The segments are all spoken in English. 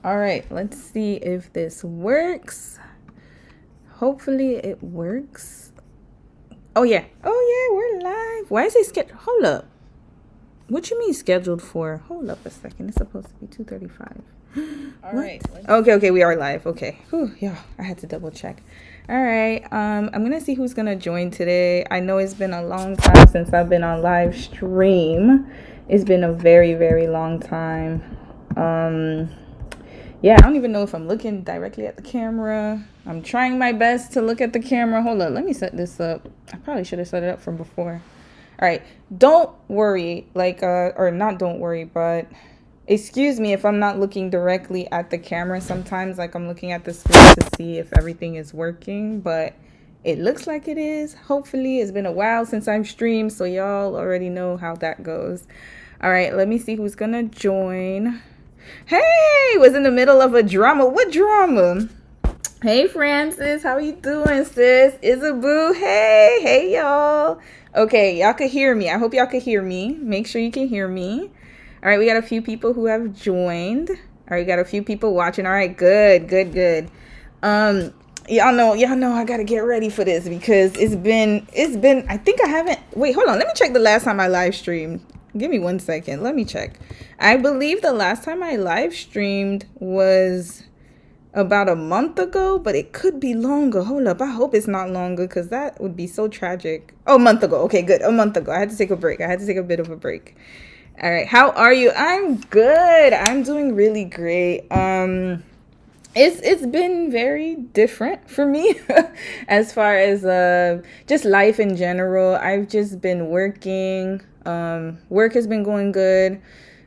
All right, let's see if this works. Hopefully it works. Oh yeah. Oh yeah, we're live. Why is it scheduled? Hold up. What you mean scheduled for? Hold up a second. It's supposed to be 2:35. All what? Right. Okay, we are live. Okay. Whew, yeah, I had to double check. All right. I'm gonna see who's gonna join today. I know it's been a long time since I've been on live stream. It's been a very, very long time. Yeah, I don't even know if I'm looking directly at the camera. I'm trying my best to look at the camera. Hold on, let me set this up. I probably should have set it up from before. All right, don't worry, or not don't worry, but excuse me if I'm not looking directly at the camera sometimes, like I'm looking at the screen to see if everything is working, but it looks like it is. Hopefully, it's been a while since I've streamed, so y'all already know how that goes. All right, let me see who's gonna join. Hey, was in the middle of a drama. What drama? Hey, Francis, how you doing, sis? Isaboo, hey, y'all. Okay, y'all could hear me. I hope y'all could hear me. Make sure you can hear me. All right, we got a few people who have joined. All right, we got a few people watching. All right, good. Y'all know I gotta get ready for this because it's been. I think I haven't. Wait, hold on. Let me check the last time I live streamed. Give me 1 second. Let me check. I believe the last time I live streamed was about a month ago, but it could be longer. Hold up. I hope it's not longer because that would be so tragic. Oh, a month ago. Okay, good. A month ago. I had to take a break. I had to take a bit of a break. All right. How are you? I'm good. I'm doing really great. It's been very different for me as far as just life in general. I've just been working. Work has been going good,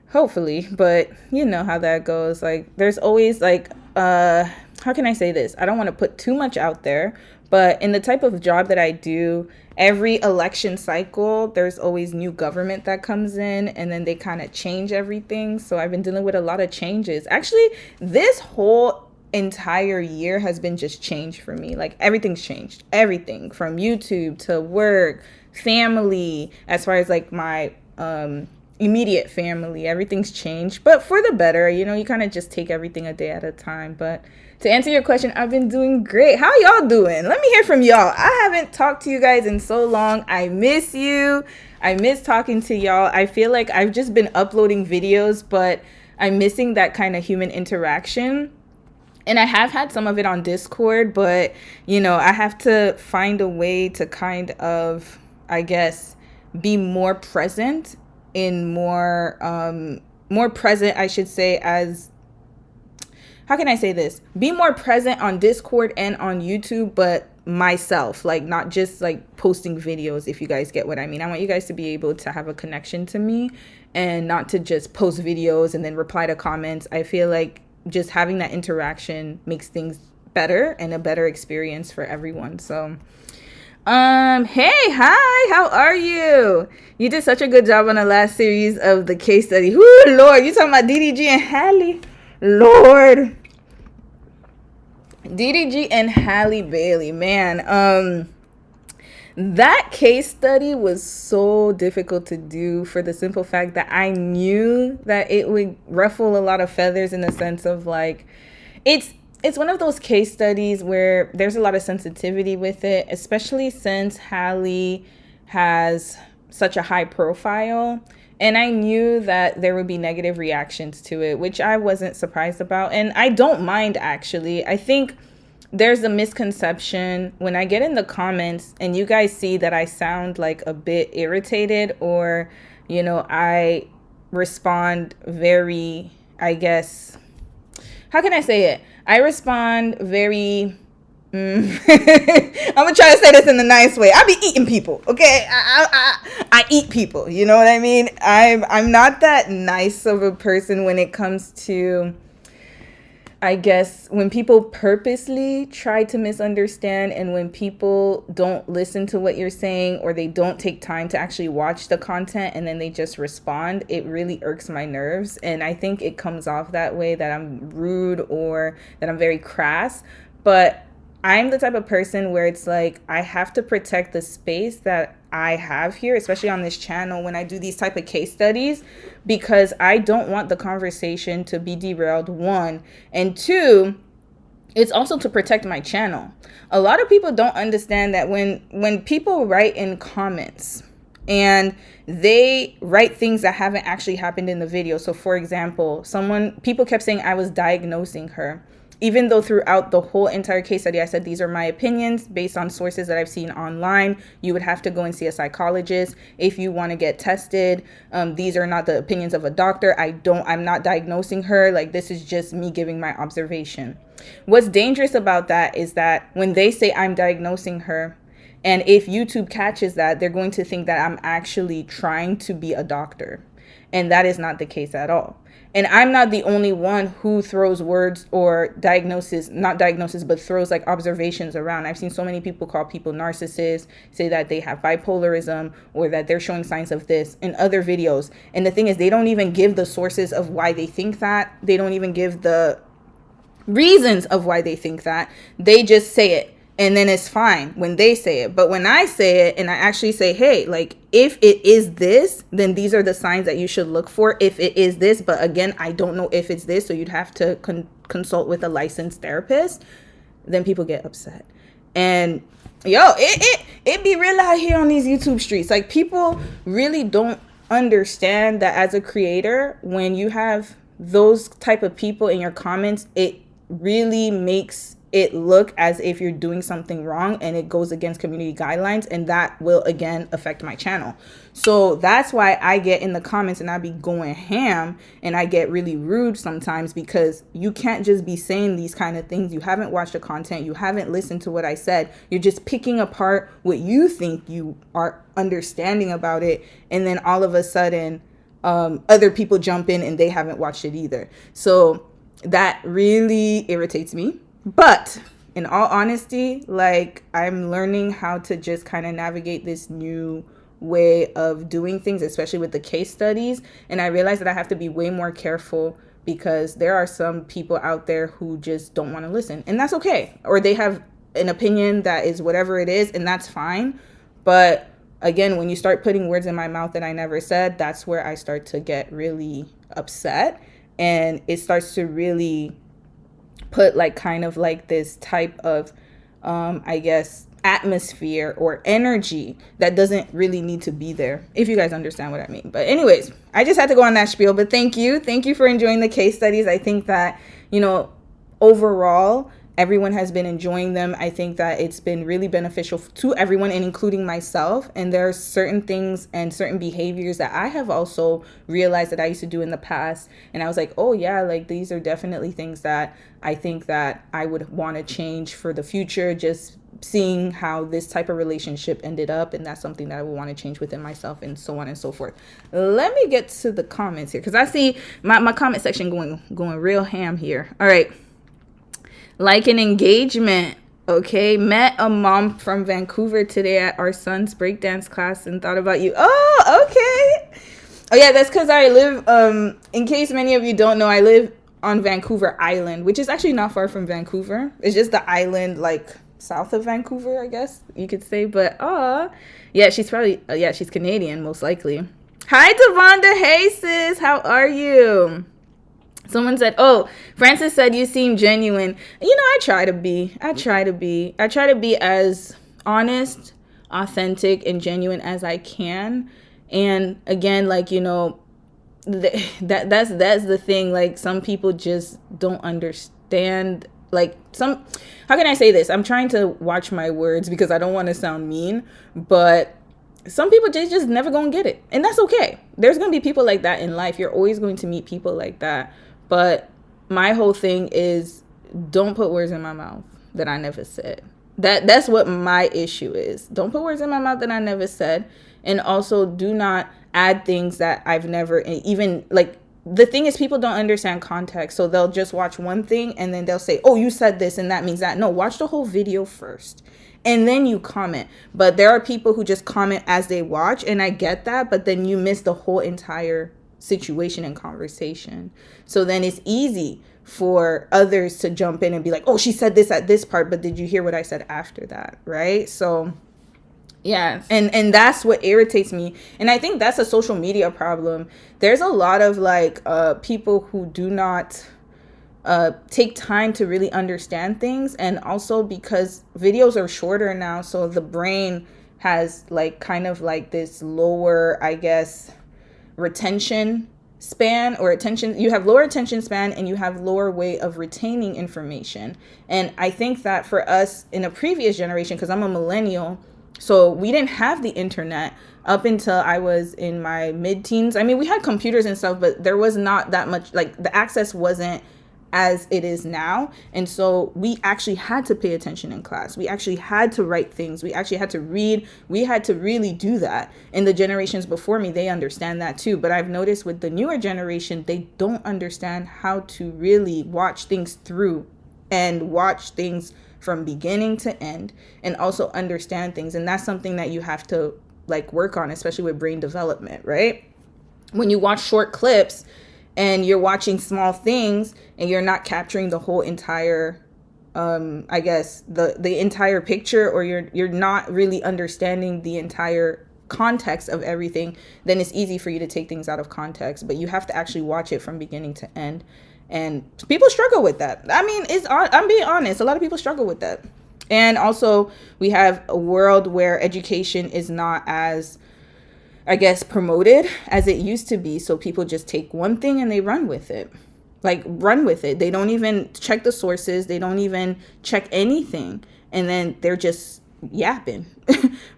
hopefully, but you know how that goes. Like there's always how can I say this? I don't want to put too much out there, but in the type of job that I do, every election cycle, there's always new government that comes in and then they kind of change everything. So I've been dealing with a lot of changes. Actually, this whole entire year has been just changed for me. Like everything's changed. Everything from YouTube to work, family, as far as like my immediate family, everything's changed, but for the better. You know, you kind of just take everything a day at a time. But to answer your question, I've been doing great. How y'all doing? Let me hear from y'all. I haven't talked to you guys in so long. I miss you. I miss talking to y'all. I feel like I've just been uploading videos, but I'm missing that kind of human interaction. And I have had some of it on Discord, but, you know, I have to find a way to kind of, I guess, be more present more present, I should say, as, how can I say this? Be more present on Discord and on YouTube, but myself, like not just like posting videos, if you guys get what I mean. I want you guys to be able to have a connection to me and not to just post videos and then reply to comments. I feel like just having that interaction makes things better and a better experience for everyone. So hey, hi, how are you? You did such a good job on the last series of the case study. Whoo, Lord, you talking about DDG and Halle? Lord. DDG and Halle Bailey, man. That case study was so difficult to do for the simple fact that I knew that it would ruffle a lot of feathers in the sense of like, it's one of those case studies where there's a lot of sensitivity with it, especially since Halle has such a high profile. And I knew that there would be negative reactions to it, which I wasn't surprised about. And I don't mind, actually. I think there's a misconception when I get in the comments and you guys see that I sound like a bit irritated, or, you know, I respond very, I guess, how can I say it? I respond very, I'm gonna try to say this in a nice way. I be eating people, okay? I eat people, you know what I mean? I'm not that nice of a person when it comes to, I guess, when people purposely try to misunderstand and when people don't listen to what you're saying or they don't take time to actually watch the content and then they just respond, it really irks my nerves. And I think it comes off that way, that I'm rude or that I'm very crass. But I'm the type of person where it's like I have to protect the space that I have here, especially on this channel when I do these type of case studies, because I don't want the conversation to be derailed, one. And two, it's also to protect my channel. A lot of people don't understand that when people write in comments and they write things that haven't actually happened in the video. So for example, people kept saying I was diagnosing her, even though throughout the whole entire case study, I said, these are my opinions based on sources that I've seen online. You would have to go and see a psychologist if you want to get tested. These are not the opinions of a doctor. I'm not diagnosing her. Like, this is just me giving my observation. What's dangerous about that is that when they say I'm diagnosing her, and if YouTube catches that, they're going to think that I'm actually trying to be a doctor. And that is not the case at all. And I'm not the only one who throws words or not diagnosis, but throws like observations around. I've seen so many people call people narcissists, say that they have bipolarism or that they're showing signs of this in other videos. And the thing is, they don't even give the sources of why they think that. They don't even give the reasons of why they think that. They just say it. And then it's fine when they say it. But when I say it and I actually say, hey, like, if it is this, then these are the signs that you should look for if it is this. But again, I don't know if it's this. So you'd have to consult with a licensed therapist. Then people get upset. And it be real out here on these YouTube streets. Like, people really don't understand that as a creator, when you have those type of people in your comments, it really makes it look as if you're doing something wrong, and it goes against community guidelines, and that will again affect my channel. So that's why I get in the comments and I be going ham and I get really rude sometimes, because you can't just be saying these kind of things. You haven't watched the content, you haven't listened to what I said, you're just picking apart what you think you are understanding about it, and then all of a sudden other people jump in and they haven't watched it either. So that really irritates me. But in all honesty, like, I'm learning how to just kind of navigate this new way of doing things, especially with the case studies. And I realize that I have to be way more careful, because there are some people out there who just don't want to listen, and that's okay. Or they have an opinion that is whatever it is, and that's fine. But again, when you start putting words in my mouth that I never said, that's where I start to get really upset. And it starts to really put like kind of like this type of I guess atmosphere or energy that doesn't really need to be there, if you guys understand what I mean. But anyways, I just had to go on that spiel. But thank you for enjoying the case studies. I think that, you know, overall everyone has been enjoying them. I think that it's been really beneficial to everyone, and including myself. And there are certain things and certain behaviors that I have also realized that I used to do in the past. And I was like, oh yeah, like, these are definitely things that I think that I would want to change for the future, just seeing how this type of relationship ended up. And that's something that I would want to change within myself, and so on and so forth. Let me get to the comments here, because I see my comment section going real ham here. All right. Like an engagement. Okay. Met a mom from Vancouver today at our son's breakdance class and thought about you. Oh, okay. Oh yeah, that's because I live, in case many of you don't know, I live on Vancouver Island, which is actually not far from Vancouver. It's just the island, like, south of Vancouver, I guess you could say. But yeah, she's probably she's Canadian, most likely. Hi Devonda. Hey sis, how are you? Someone said, oh, Francis said you seem genuine. You know, I try to be as honest, authentic, and genuine as I can. And again, like, you know, that's the thing. Like, some people just don't understand. Like, how can I say this? I'm trying to watch my words because I don't want to sound mean, but some people just never gonna get it. And that's okay. There's gonna be people like that in life. You're always going to meet people like that. But my whole thing is, don't put words in my mouth that I never said. That's what my issue is. Don't put words in my mouth that I never said. And also, do not add things that I've never even, like, the thing is, people don't understand context. So they'll just watch one thing and then they'll say, oh, you said this and that means that. No, watch the whole video first and then you comment. But there are people who just comment as they watch, and I get that, but then you miss the whole entire situation and conversation. So then it's easy for others to jump in and be like, oh, she said this at this part, but did you hear what I said after that? Right? So Yeah, and that's what irritates me. And I think that's a social media problem. There's a lot of like people who do not take time to really understand things, and also because videos are shorter now, so the brain has like kind of like this lower, I guess, retention span, or attention. You have lower attention span and you have lower way of retaining information. And I think that for us in a previous generation, because I'm a millennial, so we didn't have the internet up until I was in my mid-teens. I mean, we had computers and stuff, but there was not that much, like the access wasn't as it is now. And so we actually had to pay attention in class. We actually had to write things. We actually had to read. We had to really do that. And the generations before me, they understand that too. But I've noticed with the newer generation, they don't understand how to really watch things through and watch things from beginning to end, and also understand things. And that's something that you have to like work on, especially with brain development, right? When you watch short clips and you're watching small things and you're not capturing the whole entire I guess the entire picture, or you're not really understanding the entire context of everything, then it's easy for you to take things out of context. But you have to actually watch it from beginning to end. And people struggle with that. I mean, I'm being honest. A lot of people struggle with that. And also, we have a world where education is not as, I guess, promoted as it used to be. So people just take one thing and they run with it. Like, run with it. They don't even check the sources. They don't even check anything. And then they're just yapping.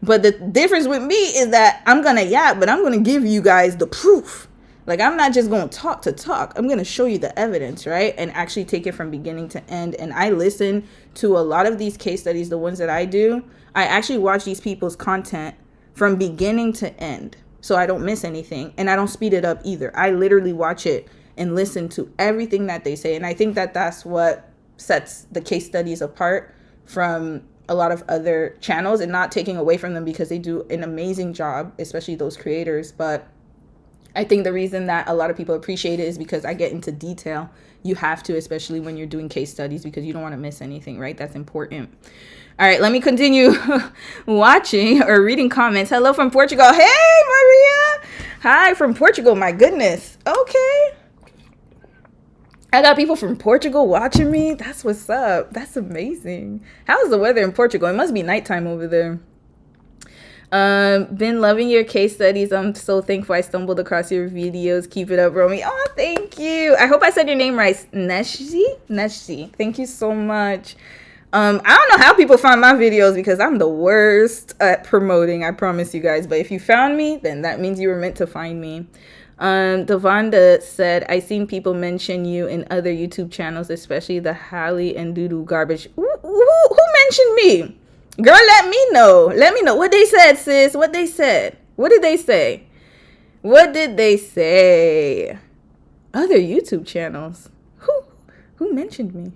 But the difference with me is that I'm going to yap, but I'm going to give you guys the proof. Like, I'm not just going to talk. I'm going to show you the evidence, right? And actually take it from beginning to end. And I listen to a lot of these case studies, the ones that I do. I actually watch these people's content from beginning to end, so I don't miss anything. And I don't speed it up either. I literally watch it and listen to everything that they say. And I think that that's what sets the case studies apart from a lot of other channels, and not taking away from them, because they do an amazing job, especially those creators. But I think the reason that a lot of people appreciate it is because I get into detail. You have to, especially when you're doing case studies, because you don't want to miss anything, right? That's important. All right, let me continue watching or reading comments. Hello from Portugal. Hey, Maria. Hi from Portugal. My goodness. Okay. I got people from Portugal watching me. That's what's up. That's amazing. How's the weather in Portugal? It must be nighttime over there. Been loving your case studies. I'm so thankful I stumbled across your videos. Keep it up, Romy. Oh, thank you. I hope I said your name right. Neshi. Thank you so much. I don't know how people find my videos, because I'm the worst at promoting, I promise you guys. But if you found me, then that means you were meant to find me. Devonda said, I seen people mention you in other YouTube channels, especially the Hallie and Doodoo garbage. Who mentioned me? Girl, let me know. Let me know what they said, sis. What they said. What did they say? What did they say? Other YouTube channels. Who mentioned me?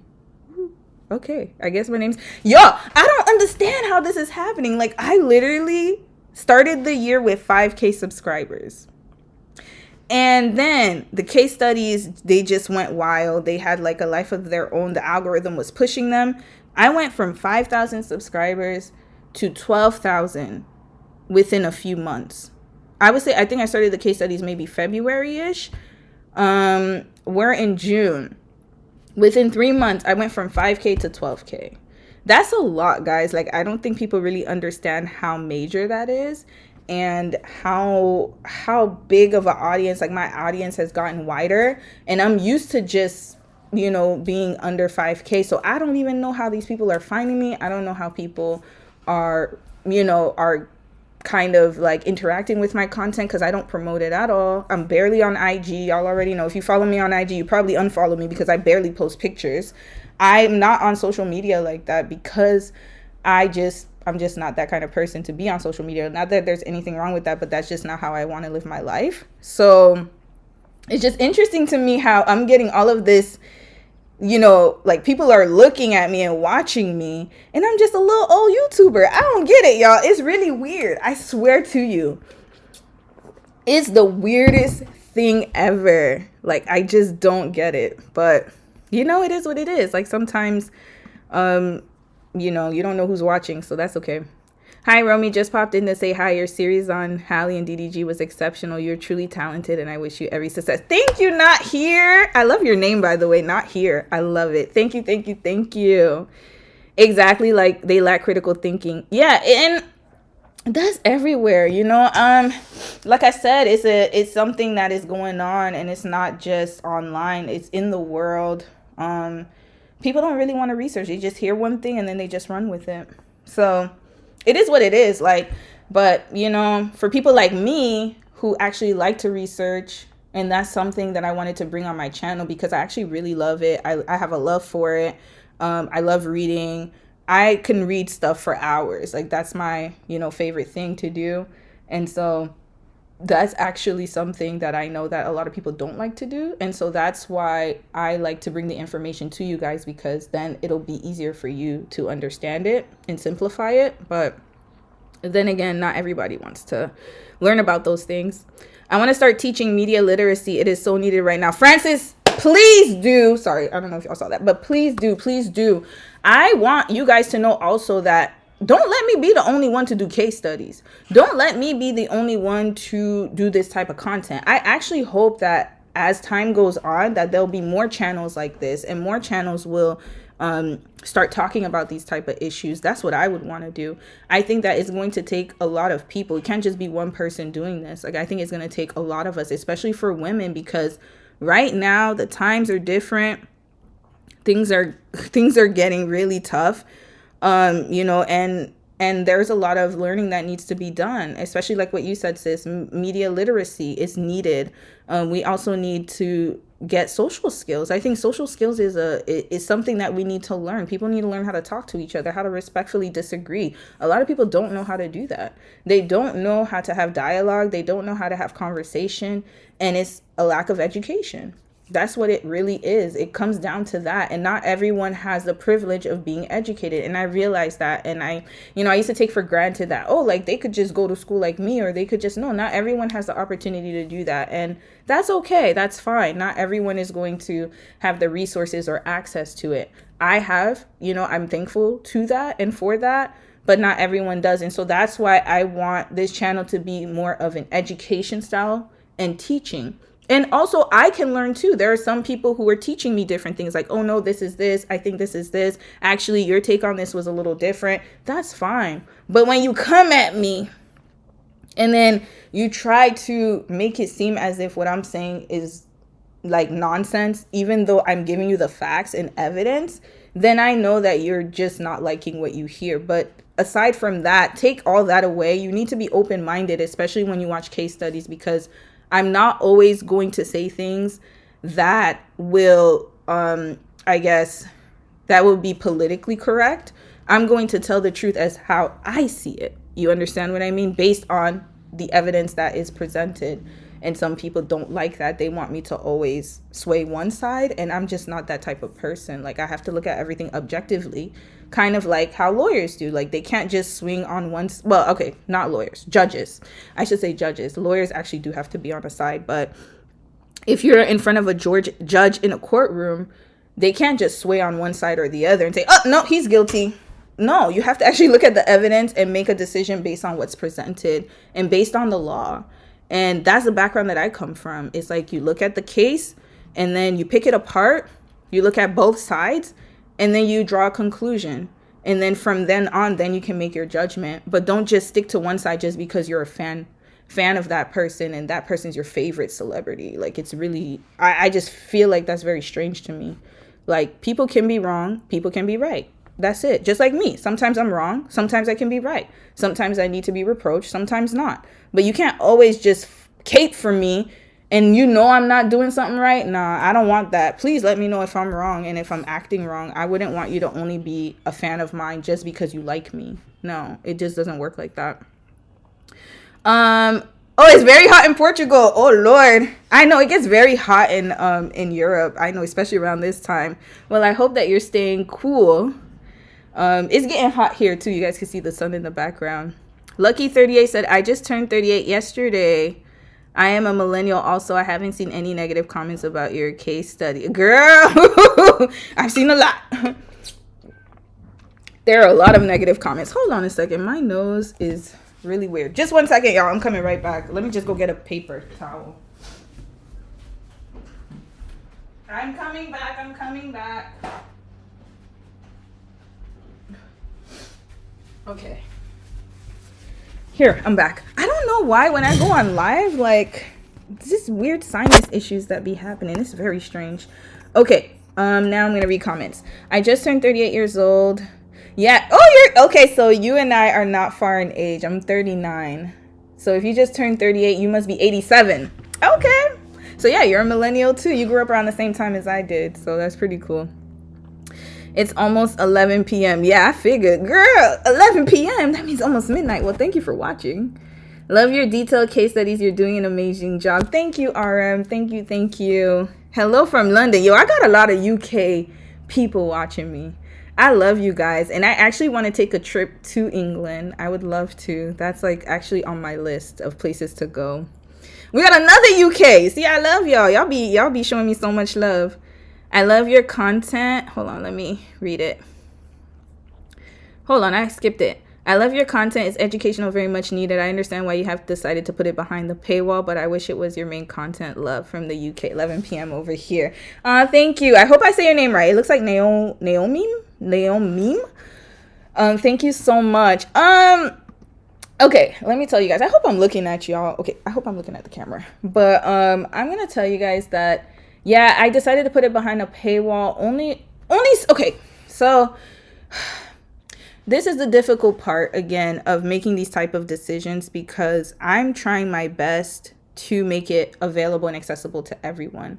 Okay, I guess my name's... Yo, I don't understand how this is happening. Like, I literally started the year with 5K subscribers. And then the case studies, they just went wild. They had like a life of their own. The algorithm was pushing them. I went from 5,000 subscribers to 12,000 within a few months. I would say, I think I started the case studies maybe February-ish. We're in June. Within 3 months, I went from 5K to 12K. That's a lot, guys. Like, I don't think people really understand how major that is, and how big of an audience, like my audience has gotten wider. And I'm used to just, you know, being under 5K. So I don't even know how these people are finding me. I don't know how people are, you know, are kind of like interacting with my content, because I don't promote it at all. I'm barely on IG. Y'all already know. If you follow me on IG, you probably unfollow me, because I barely post pictures. I'm not on social media like that, because I'm just not that kind of person to be on social media. Not that there's anything wrong with that, but that's just not how I want to live my life. So it's just interesting to me how I'm getting all of this, you know, like people are looking at me and watching me, and I'm just a little old YouTuber. I don't get it, y'all. It's really weird. I swear to you. It's the weirdest thing ever. Like, I just don't get it. But, you know, it is what it is. Like, sometimes, you know, you don't know who's watching, so that's okay. Hi, Romy. Just popped in to say hi. Your series on Hallie and DDG was exceptional. You're truly talented, and I wish you every success. Thank you, Not Here. I love your name, by the way. Not Here. I love it. Thank you, thank you, thank you. Exactly, like they lack critical thinking. Yeah, and that's everywhere, you know. Like I said, it's something that is going on, and it's not just online. It's in the world. People don't really want to research. They just hear one thing and then they just run with it. So it is what it is. Like, but you know, for people like me who actually like to research, and that's something that I wanted to bring on my channel because I actually really love it. I have a love for it. I love reading. I can read stuff for hours. Like that's my, you know, favorite thing to do. And so that's actually something that I know that a lot of people don't like to do. And so that's why I like to bring the information to you guys, because then it'll be easier for you to understand it and simplify it. But then again, not everybody wants to learn about those things. I want to start teaching media literacy. It is so needed right now. Francis, please do. Sorry, I don't know if y'all saw that, but please do. Please do. I want you guys to know also that don't let me be the only one to do case studies. Don't let me be the only one to do this type of content. I actually hope that as time goes on, that there'll be more channels like this, and more channels will start talking about these type of issues. That's what I would want to do. I think that it's going to take a lot of people. It can't just be one person doing this. Like, I think it's going to take a lot of us, especially for women, because right now the times are different. Things are getting really tough. You know, and there's a lot of learning that needs to be done, especially like what you said, sis. Media literacy is needed. We also need to get social skills. I think social skills is something that we need to learn. People need to learn how to talk to each other, how to respectfully disagree. A lot of people don't know how to do that. They don't know how to have dialogue. They don't know how to have conversation, and it's a lack of education. That's what it really is. It comes down to that. And not everyone has the privilege of being educated. And I realized that. And I used to take for granted that, oh, like they could just go to school like me, or they could just, no, not everyone has the opportunity to do that. And that's okay. That's fine. Not everyone is going to have the resources or access to it. I have, I'm thankful to that and for that, but not everyone does. And so that's why I want this channel to be more of an education style and teaching. And also I can learn too. There are some people who are teaching me different things, like, oh no, this is this. I think this is this. Actually, your take on this was a little different. That's fine. But when you come at me and then you try to make it seem as if what I'm saying is like nonsense, even though I'm giving you the facts and evidence, then I know that you're just not liking what you hear. But aside from that, take all that away. You need to be open-minded, especially when you watch case studies, because I'm not always going to say things that will, that will be politically correct. I'm going to tell the truth as how I see it. You understand what I mean? Based on the evidence that is presented. And some people don't like that. They want me to always sway one side. And I'm just not that type of person. Like, I have to look at everything objectively, kind of like how lawyers do. Like, they can't just swing on one. Well, okay, not lawyers, judges. I should say judges. Lawyers actually do have to be on a side. But if you're in front of a judge in a courtroom, they can't just sway on one side or the other and say, oh, no, he's guilty. No, you have to actually look at the evidence and make a decision based on what's presented and based on the law. And that's the background that I come from. It's like you look at the case and then you pick it apart. You look at both sides and then you draw a conclusion. And then from then on, then you can make your judgment. But don't just stick to one side just because you're a fan of that person and that person's your favorite celebrity. Like, it's really, I just feel like that's very strange to me. Like, people can be wrong. People can be right. That's it. Just like me. Sometimes I'm wrong. Sometimes I can be right. Sometimes I need to be reproached. Sometimes not. But you can't always just cape for me and I'm not doing something right. Nah, I don't want that. Please let me know if I'm wrong and if I'm acting wrong. I wouldn't want you to only be a fan of mine just because you like me. No, it just doesn't work like that. Oh, it's very hot in Portugal. Oh Lord. I know it gets very hot in Europe. I know, especially around this time. Well, I hope that you're staying cool. It's getting hot here too. You guys can see the sun in the background. Lucky 38 said, I just turned 38 yesterday. I am a millennial also. I haven't seen any negative comments about your case study. Girl, I've seen a lot. There are a lot of negative comments. Hold on a second. My nose is really weird. Just one second, y'all. I'm coming right back. Let me just go get a paper towel. I'm coming back. I'm coming back. Okay. Here, I'm back. I don't know why when I go on live, like, this weird sinus issues that be happening. It's very strange. Okay. Now I'm going to read comments. I just turned 38 years old. Yeah. Oh, you're okay. So you and I are not far in age. I'm 39. So if you just turned 38, you must be 87. Okay. So yeah, you're a millennial too. You grew up around the same time as I did. So that's pretty cool. It's almost 11 p.m. Yeah, I figured. Girl, 11 p.m. That means almost midnight. Well, thank you for watching. Love your detailed case studies. You're doing an amazing job. Thank you, RM. Thank you. Thank you. Hello from London. Yo, I got a lot of UK people watching me. I love you guys. And I actually want to take a trip to England. I would love to. That's like actually on my list of places to go. We got another UK. See, I love y'all. Y'all be showing me so much love. I love your content. Hold on, let me read it. Hold on, I skipped it. I love your content. It's educational, very much needed. I understand why you have decided to put it behind the paywall, but I wish it was your main content. Love from the UK, 11 p.m. over here. Thank you. I hope I say your name right. It looks like Naomi. Thank you so much. Okay, let me tell you guys. I hope I'm looking at y'all. Okay, I hope I'm looking at the camera. But I'm gonna tell you guys that yeah, I decided to put it behind a paywall. Only. Okay, so. This is the difficult part, again, of making these type of decisions because I'm trying my best to make it available and accessible to everyone.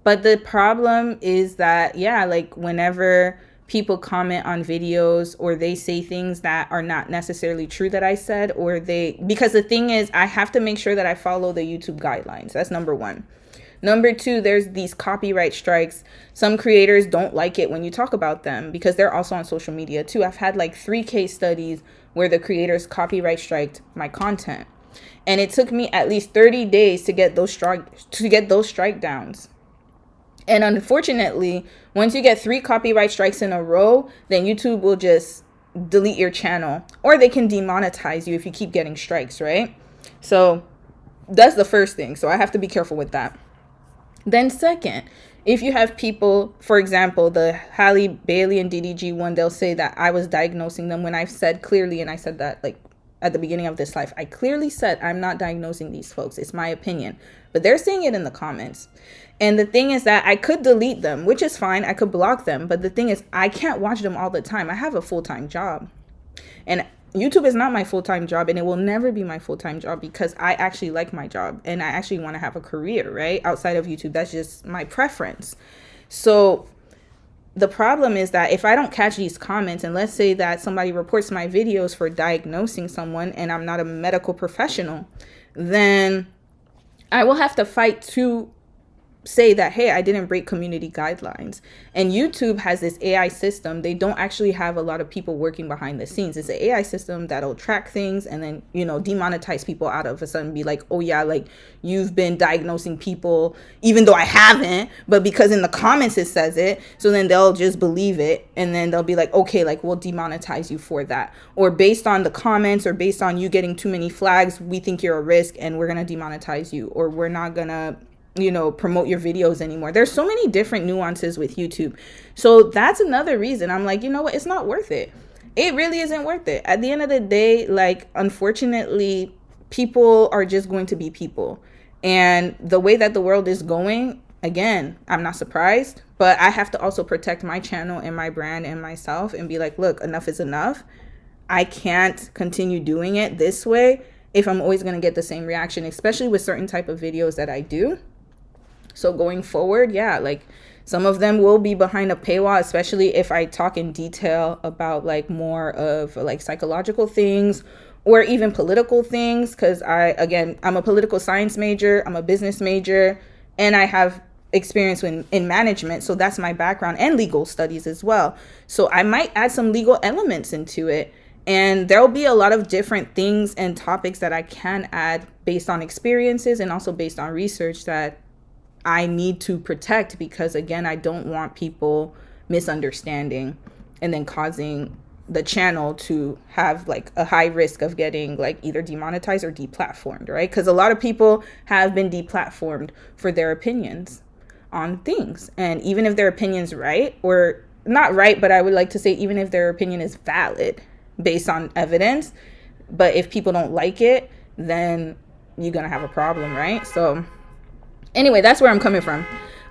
But the problem is that, yeah, like whenever people comment on videos or they say things that are not necessarily true that I said, because the thing is, I have to make sure that I follow the YouTube guidelines. That's number one. Number two, there's these copyright strikes. Some creators don't like it when you talk about them because they're also on social media too. I've had like 3 case studies where the creators copyright striked my content. And it took me at least 30 days to get those strike downs. And unfortunately, once you get 3 copyright strikes in a row, then YouTube will just delete your channel or they can demonetize you if you keep getting strikes, right? So that's the first thing. So I have to be careful with that. Then second, if you have people, for example, the Halle Bailey and DDG one, they'll say that I was diagnosing them when I've said clearly, and I said that like at the beginning of this live, I clearly said I'm not diagnosing these folks. It's my opinion. But they're saying it in the comments. And the thing is that I could delete them, which is fine. I could block them. But the thing is, I can't watch them all the time. I have a full-time job. And YouTube is not my full-time job, and it will never be my full-time job because I actually like my job and I actually want to have a career, right? Outside of YouTube, that's just my preference. So the problem is that if I don't catch these comments, and let's say that somebody reports my videos for diagnosing someone and I'm not a medical professional, then I will have to fight to say that, hey, I didn't break community guidelines. And YouTube has this AI system. They don't actually have a lot of people working behind the scenes. It's an AI system that'll track things and then, demonetize people out of a sudden, be like, oh yeah, like you've been diagnosing people, even though I haven't, but because in the comments it says it. So then they'll just believe it. And then they'll be like, okay, like we'll demonetize you for that. Or based on the comments or based on you getting too many flags, we think you're a risk and we're going to demonetize you, or we're not going to promote your videos anymore. There's so many different nuances with YouTube. So that's another reason I'm like, you know what? It's not worth it. It really isn't worth it. At the end of the day, like, unfortunately, people are just going to be people. And the way that the world is going, again, I'm not surprised, but I have to also protect my channel and my brand and myself and be like, look, enough is enough. I can't continue doing it this way if I'm always going to get the same reaction, especially with certain type of videos that I do. So going forward, yeah, like some of them will be behind a paywall, especially if I talk in detail about like more of like psychological things or even political things. Because I'm a political science major, I'm a business major, and I have experience in management. So that's my background, and legal studies as well. So I might add some legal elements into it. And there'll be a lot of different things and topics that I can add based on experiences and also based on research that I need to protect, because again, I don't want people misunderstanding and then causing the channel to have like a high risk of getting like either demonetized or deplatformed, right? Because a lot of people have been deplatformed for their opinions on things. And even if their opinion's right, or not right, but I would like to say even if their opinion is valid based on evidence, but if people don't like it, then you're gonna have a problem, right? So anyway, that's where I'm coming from.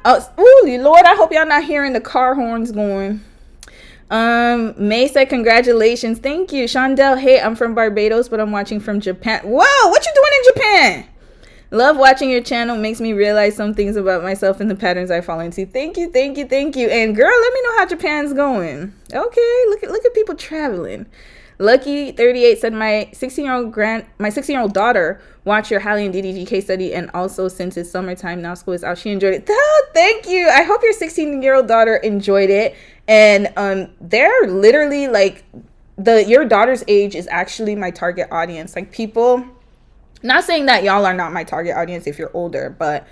Oh, Lord, I hope y'all not hearing the car horns going. May said congratulations. Thank you. Shondell, hey, I'm from Barbados, but I'm watching from Japan. Whoa, what you doing in Japan? Love watching your channel. Makes me realize some things about myself and the patterns I fall into. Thank you, thank you, thank you. And girl, let me know how Japan's going. Okay, look at people traveling. Lucky 38 said my 16-year-old daughter watched your Hallie and DDG case study, and also since it's summertime now, school is out, she enjoyed it. Oh, thank you. I hope your 16-year-old daughter enjoyed it. And they're literally like your daughter's age is actually my target audience. Like people, not saying that y'all are not my target audience if you're older, but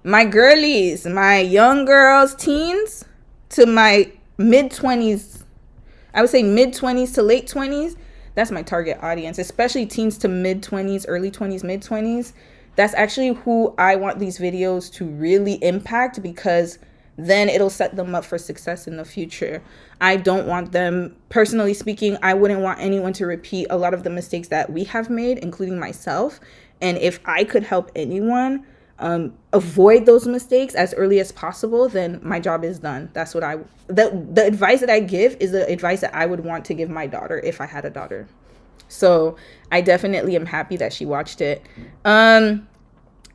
my girlies, my young girls, teens to my mid-20s, I would say mid-20s to late 20s, that's my target audience, especially teens to mid-20s, early 20s, mid-20s. That's actually who I want these videos to really impact, because then it'll set them up for success in the future. I don't want them, personally speaking, I wouldn't want anyone to repeat a lot of the mistakes that we have made, including myself. And if I could help anyone avoid those mistakes as early as possible, then my job is done. That's what the advice that I give is the advice that I would want to give my daughter if I had a daughter. So I definitely am happy that she watched it.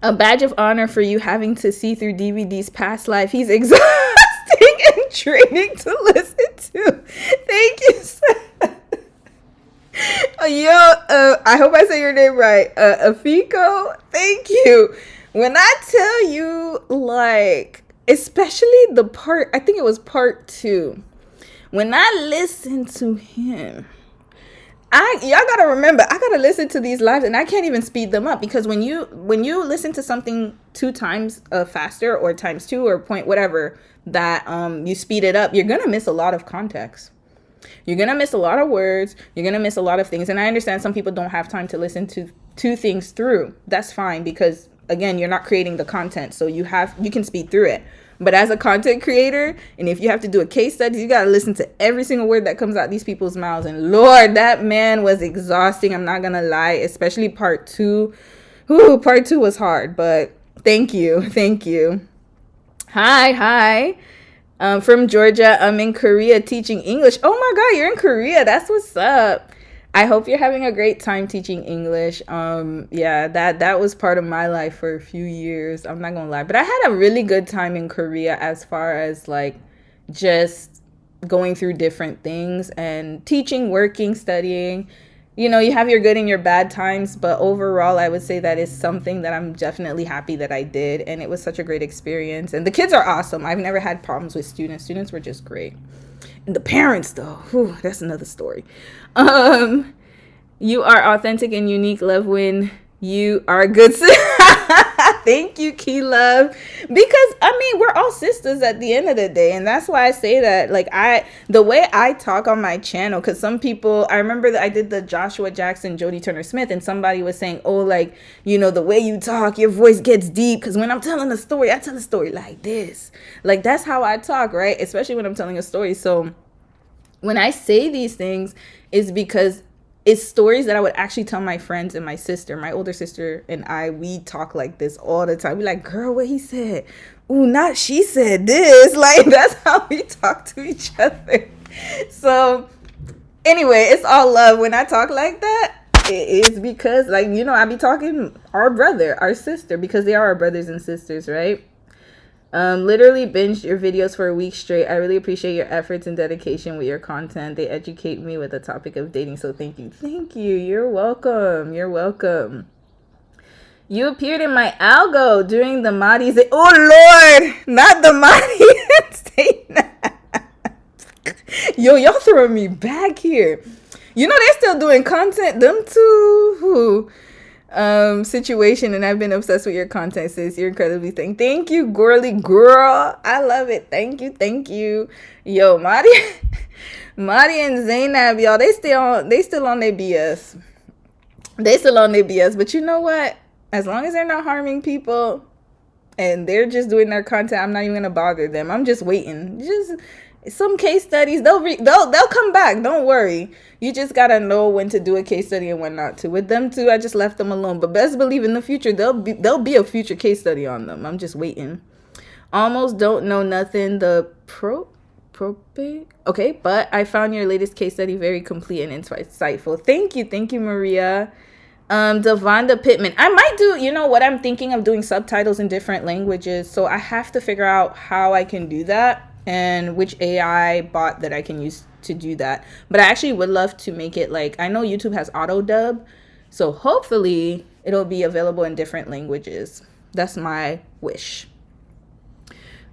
A badge of honor for you having to see through DVD's past life. He's exhausting and draining to listen to. Thank you, sir. I hope I say your name right. Afiko, thank you. When I tell you, like, especially the part, I think it was part 2. When I listened to him, y'all gotta remember, I gotta listen to these lives, and I can't even speed them up, because when you listen to something 2 times faster, or times 2, or point whatever, that you speed it up, you're gonna miss a lot of context. You're gonna miss a lot of words. You're gonna miss a lot of things. And I understand some people don't have time to listen to 2 things through. That's fine, because again, you're not creating the content, so you can speed through it. But as a content creator, and if you have to do a case study, you got to listen to every single word that comes out these people's mouths. And Lord, that man was exhausting. I'm not going to lie, especially part 2. Ooh, part 2 was hard, but thank you. Thank you. Hi. From Georgia. I'm in Korea teaching English. Oh my God, you're in Korea. That's what's up. I hope you're having a great time teaching English. Yeah, that was part of my life for a few years. I'm not gonna lie, but I had a really good time in Korea as far as like just going through different things and teaching, working, studying. You know, you have your good and your bad times, but overall, I would say that is something that I'm definitely happy that I did, and it was such a great experience. And the kids are awesome. I've never had problems with students. Students were just great. And the parents, though, whew, that's another story. You are authentic and unique, love, when you are good. Thank you, Key Love. Because I mean, we're all sisters at the end of the day, and that's why I say that. Like the way I talk on my channel, because some people, I remember that I did the Joshua Jackson, Jodie Turner Smith, and somebody was saying, oh, like, you know, the way you talk, your voice gets deep. Because when I'm telling a story, I tell a story like this. Like, that's how I talk, right? Especially when I'm telling a story. So when I say these things, is because it's stories that I would actually tell my friends and my sister, my older sister and I. We talk like this all the time. We're like, girl, what he said? Ooh, not she said this. Like, that's how we talk to each other. So anyway, it's all love. When I talk like that, it is because, like, you know, I be talking our brother, our sister, because they are our brothers and sisters, right? Literally binged your videos for a week straight. I really appreciate your efforts and dedication with your content. They educate me with the topic of dating, so thank you. Thank you. You're welcome. You're welcome. You appeared in my algo during the Mahdi's. Oh Lord, not the Mahdi. Yo, y'all throwing me back here. You know they're still doing content. Them two. Situation, and I've been obsessed with your content, sis. You're incredibly thank you, girly girl. I love it. Thank you. Yo, Marty and Zainab, y'all, they still on their BS. They still on their BS. But you know what? As long as they're not harming people and they're just doing their content, I'm not even gonna bother them. I'm just waiting. Just some case studies, they'll come back. Don't worry. You just gotta know when to do a case study and when not to. With them two, I just left them alone. But best believe in the future, there'll be a future case study on them. I'm just waiting. Almost don't know nothing. The probate. Okay, but I found your latest case study very complete and insightful. Thank you, Maria. Devonda Pittman. I might do, you know what, I'm thinking of doing subtitles in different languages. So I have to figure out how I can do that and which AI bot that I can use to do that. But I actually would love to make it like, I know YouTube has auto dub, so hopefully it'll be available in different languages. That's my wish.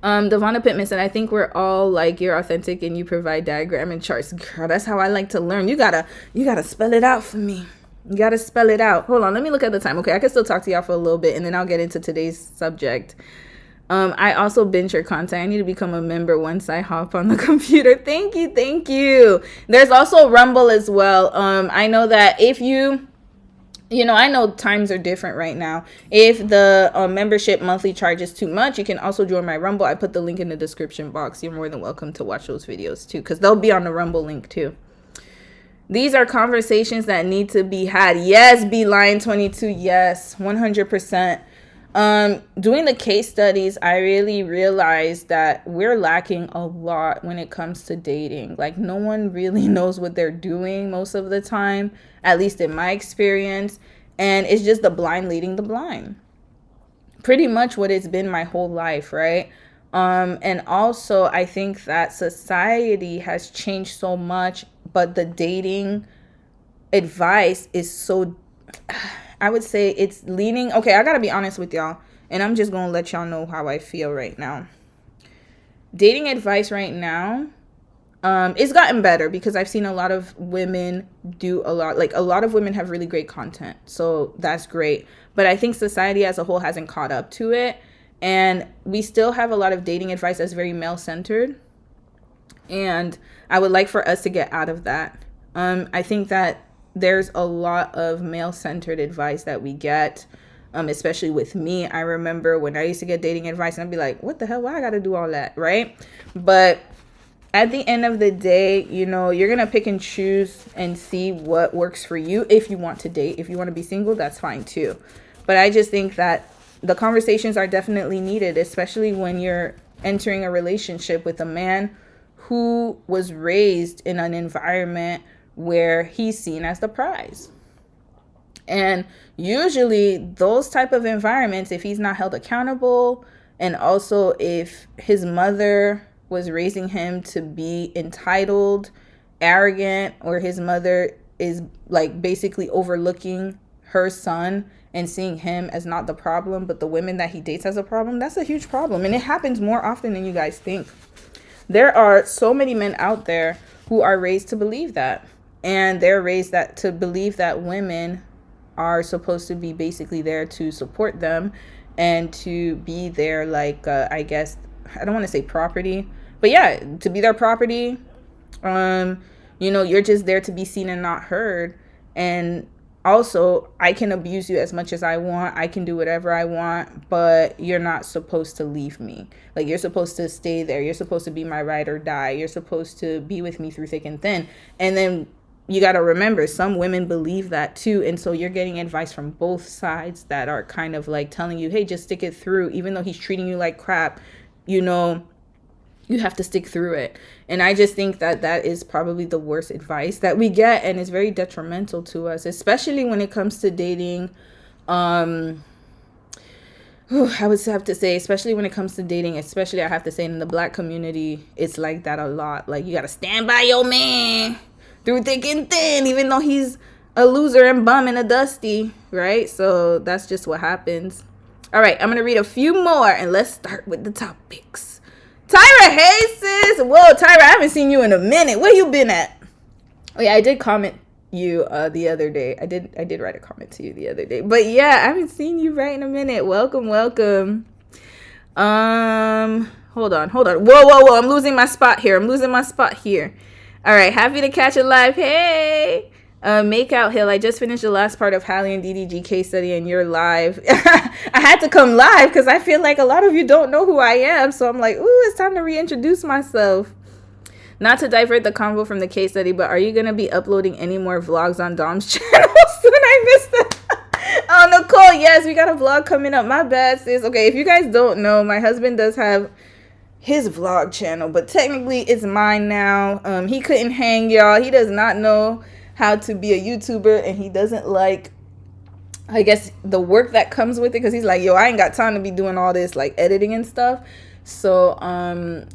Devonna Pittman said, I think we're all like, you're authentic and you provide diagram and charts. Girl, that's how I like to learn. You gotta spell it out for me. You gotta spell it out. Hold on, let me look at the time. Okay, I can still talk to y'all for a little bit and then I'll get into today's subject. I also binge your content. I need to become a member once I hop on the computer. Thank you. There's also Rumble as well. I know that if you know, I know times are different right now. If the membership monthly charge is too much, you can also join my Rumble. I put the link in the description box. You're more than welcome to watch those videos too, because they'll be on the Rumble link too. These are conversations that need to be had. Yes, Lion22. Yes, 100%. Doing the case studies, I really realized that we're lacking a lot when it comes to dating. Like, no one really knows what they're doing most of the time, at least in my experience. And it's just the blind leading the blind. Pretty much what it's been my whole life, right? And also, I think that society has changed so much, but the dating advice is so... I would say it's leaning... Okay, I gotta be honest with y'all. And I'm just gonna let y'all know how I feel right now. Dating advice right now, it's gotten better because I've seen a lot of women do a lot. Like, a lot of women have really great content. So that's great. But I think society as a whole hasn't caught up to it. And we still have a lot of dating advice that's very male-centered. And I would like for us to get out of that. I think that there's a lot of male-centered advice that we get, especially with me. I remember when I used to get dating advice and I'd be like, what the hell? Why I got to do all that? Right? But at the end of the day, you know, you're going to pick and choose and see what works for you. If you want to date, if you want to be single, that's fine too. But I just think that the conversations are definitely needed, especially when you're entering a relationship with a man who was raised in an environment where he's seen as the prize. And usually those type of environments, if he's not held accountable, and also if his mother was raising him to be entitled, arrogant, or his mother is like basically overlooking her son and seeing him as not the problem, but the women that he dates as a problem, that's a huge problem. And it happens more often than you guys think. There are so many men out there who are raised to believe that. And they're raised to believe that women are supposed to be basically there to support them and to be their, like, I guess, I don't want to say property, but yeah, to be their property. You know, you're just there to be seen and not heard. And also, I can abuse you as much as I want. I can do whatever I want, but you're not supposed to leave me. Like, you're supposed to stay there. You're supposed to be my ride or die. You're supposed to be with me through thick and thin. And then you got to remember, some women believe that too. And so you're getting advice from both sides that are kind of like telling you, hey, just stick it through. Even though he's treating you like crap, you know, you have to stick through it. And I just think that that is probably the worst advice that we get. And it's very detrimental to us, especially when it comes to dating. I would have to say, especially when it comes to dating, especially I have to say in the Black community, it's like that a lot. Like, you got to stand by your man through thick and thin, even though he's a loser and bum and a dusty, right? So that's just what happens. All right, I'm going to read a few more, and let's start with the topics. Tyra, hey, sis. Whoa, Tyra, I haven't seen you in a minute. Where you been at? Oh, yeah, I did comment you the other day. I did write a comment to you the other day. But, yeah, I haven't seen you right in a minute. Welcome. Hold on. Whoa. I'm losing my spot here. All right, happy to catch it live. Hey, Make Out Hill. I just finished the last part of Hallie and DDG case study, and you're live. I had to come live because I feel like a lot of you don't know who I am. So I'm like, ooh, it's time to reintroduce myself. Not to divert the convo from the case study, but are you going to be uploading any more vlogs on Dom's channel soon? I missed it. Oh, Nicole, yes, we got a vlog coming up. My bad, sis. Okay, if you guys don't know, my husband does have his vlog channel, but technically it's mine now. He couldn't hang, y'all. He does not know how to be a YouTuber, and he doesn't like, I guess, the work that comes with it, because he's like, yo, I ain't got time to be doing all this like editing and stuff. So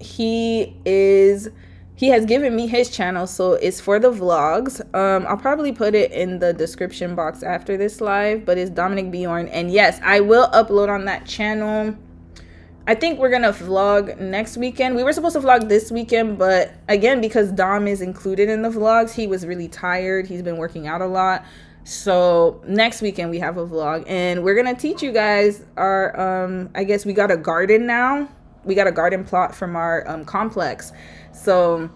he has given me his channel, so it's for the vlogs. I'll probably put it in the description box after this live, but it's Dominic Bjorn. And yes, I will upload on that channel. I think we're gonna vlog next weekend. We were supposed to vlog this weekend, but again, because Dom is included in the vlogs, he was really tired. He's been working out a lot. So next weekend we have a vlog, and we're gonna teach you guys our I guess we got a garden now. We got a garden plot from our complex. So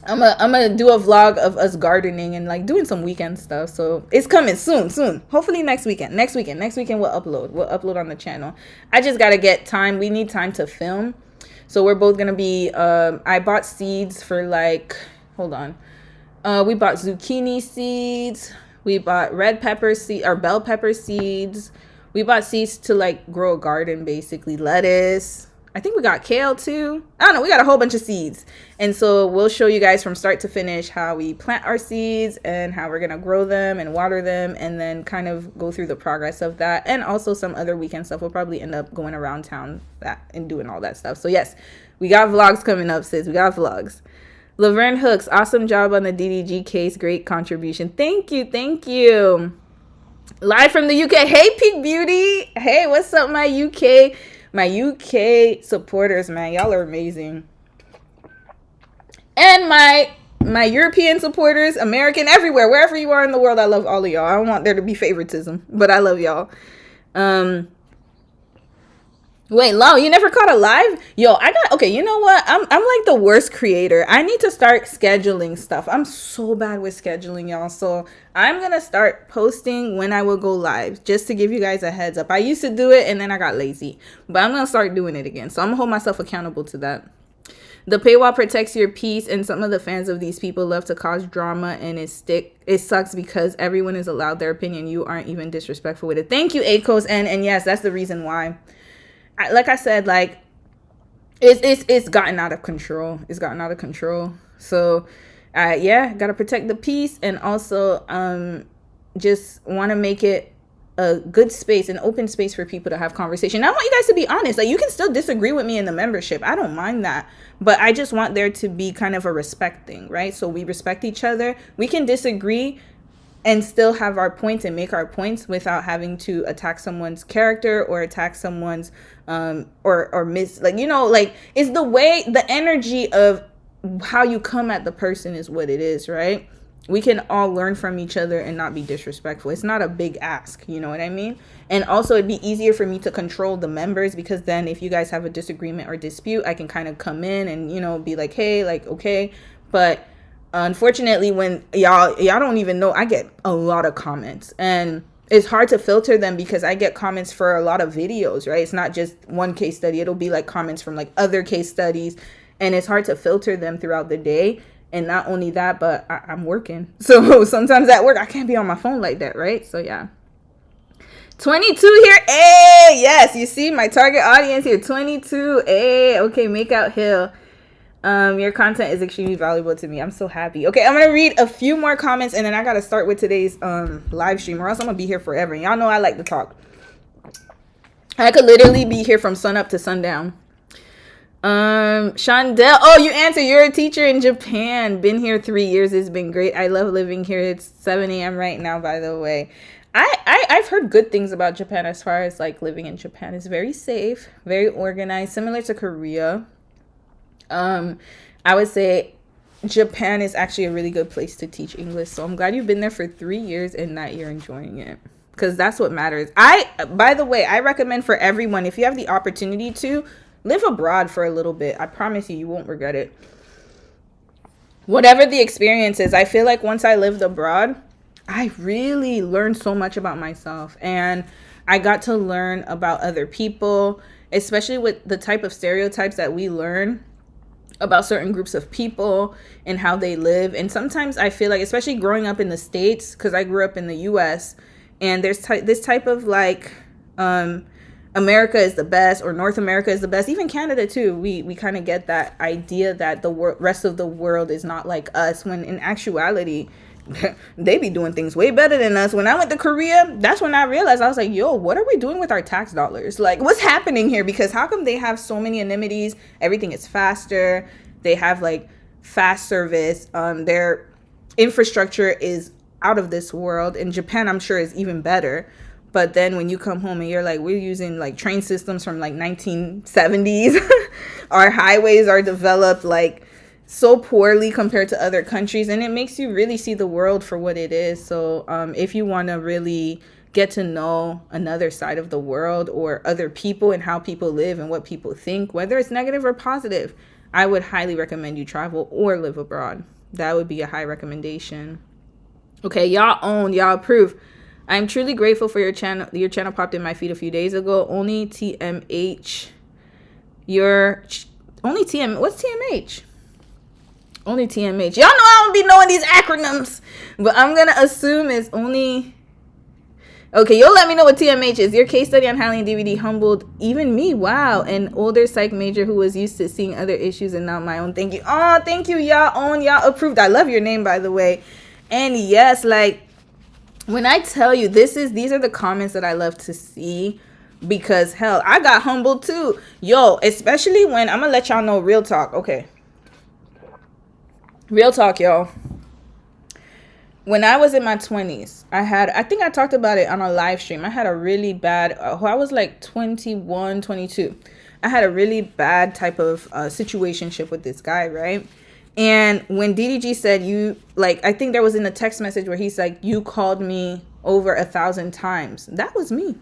I'm gonna do a vlog of us gardening and like doing some weekend stuff. So it's coming soon. Hopefully next weekend we'll upload on the channel. I just gotta get time. We need time to film. So we're both gonna be I bought seeds for like, hold on. We bought zucchini seeds. We bought red pepper seed or bell pepper seeds. We bought seeds to like grow a garden, basically. Lettuce. I think we got kale too. I don't know. We got a whole bunch of seeds. And so we'll show you guys from start to finish how we plant our seeds and how we're going to grow them and water them, and then kind of go through the progress of that. And also some other weekend stuff. We'll probably end up going around town and doing all that stuff. So yes, we got vlogs coming up, sis. We got vlogs. Laverne Hooks, awesome job on the DDG case. Great contribution. Thank you. Live from the UK. Hey, Peak Beauty. Hey, what's up, my UK supporters, man. Y'all are amazing. And my European supporters, American, everywhere, wherever you are in the world, I love all of y'all. I don't want there to be favoritism, but I love y'all. Wait, Lau, you never caught a live? Yo, okay, you know what? I'm like the worst creator. I need to start scheduling stuff. I'm so bad with scheduling, y'all. So I'm going to start posting when I will go live, just to give you guys a heads up. I used to do it and then I got lazy, but I'm going to start doing it again. So I'm going to hold myself accountable to that. The paywall protects your peace, and some of the fans of these people love to cause drama, and it sucks because everyone is allowed their opinion. You aren't even disrespectful with it. Thank you, ACOS. And yes, that's the reason why. Like I said, like it's gotten out of control. It's gotten out of control. So yeah, gotta protect the peace, and also just want to make it a good space, an open space for people to have conversation. I want you guys to be honest. Like, you can still disagree with me in the membership. I don't mind that, but I just want there to be kind of a respect thing, right? So we respect each other. We can disagree and still have our points and make our points without having to attack someone's character or attack someone's or miss, like, you know, like, it's the way, the energy of how you come at the person is what it is, right? We can all learn from each other and not be disrespectful. It's not a big ask, you know what I mean? And also it'd be easier for me to control the members, because then if you guys have a disagreement or dispute, I can kind of come in and, you know, be like, hey, like, okay. But unfortunately, when y'all don't even know, I get a lot of comments, and it's hard to filter them because I get comments for a lot of videos, right? It's not just one case study. It'll be like comments from like other case studies, and it's hard to filter them throughout the day. And not only that, but I'm working. So sometimes at work, I can't be on my phone like that, right? So yeah. 22 here. Hey, yes, you see my target audience here. 22. Hey, okay, Make Out Hill. Your content is extremely valuable to me. I'm so happy. Okay, I'm gonna read a few more comments, and then I gotta start with today's live stream, or else I'm gonna be here forever. And y'all know I like to talk. I could literally be here from sun up to sundown. Shondell, oh, you answer. You're a teacher in Japan. Been here 3 years. It's been great. I love living here. It's 7 a.m. right now, by the way. I've heard good things about Japan as far as like living in Japan. It's very safe, very organized, similar to Korea. I would say Japan is actually a really good place to teach English. So I'm glad you've been there for 3 years and that you're enjoying it, because that's what matters. By the way, I recommend for everyone, if you have the opportunity to live abroad for a little bit, I promise you won't regret it. whatever the experience is, I feel like once I lived abroad, I really learned so much about myself, and I got to learn about other people, especially with the type of stereotypes that we learn about certain groups of people and how they live. And sometimes I feel like, especially growing up in the States, because I grew up in the US, and there's this type of like America is the best, or North America is the best, even Canada too. We kind of get that idea that the rest of the world is not like us, when in actuality they be doing things way better than us. When I went to Korea, that's when I realized, I was like, yo, what are we doing with our tax dollars? Like, what's happening here? Because how come they have so many amenities? Everything is faster. They have like fast service. Their infrastructure is out of this world. In Japan, I'm sure is even better. But then when you come home and you're like, we're using like train systems from like 1970s. Our highways are developed like so poorly compared to other countries, and it makes you really see the world for what it is. So if you want to really get to know another side of the world, or other people and how people live and what people think, whether it's negative or positive, I would highly recommend you travel or live abroad. That would be a high recommendation. Okay, y'all approve. I'm truly grateful for your channel. Your channel popped in my feed a few days ago. Only TMH. What's TMH? Only TMH. Y'all know I don't be knowing these acronyms, but I'm gonna assume it's only. Okay, you'll let me know what TMH is. Your case study on handling DVD humbled even me. Wow, an older psych major who was used to seeing other issues and not my own. Thank you. Oh, thank you, y'all approved. I love your name, by the way. And yes, like when I tell you these are the comments that I love to see, because hell, I got humbled too. Yo, especially when I'm gonna let y'all know real talk. Okay. Real talk, y'all. When I was in my 20s, I think I talked about it on a live stream. I had a really bad, I was like 21, 22. I had a really bad type of situationship with this guy, right? And when DDG said I think there was in a text message where he's like, you called me over 1,000 times. That was me.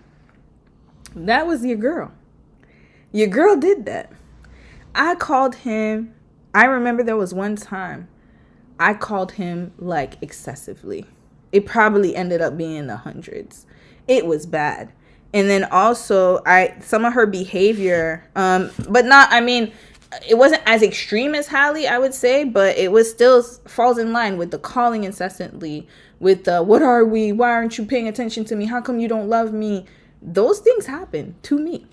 That was your girl. Your girl did that. I called him. I remember there was one time I called him like excessively. It probably ended up being in the hundreds. It was bad. And then also some of her behavior, but not, I mean, it wasn't as extreme as Hallie, I would say, but it was still falls in line with the calling incessantly, with the, what are we? Why aren't you paying attention to me? How come you don't love me? Those things happen to me.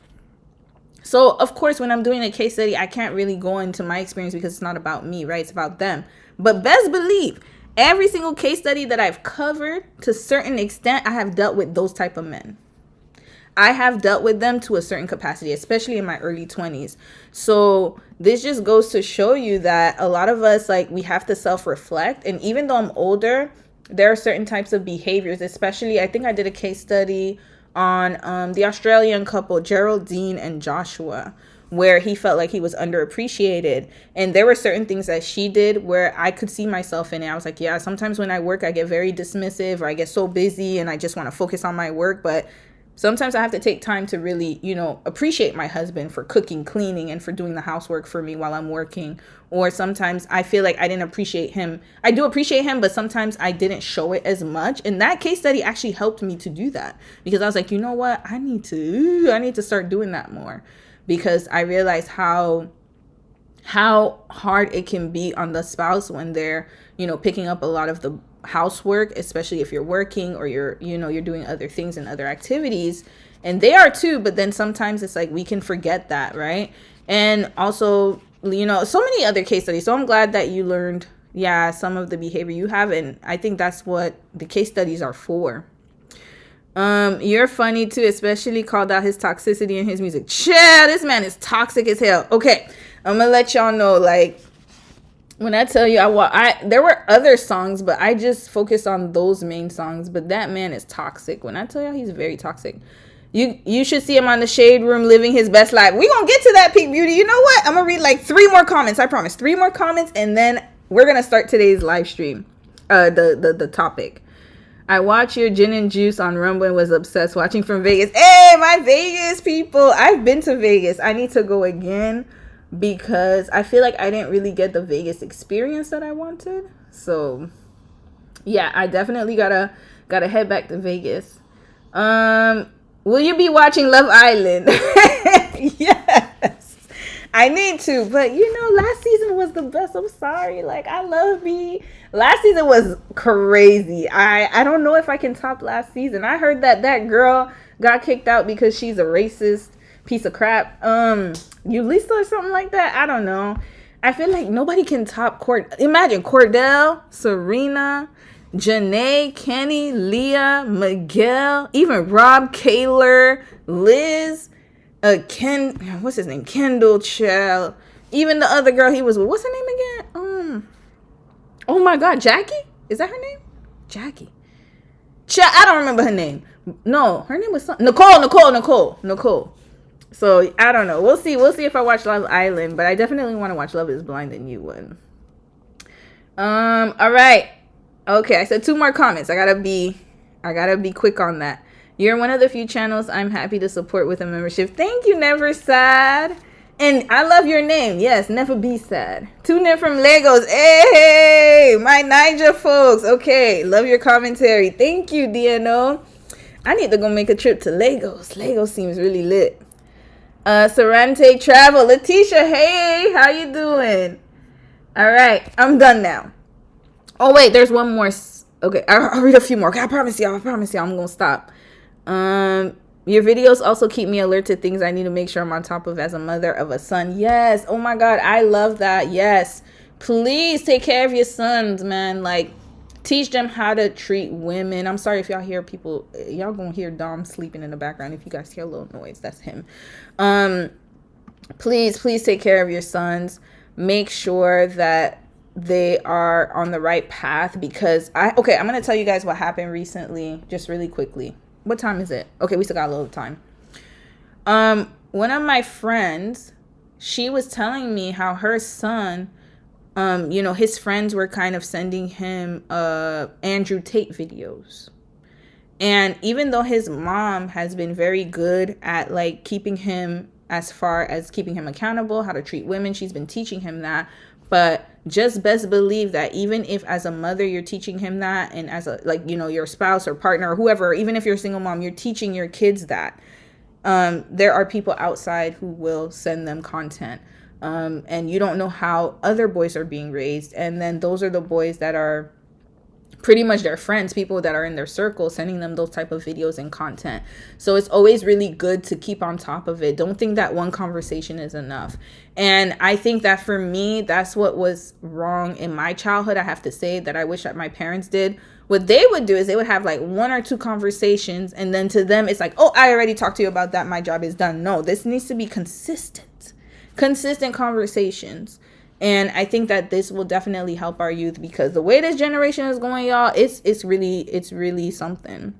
So, of course, when I'm doing a case study, I can't really go into my experience because it's not about me, right? It's about them. But best believe, every single case study that I've covered, to a certain extent, I have dealt with those type of men. I have dealt with them to a certain capacity, especially in my early 20s. So this just goes to show you that a lot of us, like, we have to self-reflect. And even though I'm older, there are certain types of behaviors, especially, I think I did a case study on the Australian couple, Geraldine and Joshua, where he felt like he was underappreciated. And there were certain things that she did where I could see myself in it. I was like, yeah, sometimes when I work, I get very dismissive, or I get so busy and I just want to focus on my work. But sometimes I have to take time to really, appreciate my husband for cooking, cleaning, and for doing the housework for me while I'm working. Or sometimes I feel like I didn't appreciate him. I do appreciate him, but sometimes I didn't show it as much. And that case study actually helped me to do that, because I was like, you know what? I need to start doing that more, because I realized how hard it can be on the spouse when they're, picking up a lot of the housework, especially if you're working or you're doing other things and other activities, and they are too. But then sometimes it's like we can forget that, right? And also, so many other case studies. So I'm glad that you learned, some of the behavior you have, and I think that's what the case studies are for. You're funny too, especially called out his toxicity in his music. Yeah, this man is toxic as hell. Okay, I'm gonna let y'all know, like, when I tell you, there were other songs, but I just focused on those main songs. But that man is toxic. When I tell you, he's very toxic. You should see him on the Shade Room living his best life. We're going to get to that, Peak Beauty. You know what? I'm going to read like 3 more comments. I promise. 3 more comments, and then we're going to start today's live stream. The topic. I watched your Gin and Juice on Rumble and was obsessed watching from Vegas. Hey, my Vegas people. I've been to Vegas. I need to go again. because I feel like I didn't really get the Vegas experience that I wanted. So yeah, I definitely gotta head back to Vegas. Will you be watching Love Island? Yes, I need to. But last season was the best. I'm sorry. Like, I love me. Last season was crazy. I don't know if I can top last season. I heard that girl got kicked out because she's a racist piece of crap. Ulisa or something like that. I don't know. I feel like nobody can top Imagine Cordell, Serena, Janae, Kenny, Leah, Miguel, even Rob, Kaylor, Liz, what's his name? Kendall, Chell, even the other girl he was with. What's her name again? Oh my God, Jackie? Is that her name? Jackie. I don't remember her name. No, her name was Nicole. So I don't know. We'll see if I watch Love Island, but I definitely want to watch Love Is Blind and you would. All right. Okay, I said 2 more comments. I gotta be quick on that. You're one of the few channels I'm happy to support with a membership. Thank you, Never Sad. And I love your name. Yes, Never Be Sad. Tune in from Lagos. Hey, my Niger folks. Okay, love your commentary. Thank you, DNO. I need to go make a trip to Lagos. Lagos seems really lit. Sarante Travel. Letitia, hey, how you doing? All right, I'm done now. Oh, wait, there's one more. Okay, I'll read a few more. Okay, I promise y'all, I'm going to stop. Your videos also keep me alert to things I need to make sure I'm on top of as a mother of a son. Yes. Oh, my God, I love that. Yes. Please take care of your sons, man. Like, teach them how to treat women. I'm sorry if y'all hear people. Y'all gonna hear Dom sleeping in the background. If you guys hear a little noise, that's him. Please take care of your sons. Make sure that they are on the right path, because I'm gonna tell you guys what happened recently, just really quickly. What time is it? Okay, we still got a little time. One of my friends, she was telling me how her son, his friends were kind of sending him Andrew Tate videos. And even though his mom has been very good at like keeping him accountable, how to treat women, she's been teaching him that. But just best believe that even if as a mother you're teaching him that, and as your spouse or partner or whoever, even if you're a single mom, you're teaching your kids that, there are people outside who will send them content. And you don't know how other boys are being raised. And then those are the boys that are pretty much their friends, people that are in their circle, sending them those type of videos and content. So it's always really good to keep on top of it. Don't think that one conversation is enough. And I think that for me, that's what was wrong in my childhood. I have to say that I wish that my parents did. What they would do is they would have like 1 or 2 conversations, and then to them it's like, oh, I already talked to you about that, my job is done. No, this needs to be consistent conversations. And I think that this will definitely help our youth, because the way this generation is going, y'all, it's really something.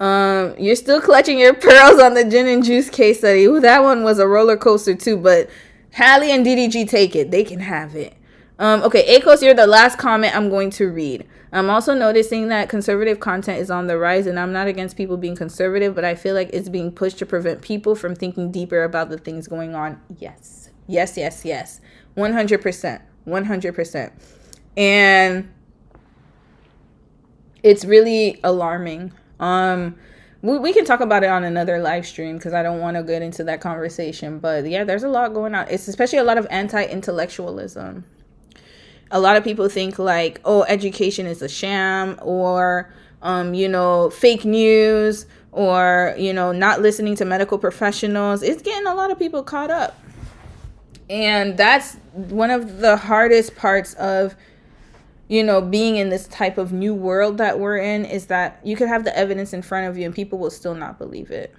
You're still clutching your pearls on the gin and juice case study. Ooh, that one was a roller coaster too, but Hallie and DDG take it. They can have it. Okay, Akos, you're the last comment I'm going to read. I'm also noticing that conservative content is on the rise, and I'm not against people being conservative, but I feel like it's being pushed to prevent people from thinking deeper about the things going on. Yes. 100%. And it's really alarming. We can talk about it on another live stream, because I don't want to get into that conversation. But yeah, there's a lot going on. It's especially a lot of anti-intellectualism. A lot of people think like, oh, education is a sham, or fake news, or not listening to medical professionals. It's getting a lot of people caught up. And that's one of the hardest parts of, being in this type of new world that we're in, is that you could have the evidence in front of you and people will still not believe it.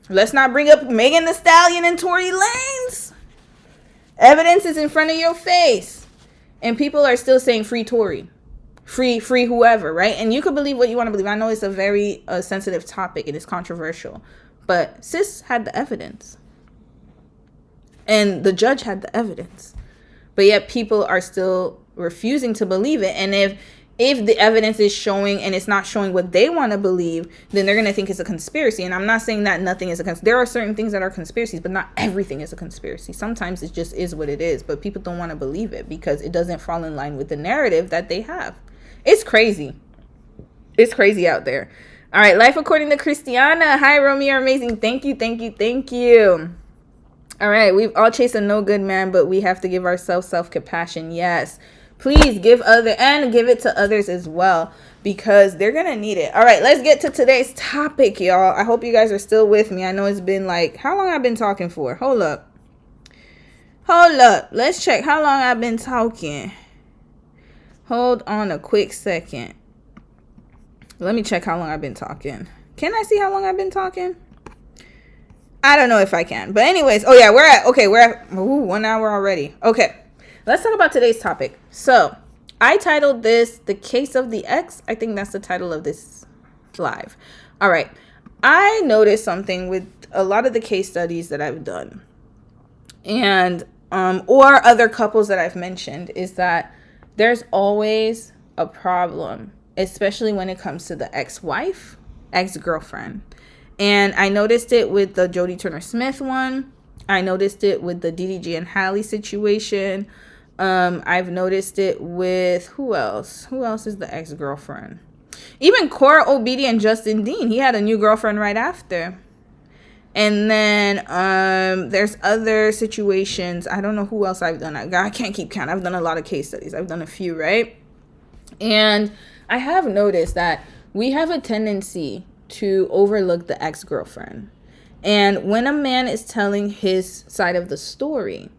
Let's not bring up Megan Thee Stallion and Tory Lanez. Evidence is in front of your face. And people are still saying free Tory. Free whoever, right? And you could believe what you want to believe. I know it's a very sensitive topic. It is controversial. But sis had the evidence. And the judge had the evidence. But yet people are still refusing to believe it. And if the evidence is showing and it's not showing what they want to believe, then they're going to think it's a conspiracy. And I'm not saying that nothing is a conspiracy. There are certain things that are conspiracies, but not everything is a conspiracy. Sometimes it just is what it is, but people don't want to believe it because it doesn't fall in line with the narrative that they have. It's crazy. It's crazy out there. All right, life according to Christiana. Hi, Romy, you're amazing. Thank you, thank you, thank you. All right, we've all chased a no good man, but we have to give ourselves self-compassion. Yes. Please give it to others as well, because they're going to need it. All right, let's get to today's topic, y'all. I hope you guys are still with me. I know it's been like, how long I've been talking for? Hold up. Let's check how long I've been talking. Hold on a quick second. Let me check how long I've been talking. Can I see how long I've been talking? I don't know if I can. But anyways, oh yeah, we're at 1 hour already. Okay. Let's talk about today's topic. So, I titled this The Case of the Ex. I think that's the title of this live. All right. I noticed something with a lot of the case studies that I've done and or other couples that I've mentioned is that there's always a problem, especially when it comes to the ex-wife, ex-girlfriend. And I noticed it with the Jodie Turner-Smith one. I noticed it with the DDG and Halle situation. I've noticed it with who else? Who else is the ex-girlfriend? Even Cora Obedi and Justin Dean. He had a new girlfriend right after. And then there's other situations. I don't know who else I've done. I can't keep count. I've done a lot of case studies. I've done a few, right? And I have noticed that we have a tendency to overlook the ex-girlfriend. And when a man is telling his side of the story,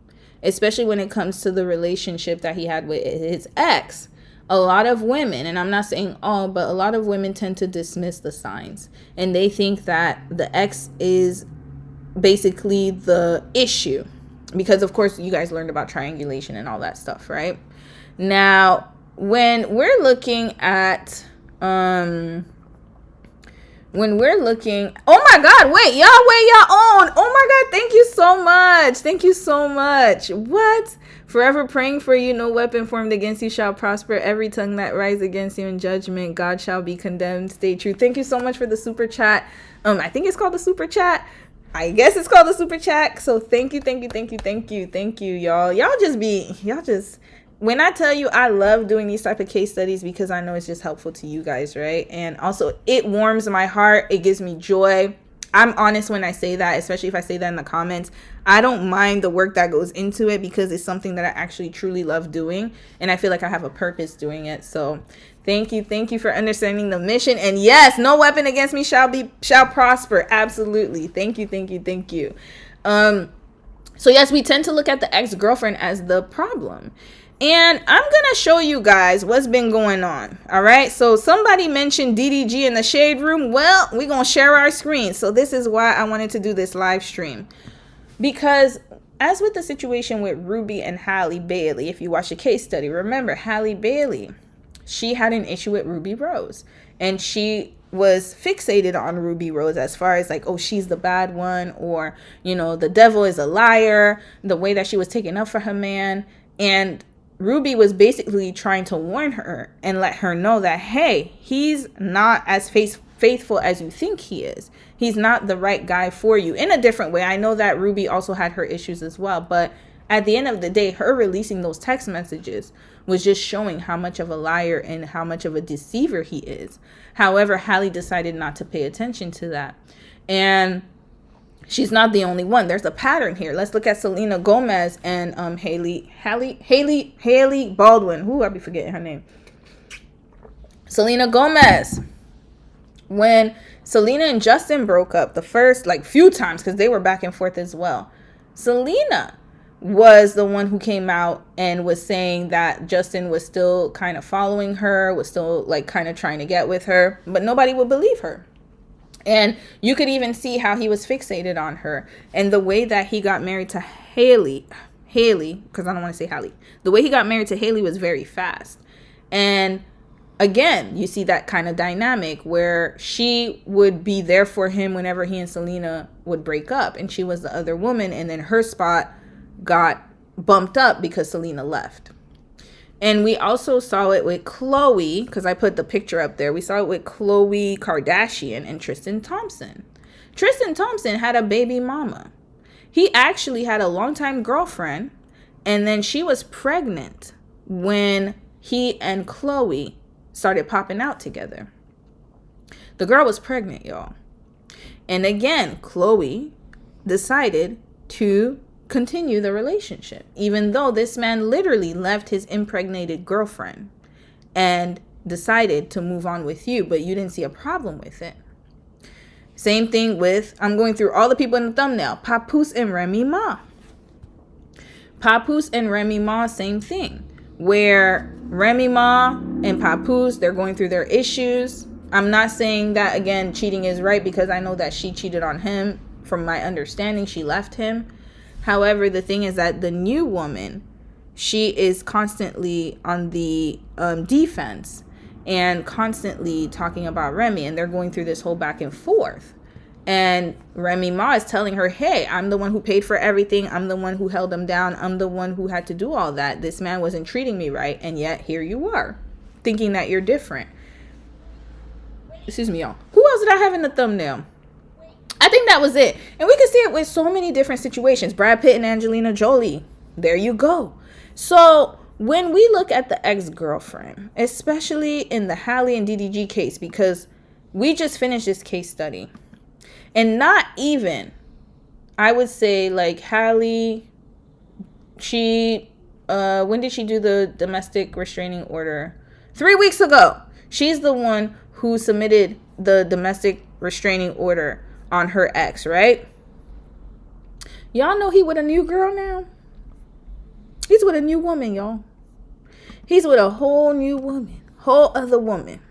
especially when it comes to the relationship that he had with his ex, a lot of women, and I'm not saying all, but a lot of women tend to dismiss the signs. And they think that the ex is basically the issue. Because, of course, you guys learned about triangulation and all that stuff, right? Now, when we're looking at... oh my God, wait y'all on. Oh my God, thank you so much. What? Forever praying for you. No weapon formed against you shall prosper. Every tongue that rises against you in judgment, God shall be condemned. Stay true. Thank you so much for the super chat. I think it's called the super chat. I guess it's called the super chat. So thank you, y'all. When I tell you I love doing these type of case studies because I know it's just helpful to you guys, right? And also it warms my heart. It gives me joy. I'm honest when I say that, especially if I say that in the comments. I don't mind the work that goes into it because it's something that I actually truly love doing. And I feel like I have a purpose doing it. So thank you for understanding the mission. And yes, no weapon against me shall prosper. Absolutely. Thank you. So yes, we tend to look at the ex-girlfriend as the problem. And I'm going to show you guys what's been going on. All right. So somebody mentioned DDG in the shade room. Well, we're going to share our screen. So this is why I wanted to do this live stream. Because as with the situation with Ruby and Halle Bailey, if you watch the case study, remember Halle Bailey, she had an issue with Ruby Rose. And she was fixated on Ruby Rose as far as like, oh, she's the bad one. Or, the devil is a liar. The way that she was taking up for her man. And Ruby was basically trying to warn her and let her know that, hey, he's not as faithful as you think he is. He's not the right guy for you in a different way. I know that Ruby also had her issues as well. But at the end of the day, her releasing those text messages was just showing how much of a liar and how much of a deceiver he is. However, Halle decided not to pay attention to that. And she's not the only one. There's a pattern here. Let's look at Selena Gomez and Haley Baldwin. I'll be forgetting her name. Selena Gomez. When Selena and Justin broke up the first few times, because they were back and forth as well, Selena was the one who came out and was saying that Justin was still kind of following her, was still kind of trying to get with her, but nobody would believe her. And you could even see how he was fixated on her. And the way that he got married to Haley, because I don't want to say Halle. The way he got married to Haley was very fast. And again, you see that kind of dynamic where she would be there for him whenever he and Selena would break up. And she was the other woman. And then her spot got bumped up because Selena left. And we also saw it with Khloe, because I put the picture up there. We saw it with Khloe Kardashian and Tristan Thompson. Tristan Thompson had a baby mama. He actually had a longtime girlfriend, and then she was pregnant when he and Khloe started popping out together. The girl was pregnant, y'all. And again, Khloe decided to continue the relationship, even though this man literally left his impregnated girlfriend and decided to move on with you, but you didn't see a problem with it. Same thing with, I'm going through all the people in the thumbnail, Papoose and Remy Ma. Papoose and Remy Ma, same thing, where Remy Ma and Papoose, they're going through their issues. I'm not saying that, again, cheating is right, because I know that she cheated on him. From my understanding, she left him. However, the thing is that the new woman, she is constantly on the defense and constantly talking about Remy, and they're going through this whole back and forth. And Remy Ma is telling her, hey, I'm the one who paid for everything. I'm the one who held him down. I'm the one who had to do all that. This man wasn't treating me right. And yet here you are thinking that you're different. Excuse me, y'all. Who else did I have in the thumbnail? I think that was it. And we can see it with so many different situations. Brad Pitt and Angelina Jolie. There you go. So when we look at the ex-girlfriend, especially in the Halle and DDG case, because we just finished this case study. And not even, I would say, like, Halle, she, when did she do the domestic restraining order? 3 weeks ago. She's the one who submitted the domestic restraining order on her ex, right? Y'all know he with a new girl now. He's with a new woman, y'all. He's with a whole new woman. Whole other woman.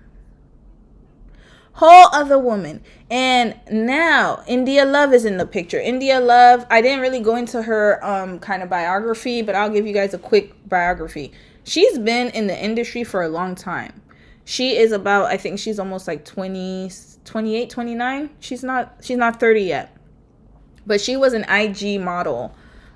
And now India Love is in the picture. India Love, I didn't really go into her kind of biography, but I'll give you guys a quick biography. She's been in the industry for a long time. She is about, I think she's almost like 28, 29. She's not 30 yet. But she was an IG model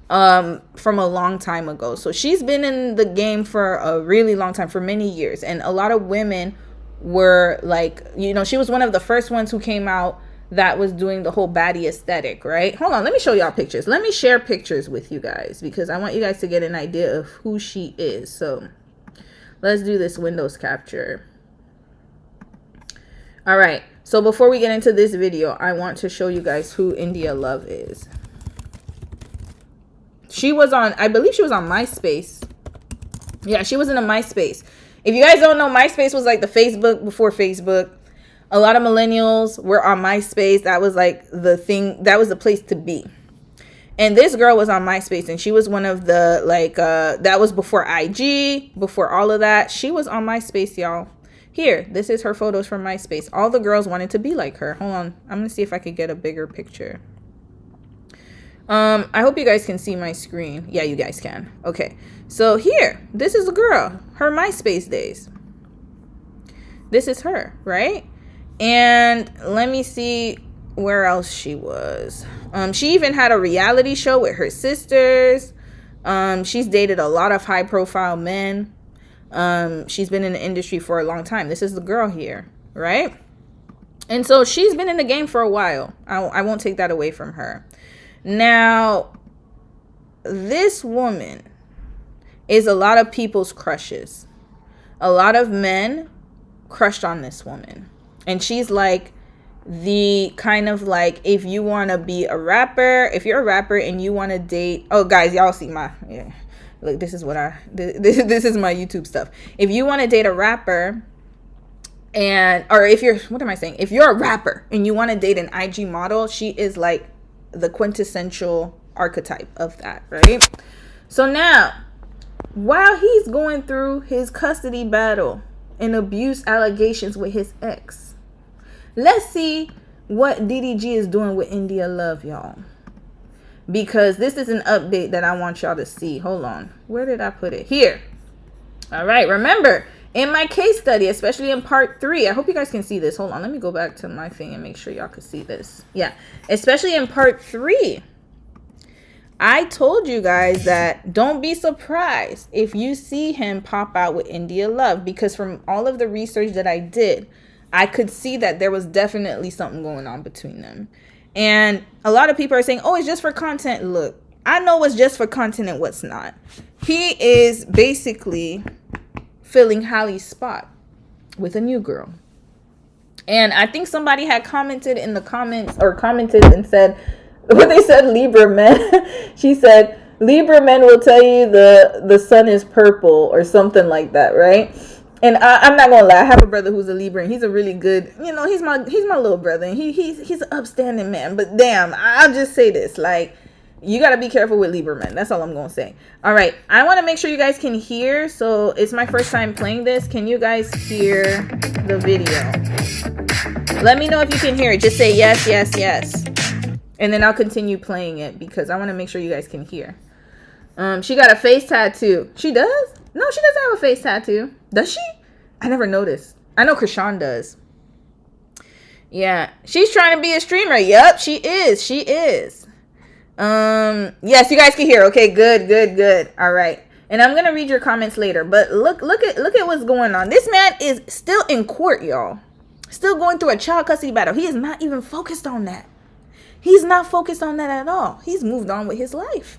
from a long time ago. So she's been in the game for a really long time, for many years. And a lot of women were like, you know, she was one of the first ones who came out that was doing the whole baddie aesthetic, right? Hold on, let me show y'all pictures. Let me share pictures with you guys, because I want you guys to get an idea of who she is. So let's do this Windows capture. All right, so before we get into this video, I want to show you guys who India Love is. She was on, I believe she was on MySpace. Yeah, she was in a MySpace. If you guys don't know, MySpace was like the Facebook before Facebook. A lot of millennials were on MySpace. That was like the thing, that was the place to be. And this girl was on MySpace, and she was one of the, like, that was before IG, before all of that. She was on MySpace, y'all. Here, this is her photos from MySpace. All the girls wanted to be like her. Hold on. I'm going to see if I could get a bigger picture. I hope you guys can see my screen. Yeah, you guys can. Okay. So here, this is a girl. Her MySpace days. This is her, right? And let me see where else she was. She even had a reality show with her sisters. She's dated a lot of high-profile men. She's been in the industry for a long time. This is the girl here, right? And so she's been in the game for a while. I won't take that away from her. Now, this woman is a lot of people's crushes. A lot of men crushed on this woman. And she's like the kind of like, if you want to be a rapper, if you're a rapper and you want to date, oh guys, y'all see my, yeah. Look, this is what this is my YouTube stuff. If you want to date a rapper or if you're, what am I saying? If you're a rapper and you want to date an IG model, she is like the quintessential archetype of that, right? So now, while he's going through his custody battle and abuse allegations with his ex, let's see what DDG is doing with India Love, y'all. Because this is an update that I want y'all to see. Hold on. Where did I put it? Here. All right. Remember, in my case study, especially in part 3, I hope you guys can see this. Hold on. Let me go back to my thing and make sure y'all can see this. Yeah. Especially in part 3, I told you guys that don't be surprised if you see him pop out with India Love, because from all of the research that I did, I could see that there was definitely something going on between them. And a lot of people are saying, oh, it's just for content. Look, I know what's just for content and what's not. He is basically filling Hallie's spot with a new girl. And I think somebody had commented in the comments, or commented and said, what they said, Libra men. She said, Libra men will tell you the sun is purple or something like that, right? And I'm not gonna lie, I have a brother who's a Libra, and he's a really good, he's my little brother, and he's an upstanding man. But damn, I'll just say this, like, you gotta be careful with Libra men. That's all I'm gonna say. All right, I want to make sure you guys can hear. So it's my first time playing this. Can you guys hear the video? Let me know if you can hear it. Just say yes, yes, yes. And then I'll continue playing it because I want to make sure you guys can hear. She got a face tattoo. She does? No, she doesn't have a face tattoo. Does she? I never noticed. I know Krishan does. Yeah. She's trying to be a streamer. Yep, she is. She is. Yes, you guys can hear. Okay, good, good, good. All right. And I'm going to read your comments later. But look at what's going on. This man is still in court, y'all. Still going through a child custody battle. He is not even focused on that. He's not focused on that at all. He's moved on with his life.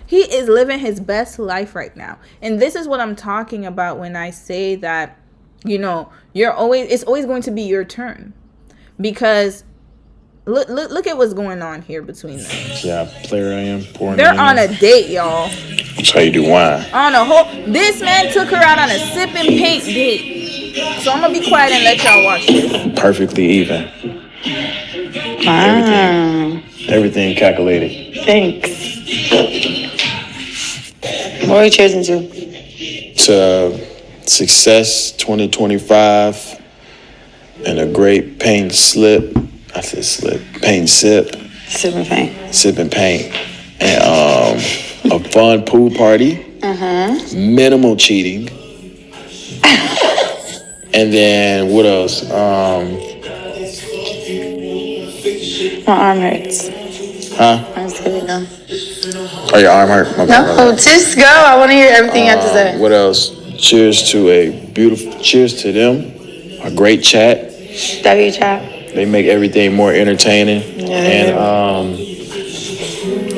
He is living his best life right now. And this is what I'm talking about when I say that, it's always going to be your turn. Because look at what's going on here between them. See how player I am? They're on a date, y'all. That's how you do wine. This man took her out on a sip and paint date. So I'm going to be quiet and let y'all watch this. Perfectly even. Everything calculated. Thanks. What are you choosing to? To success 2025 and a great paint slip. I said slip. Paint sip. Sip and paint. Sip and paint. And a fun pool party. Minimal cheating. And then what else? My arm hurts. Huh? I'm just kidding, no. Oh, your arm hurt? Okay, No, just go. I want to hear everything you have to say. What else? Cheers to them. A great chat. W chat. They make everything more entertaining. Yeah. And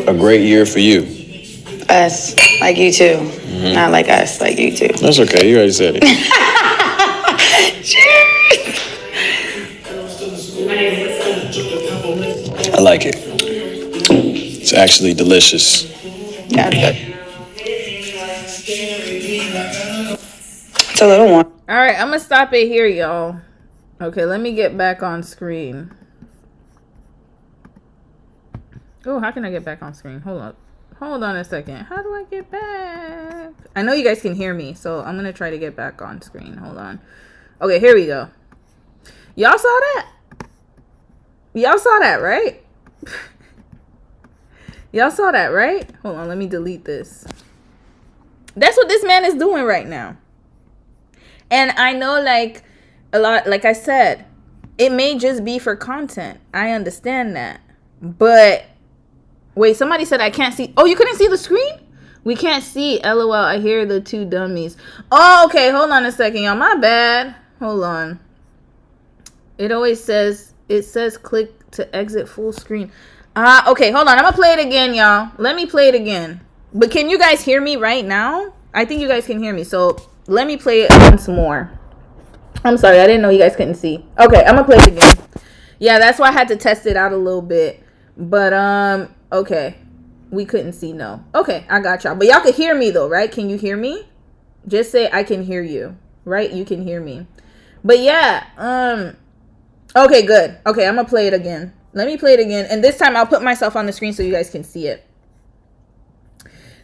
a great year for you. Us. Like you too. Not like us, like you too. That's okay. You already said it. Cheers. I like it. It's actually delicious. Yeah, it's good. It's a little warm. All right, I'm going to stop it here, y'all. Okay, let me get back on screen. Oh, how can I get back on screen? Hold on a second. How do I get back? I know you guys can hear me, so I'm going to try to get back on screen. Hold on. Okay, here we go. Y'all saw that? Y'all saw that, right? Y'all saw that, right? Hold on, let me delete this. That's what this man is doing right now. And I know, like I said, it may just be for content. I understand that. But, wait, somebody said I can't see. Oh, you couldn't see the screen? We can't see. LOL, I hear the two dummies. Oh, okay, hold on a second, y'all. My bad. Hold on. It says click to exit full screen. Okay, hold on. I'm going to play it again, y'all. Let me play it again. But can you guys hear me right now? I think you guys can hear me. So let me play it once more. I'm sorry. I didn't know you guys couldn't see. Okay, I'm going to play it again. Yeah, that's why I had to test it out a little bit. But, okay. We couldn't see, no. Okay, I got y'all. But y'all could hear me, though, right? Can you hear me? Just say, I can hear you. Right? You can hear me. But, yeah. Okay, good. Okay, I'm going to play it again. Let me play it again. And this time I'll put myself on the screen so you guys can see it.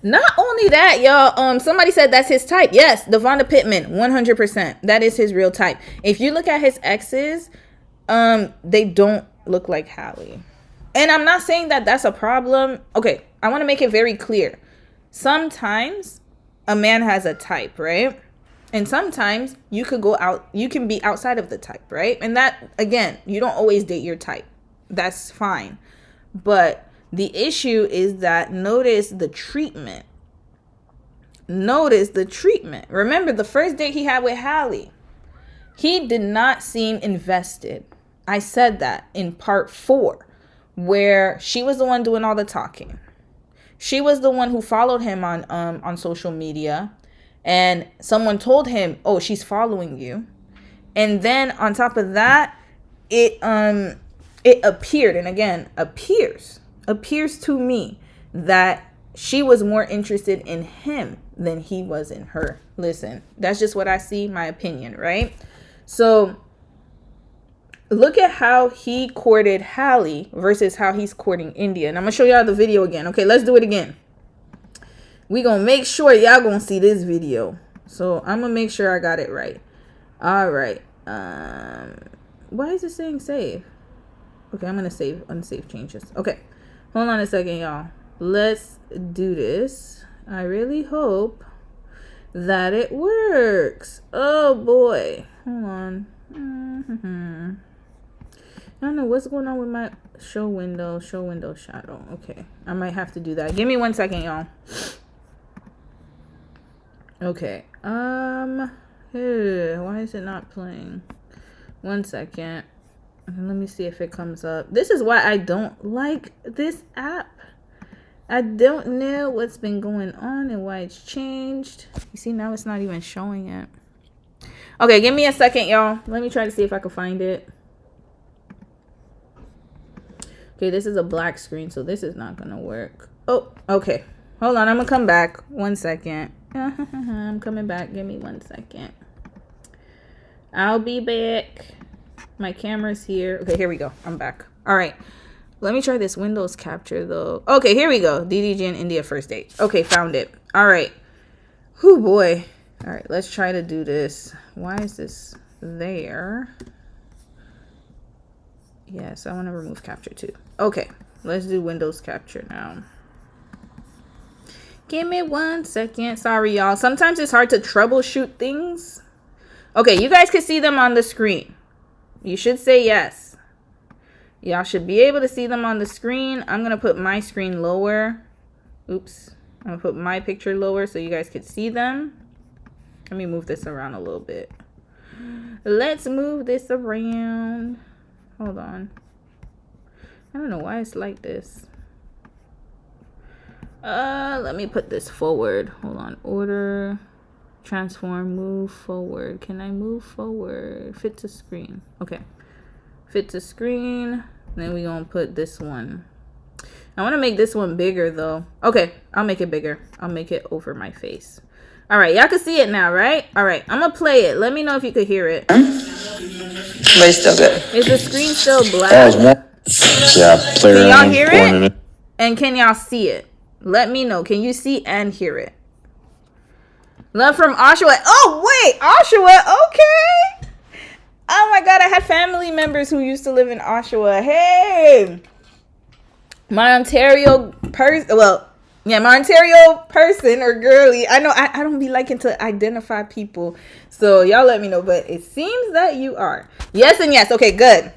Not only that, y'all, somebody said that's his type. Yes, Devonta Pittman, 100%. That is his real type. If you look at his exes, they don't look like Hallie. And I'm not saying that that's a problem. Okay, I want to make it very clear. Sometimes a man has a type, right? And sometimes you can be outside of the type, right? And that, again, you don't always date your type. That's fine. But The issue is that notice the treatment. Notice the treatment. Remember the first date he had with Hallie. He did not seem invested. I said that in part 4, where she was the one doing all the talking. She was the one who followed him on social media, and someone told him, "Oh, she's following you." And then on top of that, it appeared, and again, appears to me that she was more interested in him than he was in her. Listen, that's just what I see, my opinion, right? So look at how he courted Hallie versus how he's courting India. And I'm going to show y'all the video again. Okay, let's do it again. We going to make sure y'all going to see this video. So I'm going to make sure I got it right. All right. Why is it saying save? Okay, I'm going to save unsave changes. Okay. Hold on a second, y'all. Let's do this. I really hope that it works. Oh, boy. Hold on. I don't know what's going on with my show window shadow. Okay, I might have to do that. Give me 1 second, y'all. Okay. Why is it not playing? 1 second. Let me see if it comes up. This is why I don't like this app. I don't know what's been going on and why it's changed. You see, now it's not even showing it. Okay, give me a second, y'all. Let me try to see if I can find it. Okay, this is a black screen, so this is not gonna work. Oh, okay. Hold on, I'm gonna come back. 1 second. I'm coming back. Give me 1 second. I'll be back. My camera's here. Okay, here we go. I'm back. All right. Let me try this Windows capture, though. Okay, here we go. DDG and India first date. Okay, found it. All right. Whew, boy. All right, let's try to do this. Why is this there? Yes, I want to remove capture too. Okay, let's do Windows capture now. Give me 1 second. Sorry, y'all. Sometimes it's hard to troubleshoot things. Okay, you guys can see them on the screen. You should say yes. Y'all should be able to see them on the screen. I'm going to put my screen lower. Oops. I'm going to put my picture lower so you guys can see them. Let me move this around a little bit. Let's move this around. Hold on. I don't know why it's like this. Let me put this forward. Hold on. Order. Transform. Move forward. Can I move forward? Fit to screen. Okay. Fit to screen. Then we're going to put this one. I want to make this one bigger though. Okay. I'll make it bigger. I'll make it over my face. All right. Y'all can see it now, right? All right. I'm going to play it. Let me know if you could hear it. But it's still good. Is the screen still black? Yeah, play Can around. y'all hear it? And can y'all see it? Let me know. Can you see and hear it? Love from Oshawa. Oh, wait. Oshawa. Okay. Oh, my God. I had family members who used to live in Oshawa. Hey. My Ontario person. Well, yeah, my Ontario person or girly. I know I don't be liking to identify people. So y'all let me know. But it seems that you are. Yes and yes. Okay, good.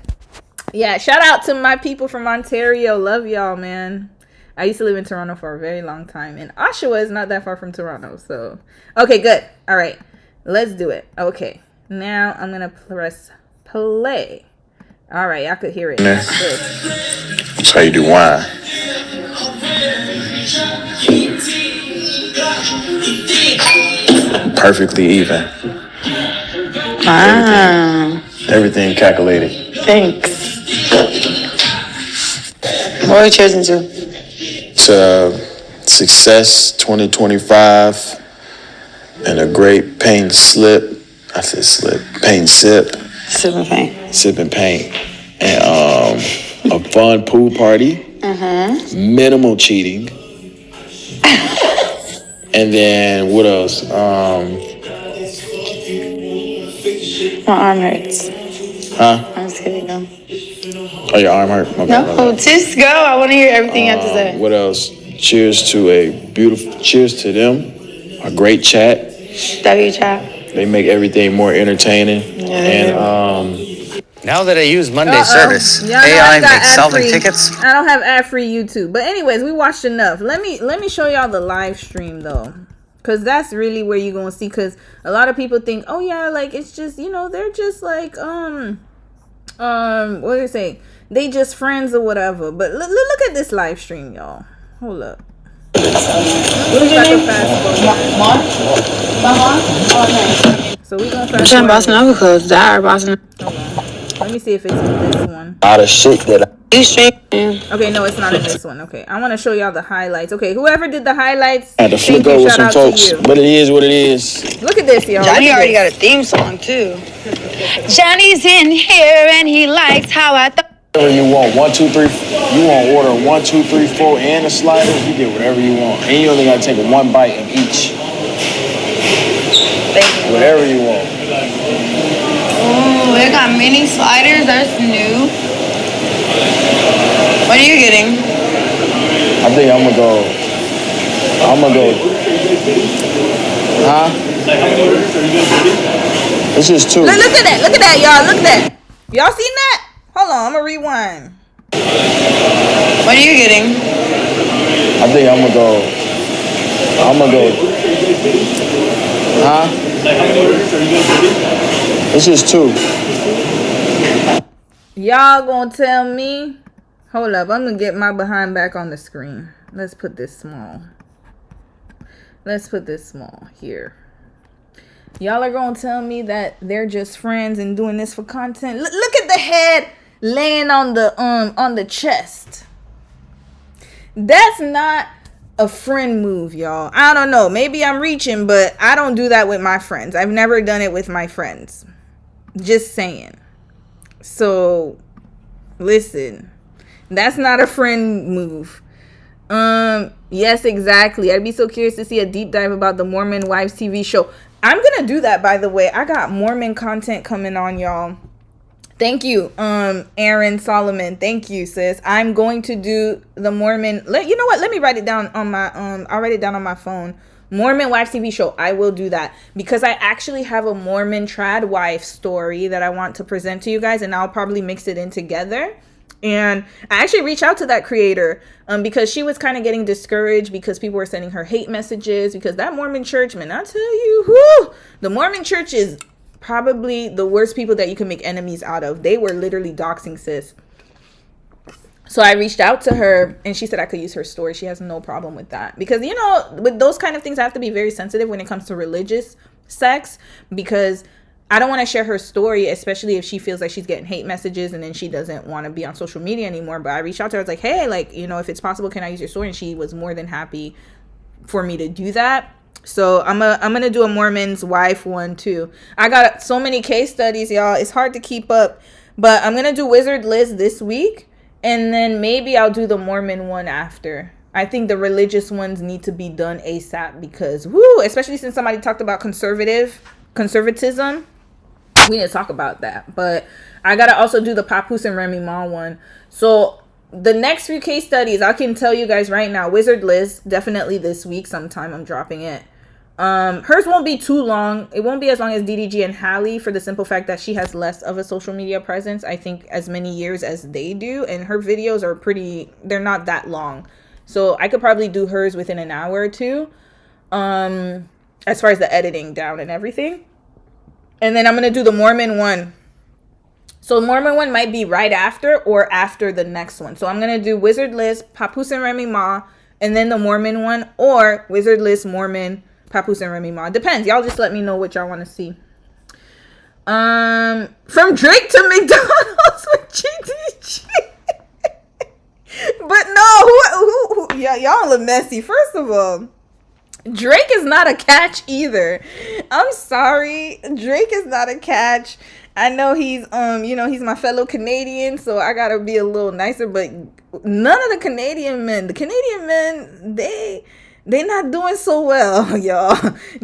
Yeah, shout out to my people from Ontario. Love y'all, man. I used to live in Toronto for a very long time. And Oshawa is not that far from Toronto. So, okay, good. All right. Let's do it. Okay. Now I'm going to press play. All right. I could hear it. That's how you do wine. Perfectly even. Wow. Everything calculated. Thanks. What are you chosen to? Success 2025 and a great paint slip. I said slip. Paint sip. Sip and paint. Sip and paint. And a fun pool party. Minimal cheating. And then what else? My arm hurts. Huh? I'm just kidding. Go. Oh, your arm hurt? Okay, No, just go. I want to hear everything you have to say. What else? Cheers to them. A great chat. W chat. They make everything more entertaining. Yeah. And Now that I use Monday service, Yeah, no, AI I got makes selling ad-free. tickets. I don't have ad-free YouTube. But anyways, we watched enough. Let me show y'all the live stream though. Cause that's really where you're gonna see, cause a lot of people think, oh yeah, like it's just, they're just like what do they say? They just friends or whatever. But look at this live stream, y'all. Hold up. Let me see if I can fast forward. So we gonna fast forward. Boston overclothes. Dire Boston. Hold on. Let me see if it's in this one. All the shit that Okay, no, it's not in this one. Okay, I want to show y'all the highlights. Okay, whoever did the highlights, I had to thank flip over you. with Shout some out folks. to you. But it is what it is. Look at this, y'all. Johnny Look at already got a this. theme song too. Johnny's in here and he likes how I thought. Whatever you want, 1, 2, 3. You want order 1, 2, 3, 4, and a slider. You get whatever you want, and you only gotta take one bite of each. Whatever you want. Ooh, they got mini sliders. That's new. What are you getting? I think I'm gonna go. Huh? It's just 2. Look at that. Look at that, y'all. Look at that. Y'all seen that? Hold on, I'm gonna rewind. What are you getting? I think I'm gonna go. Huh? It's just 2. Y'all gonna tell me? Hold up, I'm gonna get my behind back on the screen. Let's put this small. Here. Y'all are gonna tell me that they're just friends and doing this for content. Look at the head laying on the chest. That's not a friend move, y'all. I don't know. Maybe I'm reaching, but I don't do that with my friends. I've never done it with my friends. Just saying. So, listen. That's not a friend move. Yes, exactly. I'd be so curious to see a deep dive about the Mormon Wives TV show. I'm gonna do that, by the way. I got Mormon content coming on, y'all. Thank you, Aaron Solomon. Thank you, sis. I'm going to do the Mormon. You know what? Let me write it down on my I'll write it down on my phone. Mormon Wives TV show. I will do that because I actually have a Mormon trad wife story that I want to present to you guys, and I'll probably mix it in together. And I actually reached out to that creator because she was kind of getting discouraged because people were sending her hate messages because that Mormon church, man, I tell you, the Mormon church is probably the worst people that you can make enemies out of. They were literally doxing sis. So I reached out to her and she said I could use her story. She has no problem with that because, with those kind of things, I have to be very sensitive when it comes to religious sex because I don't want to share her story, especially if she feels like she's getting hate messages and then she doesn't want to be on social media anymore. But I reached out to her. I was like, hey, if it's possible, can I use your story? And she was more than happy for me to do that. So I'm gonna do a Mormon's wife one too. I got so many case studies, y'all. It's hard to keep up. But I'm gonna do Wizard Liz this week. And then maybe I'll do the Mormon one after. I think the religious ones need to be done ASAP because, especially since somebody talked about conservatism. We need to talk about that. But I got to also do the Papoose and Remy Ma one. So the next few case studies, I can tell you guys right now. Wizard Liz, definitely this week sometime I'm dropping it. Hers won't be too long. It won't be as long as DDG and Hallie for the simple fact that she has less of a social media presence. I think as many years as they do. And her videos are they're not that long. So I could probably do hers within an hour or two. As far as the editing down and everything. And then I'm going to do the Mormon one. So the Mormon one might be right after or after the next one. So I'm going to do Wizard Liz, Papoose and Remy Ma, and then the Mormon one. Or Wizard Liz, Mormon, Papoose and Remy Ma. Depends. Y'all just let me know what y'all want to see. From Drake to McDonald's with GDG. But no, y'all look messy. First of all, Drake is not a catch either. I'm sorry. Drake is not a catch. I know he's he's my fellow Canadian, so I gotta be a little nicer, but none of the Canadian men, they not doing so well, y'all.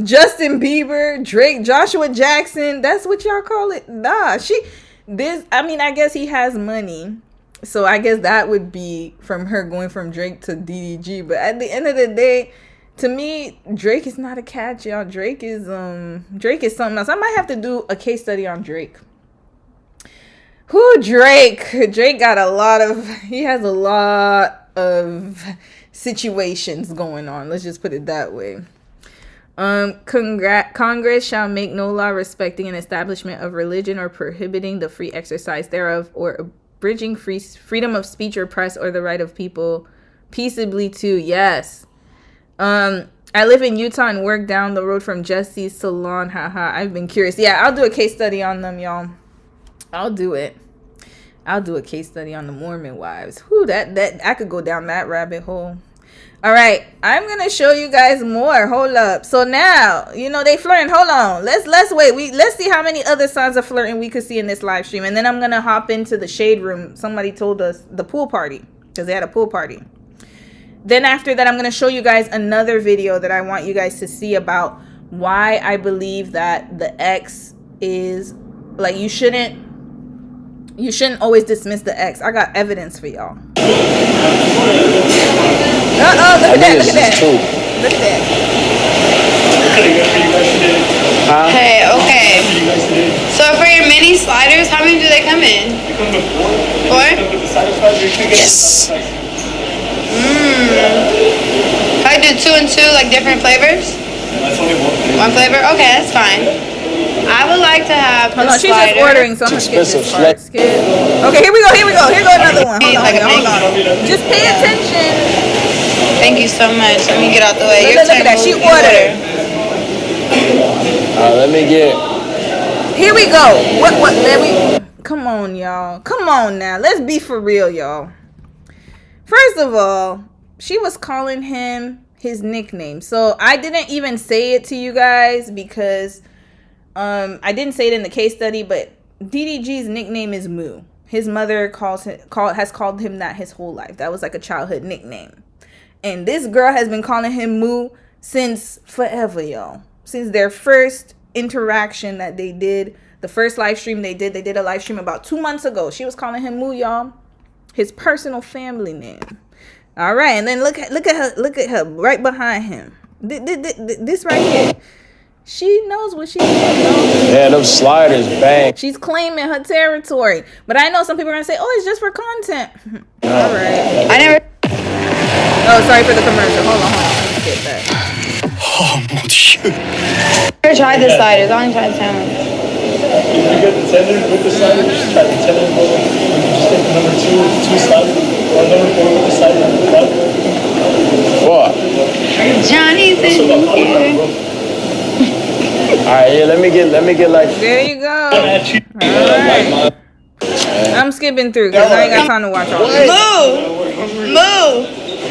Justin Bieber, Drake, Joshua Jackson, that's what y'all call it. Nah, I guess he has money. So I guess that would be from her going from Drake to DDG, but at the end of the day, to me, Drake is not a catch, y'all. Drake is something else. I might have to do a case study on Drake. Who Drake got he has a lot of situations going on. Let's just put it that way. Congress shall make no law respecting an establishment of religion or prohibiting the free exercise thereof or abridging freedom of speech or press or the right of people peaceably to. Yes. I live in Utah and work down the road from Jesse's salon. Haha. I've been curious. Yeah, I'll do a case study on them, y'all. I'll do a case study on the Mormon wives. Whew, that I could go down that rabbit hole. All right, I'm gonna show you guys more. Hold up. So now, they flirting. Hold on. Let's wait. Let's see how many other signs of flirting we could see in this live stream, and then I'm gonna hop into the shade room. Somebody told us the pool party because they had a pool party. Then after that, I'm gonna show you guys another video that I want you guys to see about why I believe that the ex is like you shouldn't always dismiss the ex. I got evidence for y'all. Look at that. Hey, okay. So for your mini sliders, how many do they come in? They come in 4. 4? Yes. Can I do 2 and 2, like different flavors? That's only One flavor? Okay, that's fine. I would like to have Hold the on, she's just slider. ordering, so I'm gonna skip this part. Okay, here we go. Here go another one. Hold on. Just pay attention. Thank you so much. Let me get out the way. Look at that. She ordered. Let me get. Here we go. What? Come on, y'all. Come on now. Let's be for real, y'all. First of all, she was calling him his nickname. So I didn't even say it to you guys because I didn't say it in the case study, but DDG's nickname is Moo. His mother has called him that his whole life. That was like a childhood nickname. And this girl has been calling him Moo since forever, y'all. Since their first interaction that they did, the first live stream they did a live stream about 2 months ago. She was calling him Moo, y'all. His personal family name. All right, and then look at her right behind him. This right here. She knows what she's doing. Yeah, those sliders bang. She's claiming her territory. But I know some people are going to say, oh, it's just for content. All right. I never... Oh, sorry for the commercial. Hold on. Let's get that. Oh, mon Dieu. I never tried the sliders. I only tried the sandwich. If you get the tender with the slider, just try the tender. You can just take the number 2 slider, or number 4 with the slider. What? Johnny's in here. All right, yeah. Let me get like. There you go. All right. I'm skipping through because I ain't got time to watch all this. Moo!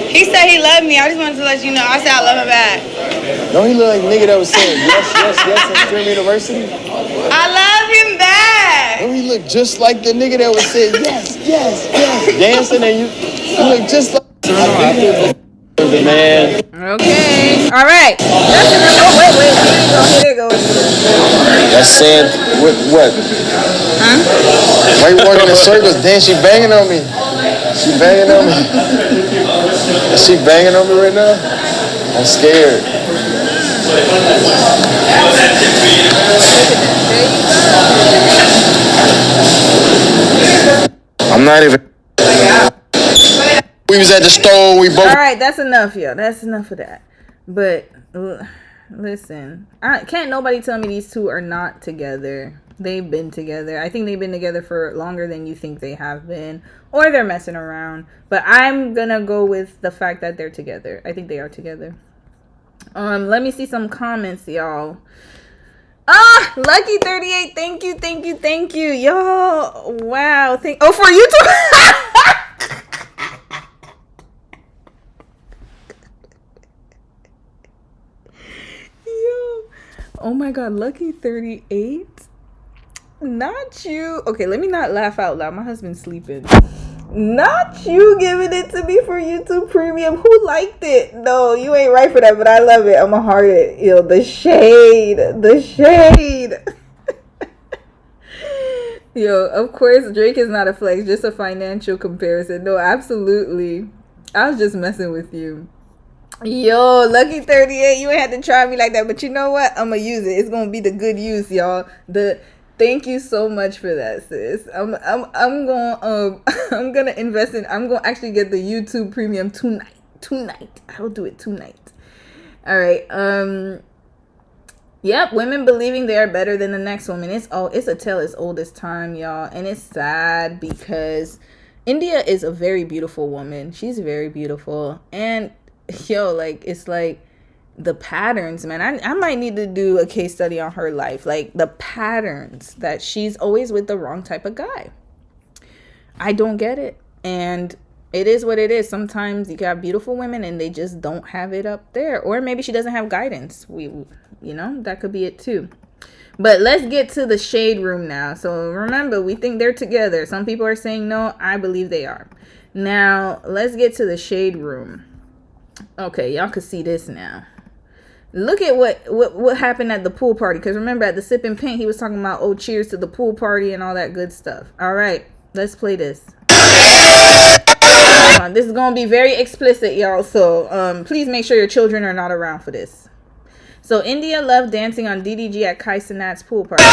He said he loved me. I just wanted to let you know. I said I love him back. Don't he look like nigga that was saying yes in Stream University? I love him back. Don't he look just like the nigga that was saying yes, dancing and you look just like the man. Okay. All right. That's enough. Oh, wait. Here you go. That's saying what? Huh? Why you walking in circles? Damn, she banging on me. She banging on me. Is she banging on me right now? I'm scared. I'm not even. We was at the store. We both. All right, that's enough, yo. That's enough of that. But listen, can't nobody tell me these two are not together. They've been together. I think they've been together for longer than you think they have been, or they're messing around. But I'm gonna go with the fact that they're together. I think they are together. Let me see some comments, y'all. Lucky 38. Thank you, y'all. Wow. Oh, for you too. Oh my god, Lucky 38? Not you. Okay, let me not laugh out loud. My husband's sleeping. Not you giving it to me for YouTube Premium. Who liked it? No, you ain't right for that, but I love it. I'm a heart it. Yo, the shade. Yo, of course, Drake is not a flex, just a financial comparison. No, absolutely. I was just messing with you. Yo, Lucky 38, you ain't had to try me like that, but you know what? I'm gonna use it. It's gonna be the good use, y'all. Thank you so much for that, sis. I'm gonna invest in. I'm gonna actually get the YouTube Premium tonight. Tonight, I'll do it tonight. All right. Yep. Women believing they are better than the next woman. It's a tale as old as time, y'all, and it's sad because India is a very beautiful woman. She's very beautiful, and like it's like the patterns, man. I might need to do a case study on her life, like the patterns that she's always with the wrong type of guy. I don't get it, and it is what it is. Sometimes you got beautiful women and they just don't have it up there, or maybe she doesn't have guidance. That could be it too. But let's get to the shade room now. So remember, we think they're together. Some people are saying no. I believe they are. Now let's get to the shade room. Okay, y'all can see this now. Look at what happened at the pool party. Because remember, at the Sip and Paint, he was talking about, oh, cheers to the pool party and all that good stuff. All right, let's play this. This is going to be very explicit, y'all. So please make sure your children are not around for this. So India Love dancing on DDG at Kai Cenat's pool party.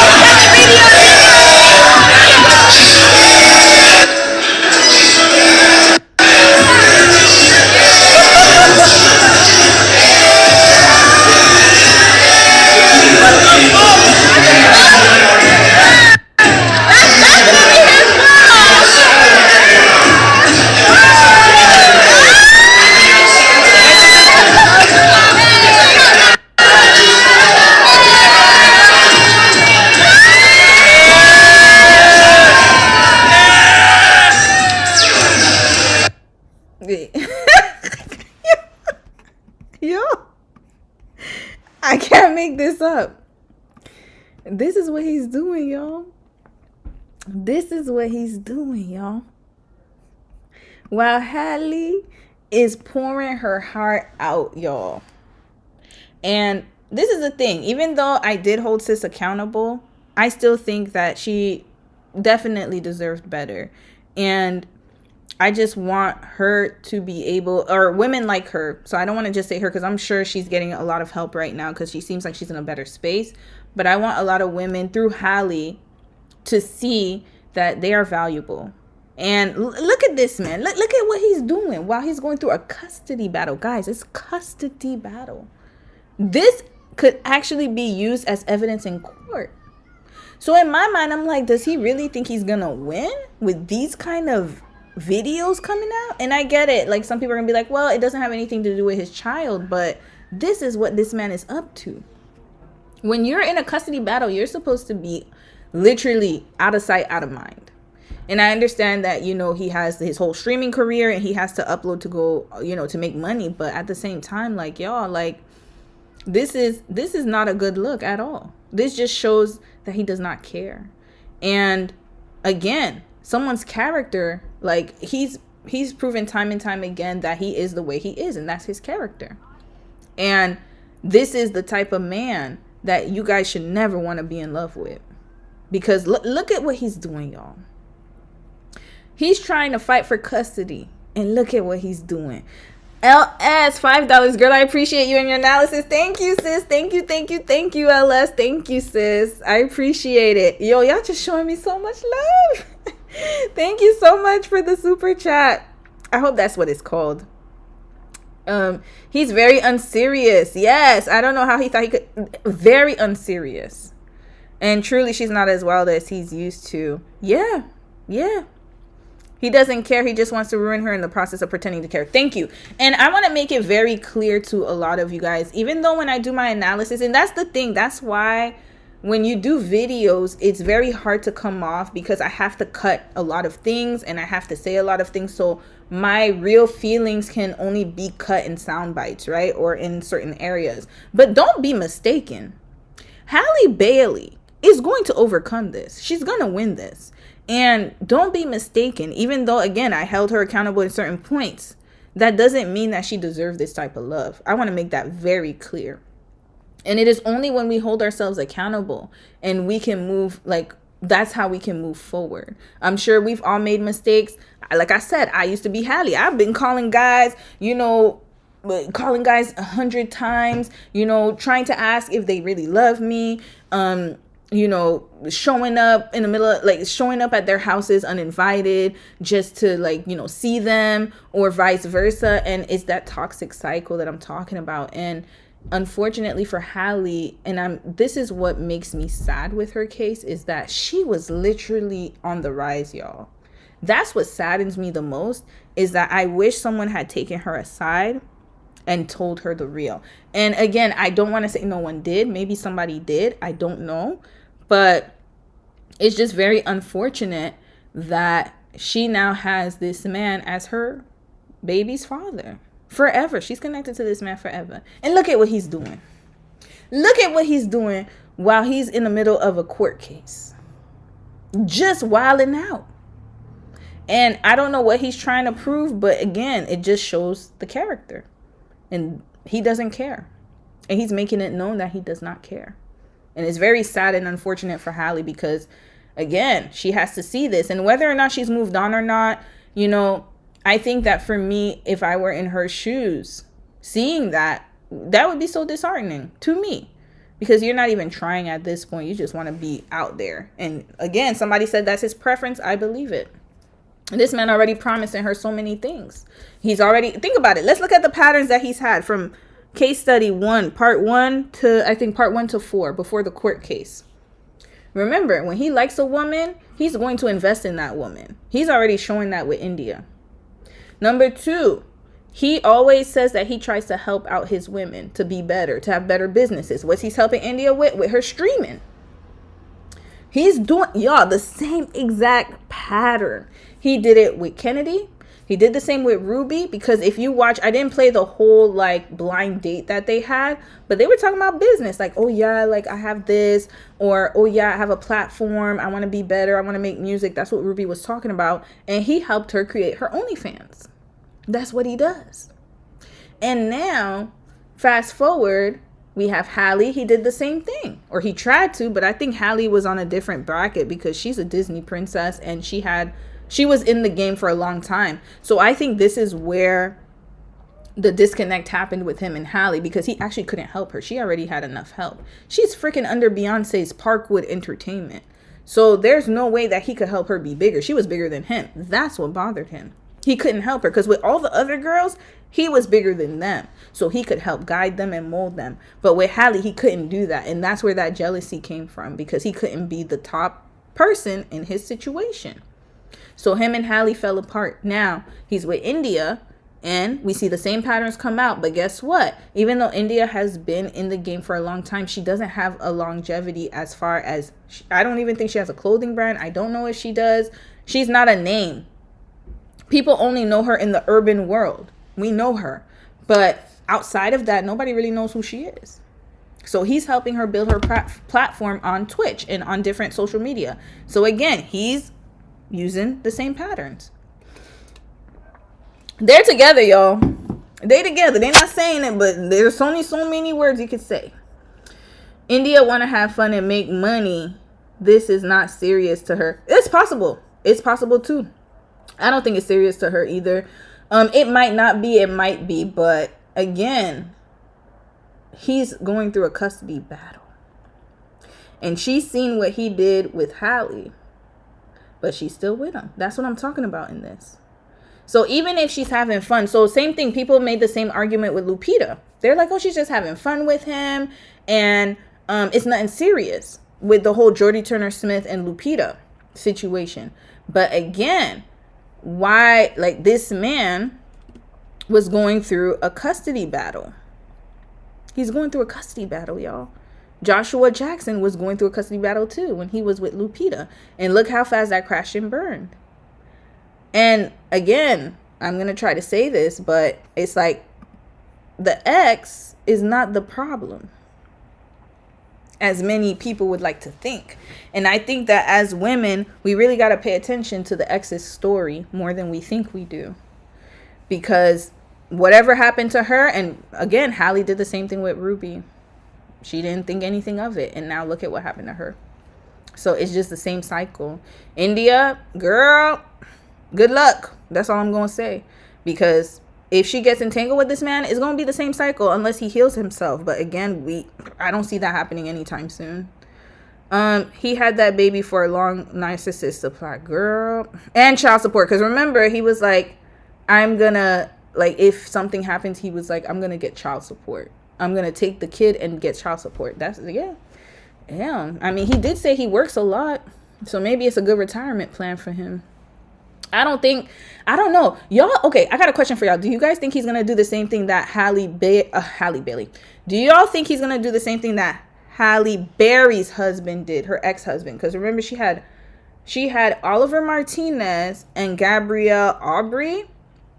Yo, I can't make this up. This is what he's doing, y'all. This is what he's doing, y'all. While Halle is pouring her heart out, y'all. And this is the thing. Even though I did hold sis accountable, I still think that she definitely deserved better. And I just want her to be able, or women like her. So I don't want to just say her, because I'm sure she's getting a lot of help right now because she seems like she's in a better space. But I want a lot of women through Halle to see that they are valuable. And look at this, man. Look at what he's doing while he's going through a custody battle. Guys, it's custody battle. This could actually be used as evidence in court. So in my mind, I'm like, does he really think he's going to win with these kind of videos coming out? And I get it. Like, some people are gonna be like, well, it doesn't have anything to do with his child, but this is what this man is up to. When you're in a custody battle, you're supposed to be literally out of sight, out of mind. And I understand that, he has his whole streaming career and he has to upload to go, to make money. But at the same time, like, y'all, like, this is not a good look at all. This just shows that he does not care. And again, someone's character, like, he's proven time and time again that he is the way he is, and that's his character. And this is the type of man that you guys should never want to be in love with. Because look at what he's doing, y'all. He's trying to fight for custody, and look at what he's doing. LS, $5. Girl, I appreciate you and your analysis. Thank you, sis. Thank you, LS. Thank you, sis. I appreciate it. Yo, y'all just showing me so much love. Thank you so much for the super chat. I hope that's what it's called. He's very unserious. Yes, I don't know how he thought he could. Very unserious. And truly, she's not as wild as he's used to. Yeah. He doesn't care. He just wants to ruin her in the process of pretending to care. Thank you. And I want to make it very clear to a lot of you guys, even though when I do my analysis, and that's the thing, that's why when you do videos, it's very hard to come off, because I have to cut a lot of things and I have to say a lot of things. So my real feelings can only be cut in sound bites, right? Or in certain areas. But don't be mistaken. Halle Bailey is going to overcome this. She's going to win this. And don't be mistaken. Even though, again, I held her accountable in certain points, that doesn't mean that she deserved this type of love. I want to make that very clear. And it is only when we hold ourselves accountable and we can move, like, that's how we can move forward. I'm sure we've all made mistakes. Like I said, I used to be Halle. I've been calling guys, 100 times, trying to ask if they really love me. showing up in the middle of, like, showing up at their houses uninvited just to, like, see them, or vice versa. And it's that toxic cycle that I'm talking about. And unfortunately for Halle, and this is what makes me sad with her case, is that she was literally on the rise, y'all. That's what saddens me the most, is that I wish someone had taken her aside and told her the real. And again, I don't want to say no one did. Maybe somebody did. I don't know. But it's just very unfortunate that she now has this man as her baby's father forever. She's connected to this man forever. And look at what he's doing. Look at what he's doing while he's in the middle of a court case. Just wilding out. And I don't know what he's trying to prove, but again, it just shows the character. And he doesn't care. And he's making it known that he does not care. And it's very sad and unfortunate for Halle, because, again, she has to see this. And whether or not she's moved on or not, I think that for me, if I were in her shoes, seeing that would be so disheartening to me. Because you're not even trying at this point. You just want to be out there. And again, somebody said that's his preference. I believe it. And this man already promising her so many things. He's already, think about it. Let's look at the patterns that he's had from case study 1, part 1 to, I think, part 1 to 4, before the court case. Remember, when he likes a woman, he's going to invest in that woman. He's already showing that with India. Number 2, he always says that he tries to help out his women to be better, to have better businesses. What's he's helping India with? With her streaming. He's doing, y'all, the same exact pattern. He did it with Kennedy. He did the same with Ruby, because if you watch, I didn't play the whole, like, blind date that they had, but they were talking about business. Like, oh yeah, like, I have this, or oh yeah, I have a platform. I want to be better. I want to make music. That's what Ruby was talking about. And he helped her create her OnlyFans. That's what he does. And now, fast forward, we have Halle. He did the same thing, or he tried to, but I think Halle was on a different bracket because she's a Disney princess and she was in the game for a long time. So I think this is where the disconnect happened with him and Halle, because he actually couldn't help her. She already had enough help. She's freaking under Beyonce's Parkwood Entertainment. So there's no way that he could help her be bigger. She was bigger than him. That's what bothered him. He couldn't help her because with all the other girls, he was bigger than them. So he could help guide them and mold them. But with Halle, he couldn't do that. And that's where that jealousy came from, because he couldn't be the top person in his situation. So him and Halle fell apart. Now he's with India, and we see the same patterns come out. But guess what? Even though India has been in the game for a long time, she doesn't have a longevity as far as, I don't even think she has a clothing brand. I don't know if she does. She's not a name. People only know her in the urban world. We know her. But outside of that, nobody really knows who she is. So he's helping her build her platform on Twitch and on different social media. So again, he's using the same patterns. They're together, y'all. They together. They're not saying it, but there's only so many words you could say. India want to have fun and make money. This is not serious to her. It's possible. It's possible too. I don't think it's serious to her either. It might not be. It might be. But again, he's going through a custody battle. And she's seen what he did with Halle. But she's still with him. That's what I'm talking about in this. So even if she's having fun. So same thing. People made the same argument with Lupita. They're like, oh, she's just having fun with him. And it's nothing serious with the whole Jordie Turner-Smith and Lupita situation. But again, why, like, this man was going through a custody battle. He's going through a custody battle, y'all. Joshua Jackson was going through a custody battle too when he was with Lupita. And look how fast that crashed and burned. And again, I'm going to try to say this, but it's like the ex is not the problem, as many people would like to think. And I think that as women, we really got to pay attention to the ex's story more than we think we do. Because whatever happened to her, and again, Halle did the same thing with Ruby. She didn't think anything of it. And now look at what happened to her. So it's just the same cycle. India, girl, good luck. That's all I'm going to say. Because if she gets entangled with this man, it's going to be the same cycle unless he heals himself. But again, I don't see that happening anytime soon. He had that baby for a long narcissist supply, girl, and child support. Because remember, he was like, I'm gonna, like, if something happens, he was like, I'm gonna get child support. I'm gonna take the kid and get child support. That's, yeah. I mean, he did say he works a lot, so maybe it's a good retirement plan for him. I don't know. Y'all, okay, I got a question for y'all. Do you guys think he's going to do the same thing that Halle Bailey? Do y'all think he's going to do the same thing that Halle Berry's husband did, her ex-husband? Because remember, she had Oliver Martinez and Gabrielle Aubry.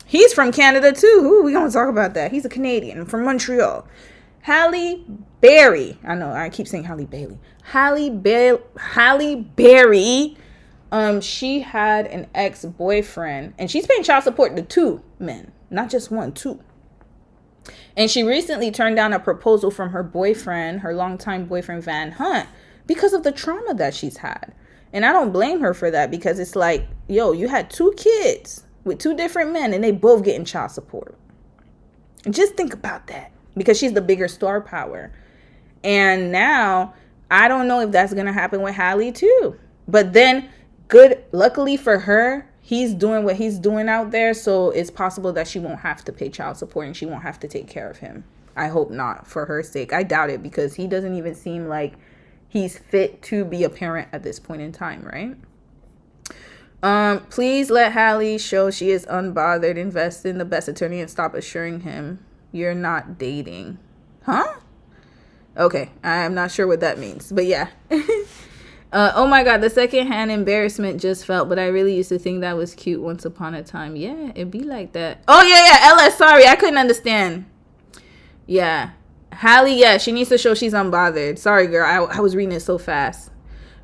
He's from Canada too. Ooh, we going to talk about that. He's a Canadian from Montreal. Halle Berry. I know, I keep saying Halle Bailey. Halle Berry. She had an ex-boyfriend, and she's paying child support to 2 men, not just 1, 2. And she recently turned down a proposal from her boyfriend, her longtime boyfriend, Van Hunt, because of the trauma that she's had. And I don't blame her for that, because it's like, yo, you had 2 kids with 2 different men, and they both getting child support. Just think about that, because she's the bigger star power. And now, I don't know if that's going to happen with Halle too. But then, luckily for her, he's doing what he's doing out there, so it's possible that she won't have to pay child support and she won't have to take care of him. I hope not, for her sake. I doubt it, because he doesn't even seem like he's fit to be a parent at this point in time, right? Please let Halle show she is unbothered, invest in the best attorney, and stop assuring him you're not dating. Huh? Okay, I'm not sure what that means, but yeah. Oh my god, the secondhand embarrassment just felt, but I really used to think that was cute once upon a time. Yeah, it'd be like that. Oh yeah, LS, sorry, I couldn't understand. Yeah, Halle, yeah, she needs to show she's unbothered. Sorry, girl, I was reading it so fast.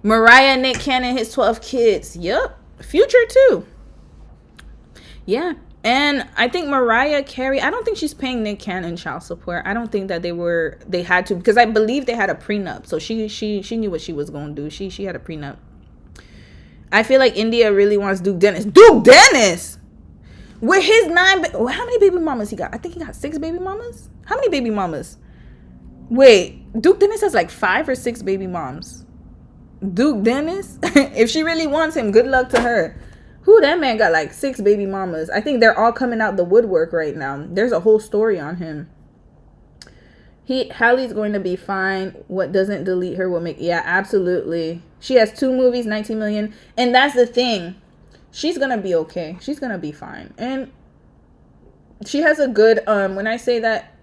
Mariah, Nick Cannon, his 12 kids. Yup, Future too. Yeah, and I think Mariah Carey, I don't think she's paying Nick Cannon child support. I don't think that they had to, because I believe they had a prenup. So she knew what she was going to do. She had a prenup. I feel like India really wants Duke Dennis. Duke Dennis! With his 9, how many baby mamas he got? I think he got 6 baby mamas? How many baby mamas? Wait, Duke Dennis has like 5 or 6 baby moms. Duke Dennis? If she really wants him, good luck to her. Who, that man got like 6 baby mamas. I think they're all coming out the woodwork right now. There's a whole story on him. Halle's going to be fine. What doesn't delete her will make... Yeah, absolutely. She has 2 movies, 19 million. And that's the thing. She's going to be okay. She's going to be fine. And she has a good... when I say that,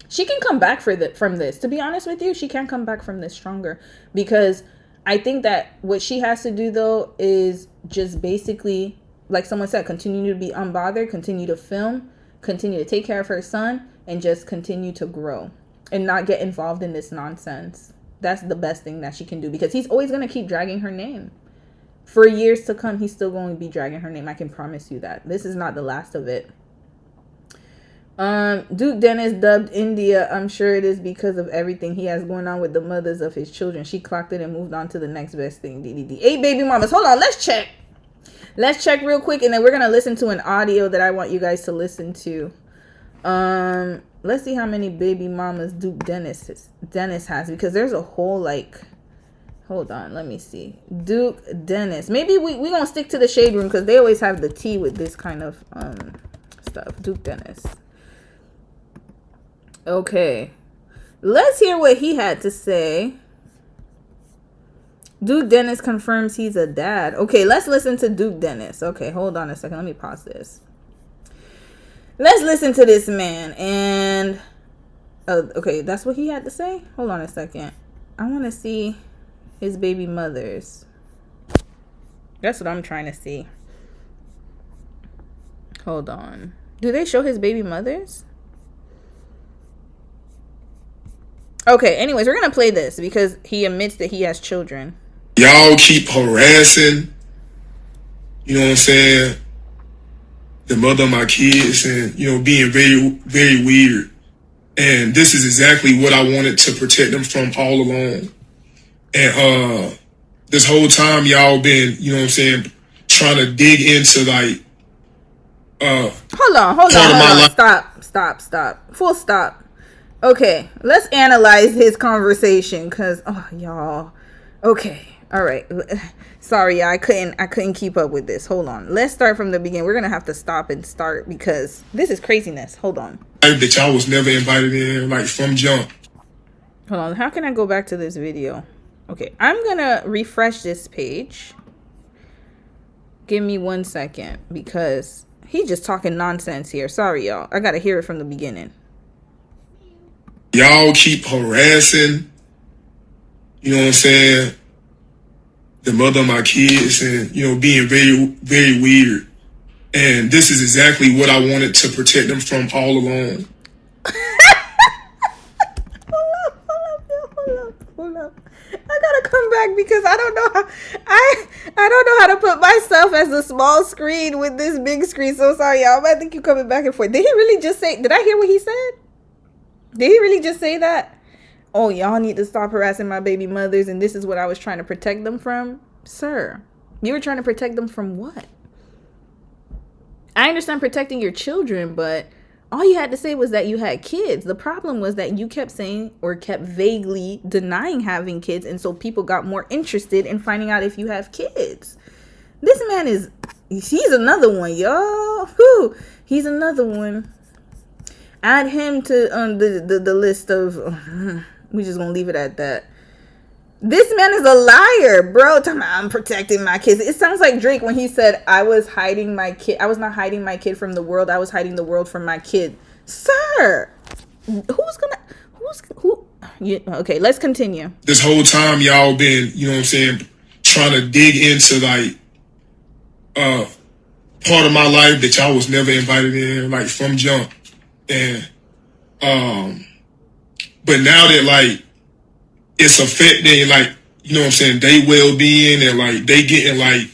she can come back from this. To be honest with you, she can come back from this stronger. Because I think that what she has to do, though, is just basically, like someone said, continue to be unbothered, continue to film, continue to take care of her son, and just continue to grow and not get involved in this nonsense. That's the best thing that she can do, because he's always going to keep dragging her name. For years to come, he's still going to be dragging her name. I can promise you that. This is not the last of it. Duke Dennis dubbed India. I'm sure it is because of everything he has going on with the mothers of his children. She clocked it and moved on to the next best thing. DDD. 8 baby mamas. Hold on, let's check. Let's check real quick, and then we're gonna listen to an audio that I want you guys to listen to. Let's see how many baby mamas Duke Dennis has, because there's a whole, like, hold on, let me see. Duke Dennis. Maybe we gonna stick to the shade room, because they always have the tea with this kind of stuff. Duke Dennis. Okay, let's hear what he had to say. Duke Dennis confirms he's a dad. Okay, let's listen to Duke Dennis. Okay, hold on a second. Let me pause this. Let's listen to this man. And, okay, that's what he had to say? Hold on a second. I want to see his baby mothers. That's what I'm trying to see. Hold on. Do they show his baby mothers? Okay, anyways, we're going to play this because he admits that he has children. Y'all keep harassing, you know what I'm saying, the mother of my kids, and, you know, being very, very weird. And this is exactly what I wanted to protect them from all along. And this whole time y'all been, you know what I'm saying, trying to dig into, like, hold on. Stop. Full stop. Okay, let's analyze his conversation, because, oh, y'all, Okay. All right. Sorry, I couldn't keep up with this. Hold on. Let's start from the beginning. We're gonna have to stop and start because this is craziness. Hold on. That y'all was never invited in, like from jump. Hold on. How can I go back to this video? Okay, I'm gonna refresh this page. Give me 1 second because he's just talking nonsense here. Sorry, y'all. I gotta hear it from the beginning. Y'all keep harassing, you know what I'm saying, the mother of my kids and, you know, being very, very weird. And this is exactly what I wanted to protect them from all along. Hold up. I gotta come back because I don't know how I don't know how to put myself as a small screen with this big screen. So sorry, y'all. I think you coming back and forth. Did he really just say? Did I hear what he said? Did he really just say that? Oh, y'all need to stop harassing my baby mothers, and this is what I was trying to protect them from, sir. You were trying to protect them from what? I understand protecting your children, but all you had to say was that you had kids. The problem was that you kept saying or kept vaguely denying having kids. And so people got more interested in finding out if you have kids. This man he's another one, y'all. Whew, he's another one. Add him to the list of, we just gonna leave it at that. This man is a liar, bro. I'm protecting my kids. It sounds like Drake when he said, I was hiding my kid. I was not hiding my kid from the world. I was hiding the world from my kid. Sir, okay, let's continue. This whole time y'all been, you know what I'm saying, trying to dig into like part of my life that y'all was never invited in, like from jump. And but now that like it's affecting, like, you know what I'm saying, they well-being and like they getting like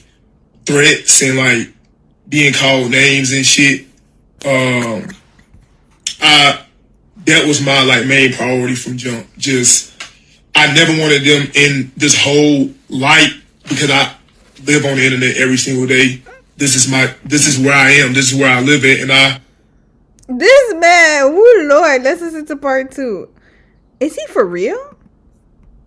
threats and like being called names and shit. That was my like main priority from jump. Just I never wanted them in this whole light because I live on the internet every single day. This is where I am. This is where I live at, and this man, oh Lord, let's listen to part 2. Is he for real?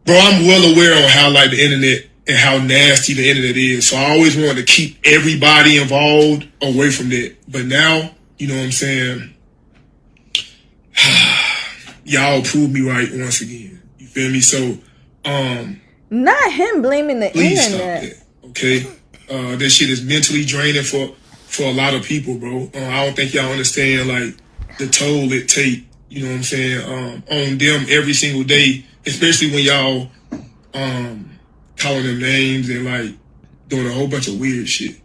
Bro, I'm well aware on how like the internet and how nasty the internet is. So I always wanted to keep everybody involved away from that. But now, you know what I'm saying? Y'all proved me right once again. You feel me? So, not him blaming the please internet. stop that, okay? That shit is mentally draining for a lot of people, bro. I don't think y'all understand like the toll it take. You know what I'm saying? On them every single day. Especially when y'all calling them names and like doing a whole bunch of weird shit.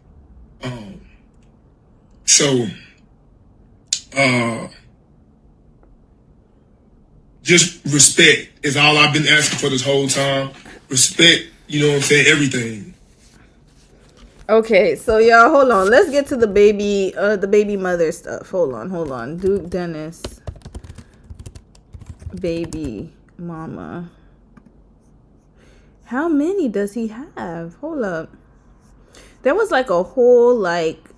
Just respect is all I've been asking for this whole time. Respect, you know what I'm saying, everything. Okay, so y'all, hold on. Let's get to the baby mother stuff. Hold on. Duke Dennis, baby mama. How many does he have? Hold up. There was like a whole like,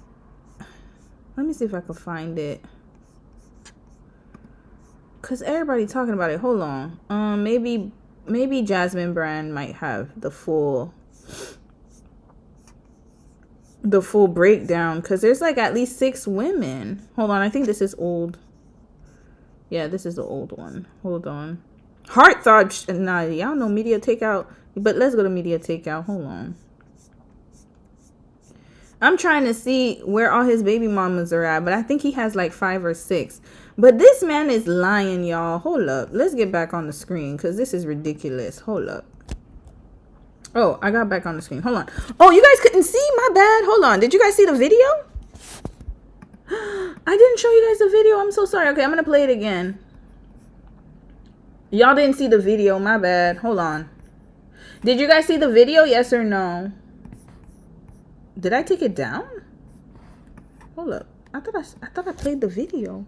let me see if I can find it. Cause everybody talking about it. Hold on. Maybe Jasmine Brand might have the full breakdown. Cause there's like at least 6 women. Hold on. I think this is old. Yeah, this is the old one. Hold on. Heartthrob. Nah, y'all know Media Takeout. But let's go to Media Takeout. Hold on. I'm trying to see where all his baby mamas are at. But I think he has like 5 or 6. But this man is lying, y'all. Hold up. Let's get back on the screen. Because this is ridiculous. Hold up. Oh, I got back on the screen. Hold on. Oh, you guys couldn't see? My bad. Hold on. Did you guys see the video? I didn't show you guys the video. I'm so sorry. Okay, I'm going to play it again. Y'all didn't see the video. My bad. Hold on. Did you guys see the video? Yes or no? Did I take it down? Hold up. I thought I played the video.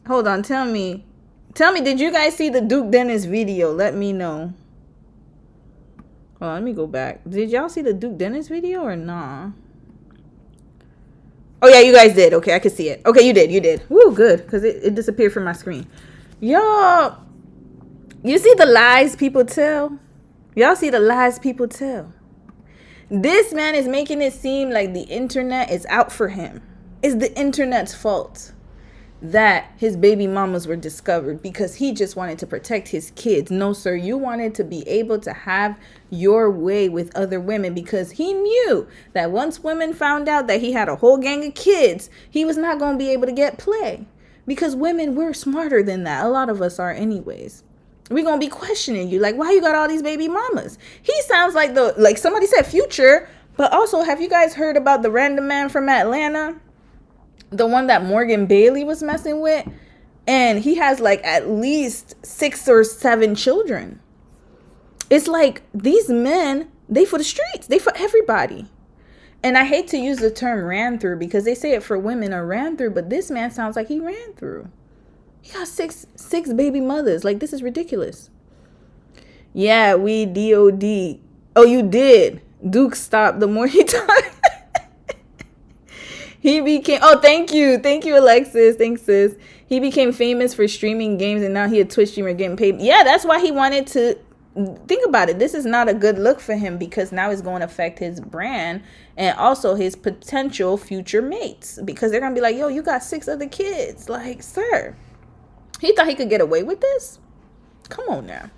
Hold on. Tell me, did you guys see the Duke Dennis video? Let me know. Hold on, let me go back. Did y'all see the Duke Dennis video or nah? Oh, yeah, you guys did. Okay, I can see it. Okay, you did. Woo, good. Because it disappeared from my screen. Y'all, You see the lies people tell? Y'all see the lies people tell? This man is making it seem like the internet is out for him. It's the internet's fault that his baby mamas were discovered because he just wanted to protect his kids. No, sir, you wanted to be able to have your way with other women because he knew that once women found out that he had a whole gang of kids, he was not going to be able to get play. Because women, we're smarter than that. A lot of us are anyways. We're going to be questioning you. Like, why you got all these baby mamas? He sounds like somebody said Future. But also, have you guys heard about the random man from Atlanta? The one that Morgan Bailey was messing with? And he has like at least 6 or 7 children. It's like these men, they for the streets. They for everybody. And I hate to use the term ran through because they say it for women or ran through. But this man sounds like he ran through. He got six baby mothers. Like, this is ridiculous. Yeah, we DOD. Oh, you did. Duke stopped the more he talked. He became, oh, thank you, Alexis. Thanks, sis. He became famous for streaming games, and now he a Twitch streamer getting paid. Yeah, that's why he wanted to. Think about it. This is not a good look for him because now it's going to affect his brand and also his potential future mates because they're going to be like, yo, you got 6 other kids. Like, sir, he thought he could get away with this? Come on now.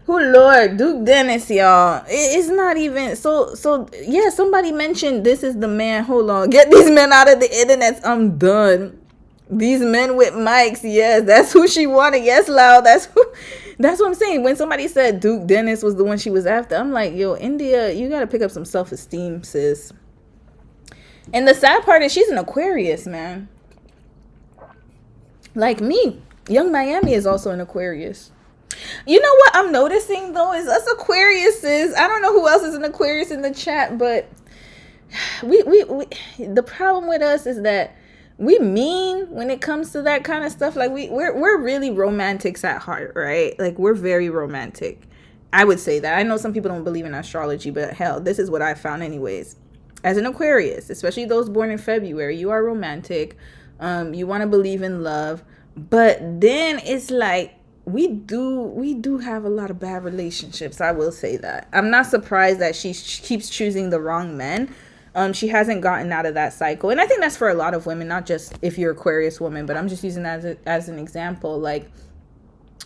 Oh, Lord, Duke Dennis, y'all. It's not even so yeah, somebody mentioned this is the man. Hold on. Get these men out of the internet. I'm done. These men with mics. Yes, that's who she wanted. Yes, Lau. That's what I'm saying. When somebody said Duke Dennis was the one she was after, I'm like, yo, India, you got to pick up some self-esteem, sis. And the sad part is she's an Aquarius, man. Like me. Young Miami is also an Aquarius. You know what I'm noticing though is us Aquariuses. I don't know who else is an Aquarius in the chat, but we the problem with us is that we mean when it comes to that kind of stuff. Like we're really romantics at heart, right? Like we're very romantic. I would say that. I know some people don't believe in astrology, but hell, this is what I found anyways. As an Aquarius, especially those born in February, you are romantic. You want to believe in love, but then it's like we do have a lot of bad relationships. I will say that. I'm not surprised that she keeps choosing the wrong men. She hasn't gotten out of that cycle. And I think that's for a lot of women, not just if you're Aquarius woman, but I'm just using that as an example. Like,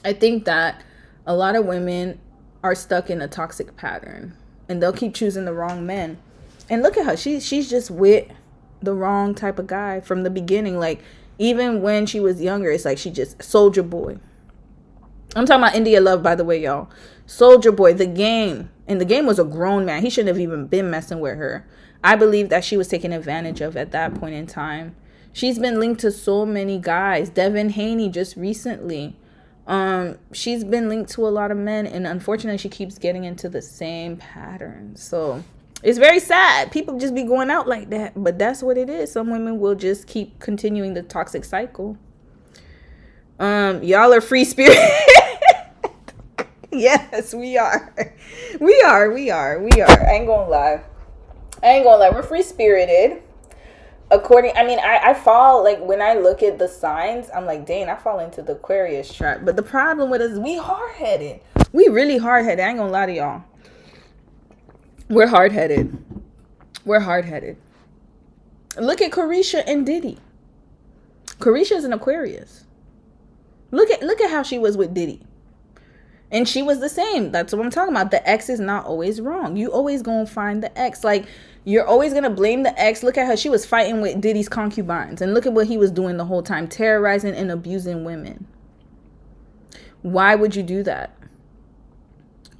I think that a lot of women are stuck in a toxic pattern and they'll keep choosing the wrong men. And look at her. She's just with the wrong type of guy from the beginning. Like, even when she was younger, it's like she just Soldier Boy. I'm talking about India Love, by the way, y'all. Soldier Boy, the game. And the game was a grown man. He shouldn't have even been messing with her. I believe that she was taken advantage of at that point in time. She's been linked to so many guys. Devin Haney just recently. She's been linked to a lot of men. And unfortunately, she keeps getting into the same pattern. So it's very sad. People just be going out like that. But that's what it is. Some women will just keep continuing the toxic cycle. Y'all are free spirit. Yes, we are. We are. I ain't gonna lie. We're free spirited. I fall, like, when I look at the signs, I'm like, dang, I fall into the Aquarius trap. But the problem with us is we hard-headed. We really hard-headed. I ain't gonna lie to y'all. We're hard-headed. Look at Carisha and Diddy. Carisha's an Aquarius. Look at how she was with Diddy. And she was the same. That's what I'm talking about. The ex is not always wrong. You always gonna find the ex. Like, you're always gonna blame the ex. Look at her. She was fighting with Diddy's concubines. And look at what he was doing the whole time. Terrorizing and abusing women. Why would you do that?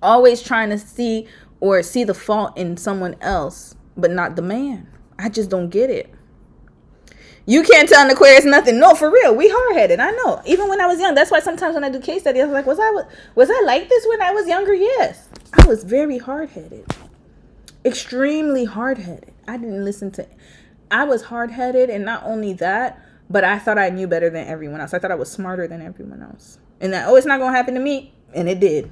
Always trying to see the fault in someone else, but not the man. I just don't get it. You can't tell an Aquarius nothing. No, for real. We hard-headed. I know. Even when I was young. That's why sometimes when I do case studies, I was like, was I like this when I was younger? Yes. I was very hard-headed. Extremely hard-headed. I was hard-headed, and not only that, but I thought I knew better than everyone else. I thought I was smarter than everyone else. And that, it's not going to happen to me. And it did.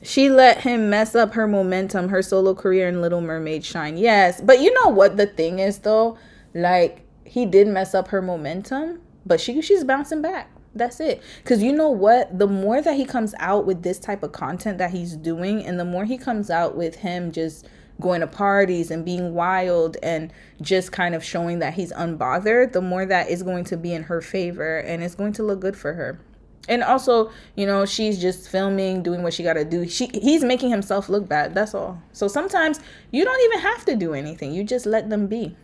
She let him mess up her momentum, her solo career, and Little Mermaid shine. Yes, but you know what the thing is though? Like, he did mess up her momentum, but she's bouncing back. That's it. Because you know what? The more that he comes out with this type of content that he's doing, and the more he comes out with him just going to parties and being wild and just kind of showing that he's unbothered, the more that is going to be in her favor, and it's going to look good for her. And also, you know, she's just filming, doing what she got to do. He's making himself look bad. That's all. So sometimes you don't even have to do anything. You just let them be.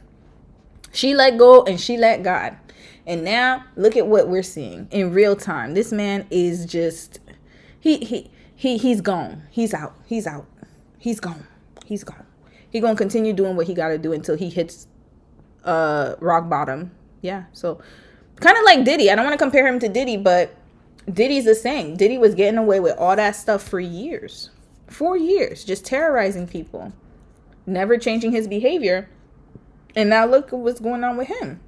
She let go and she let God. And now look at what we're seeing in real time. This man is just, he's gone. He's out. He's out. He's gone. He's gone. He's going to continue doing what he got to do until he hits rock bottom. Yeah. So kind of like Diddy. I don't want to compare him to Diddy, but Diddy's the same. Diddy was getting away with all that stuff for years. 4 years. Just terrorizing people. Never changing his behavior. And now look at what's going on with him.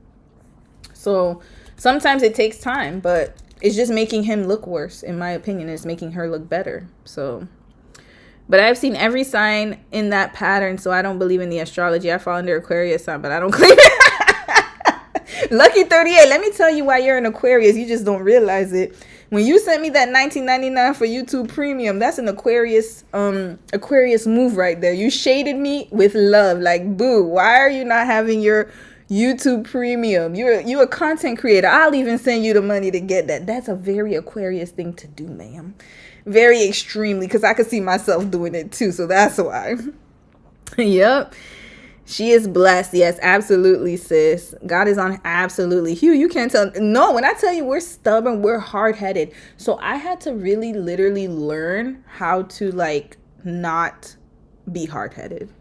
So sometimes it takes time, but it's just making him look worse. In my opinion, it's making her look better. So, but I've seen every sign in that pattern. So I don't believe in the astrology. I fall under Aquarius sign, but I don't claim it. Lucky 38. Let me tell you why you're an Aquarius. You just don't realize it. When you sent me that $19.99 for YouTube Premium, that's an Aquarius move right there. You shaded me with love. Like, boo, why are you not having your YouTube Premium? You're a content creator. I'll even send you the money to get that. That's a very Aquarius thing to do, ma'am. Very extremely, because I could see myself doing it too. So that's why. Yep. She is blessed. Yes, absolutely, sis. God is on absolutely. Hugh, you can't tell. No, when I tell you we're stubborn, we're hard-headed. So I had to really literally learn how to like not be hard-headed.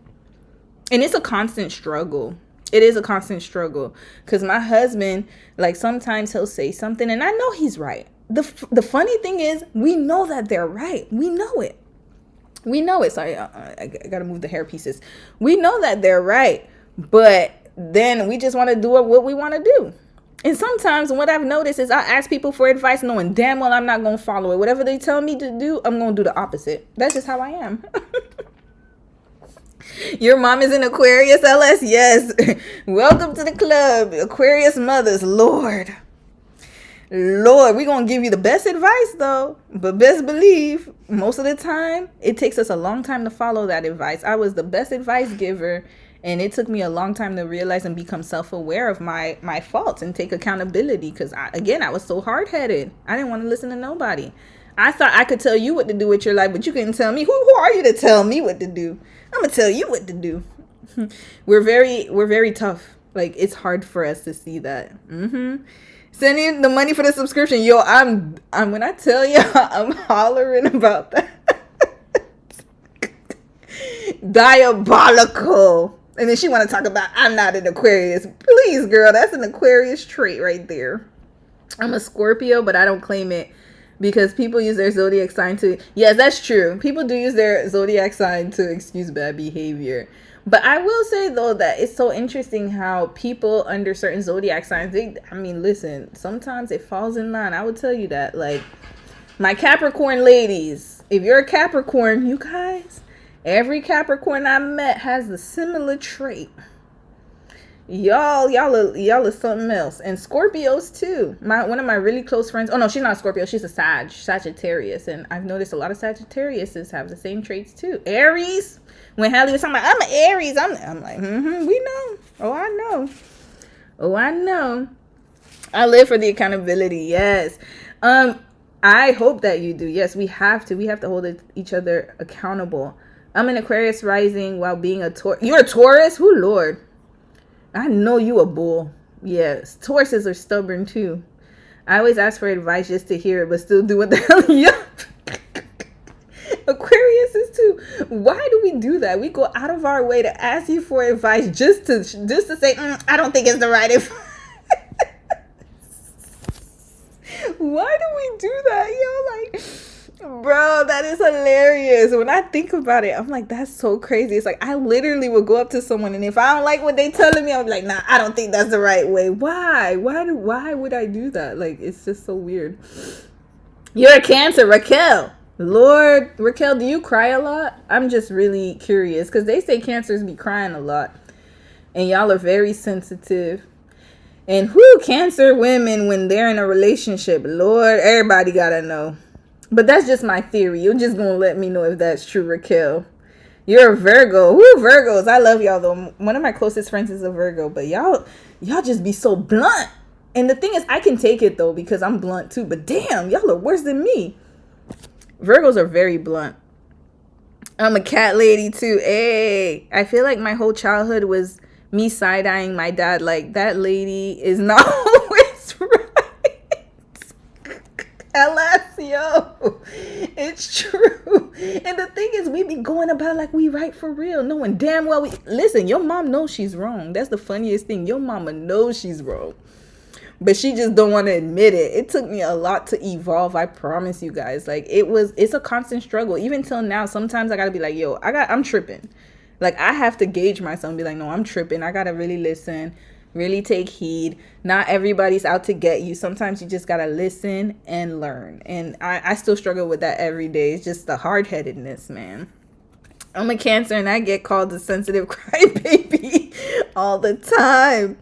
And it's a constant struggle. It is a constant struggle. Because my husband, like sometimes he'll say something and I know he's right. The funny thing is we know that they're right. We know it. We know it. Sorry, I gotta move the hair pieces. We know that they're right, but then we just want to do what we want to do. And sometimes what I've noticed is I ask people for advice knowing damn well I'm not going to follow it. Whatever they tell me to do, I'm going to do the opposite. That's just how I am. Your mom is an Aquarius, LS? Yes. Welcome to the club. Aquarius mothers, Lord, we're going to give you the best advice, though. But best believe, most of the time, it takes us a long time to follow that advice. I was the best advice giver, and it took me a long time to realize and become self-aware of my faults and take accountability. Because, I was so hard-headed. I didn't want to listen to nobody. I thought I could tell you what to do with your life, but you couldn't tell me. Who are you to tell me what to do? I'm going to tell you what to do. We're very tough. Like, it's hard for us to see that. Sending the money for the subscription. Yo, I'm when I tell you I'm hollering about that. Diabolical. And then she want to talk about I'm not an Aquarius. Please, girl, that's an Aquarius trait right there. I'm a Scorpio, but I don't claim it because people use their zodiac sign to. Yes, that's true. People do use their zodiac sign to excuse bad behavior. But I will say, though, that it's so interesting how people under certain zodiac signs, listen, sometimes it falls in line. I would tell you that. Like, my Capricorn ladies, if you're a Capricorn, you guys, every Capricorn I met has a similar trait. Y'all are something else. And Scorpios, too. One of my really close friends, oh, no, she's not a Scorpio. She's a Sagittarius. And I've noticed a lot of Sagittariuses have the same traits, too. Aries. When Hallie was talking about, I'm an Aries, I'm like, we know. Oh, I know. I live for the accountability. Yes. I hope that you do. Yes, we have to. We have to hold each other accountable. I'm an Aquarius rising while being a Taurus. You're a Taurus? Oh, Lord. I know you a bull. Yes. Tauruses are stubborn, too. I always ask for advice just to hear it, but still do what the hell. Yup. Aquarius is too. Why do we do that? We go out of our way to ask you for advice just to say, I don't think it's the right advice. Why do we do that? Like, bro, that is hilarious. When I think about it, I'm like, that's so crazy. It's like, I literally would go up to someone, and if I don't like what they telling me, I'm like, nah, I don't think that's the right way. Why would I do that? Like, it's just so weird. You're a Cancer, Raquel. Lord, Raquel, do you cry a lot? I'm just really curious because they say Cancers be crying a lot. And y'all are very sensitive. And who Cancer women when they're in a relationship, Lord, everybody gotta know. But that's just my theory. You're just gonna let me know if that's true, Raquel. You're a Virgo. Who Virgos? I love y'all though. One of my closest friends is a Virgo, but y'all just be so blunt. And the thing is, I can take it though because I'm blunt too. But damn, y'all are worse than me. Virgos are very blunt. I'm a cat lady too. Hey, I feel like my whole childhood was me side-eyeing my dad. Like, that lady is not always right. Alessio, it's true. And the thing is, we be going about like we right for real, knowing damn well listen, your mom knows she's wrong. That's the funniest thing. Your mama knows she's wrong, but she just don't want to admit it. It took me a lot to evolve, I promise you guys. Like, it's a constant struggle. Even till now, sometimes I gotta be like, yo, I'm tripping. Like, I have to gauge myself and be like, no, I'm tripping. I gotta really listen, really take heed. Not everybody's out to get you. Sometimes you just gotta listen and learn. And I still struggle with that every day. It's just the hard-headedness, man. I'm a Cancer and I get called a sensitive crybaby all the time.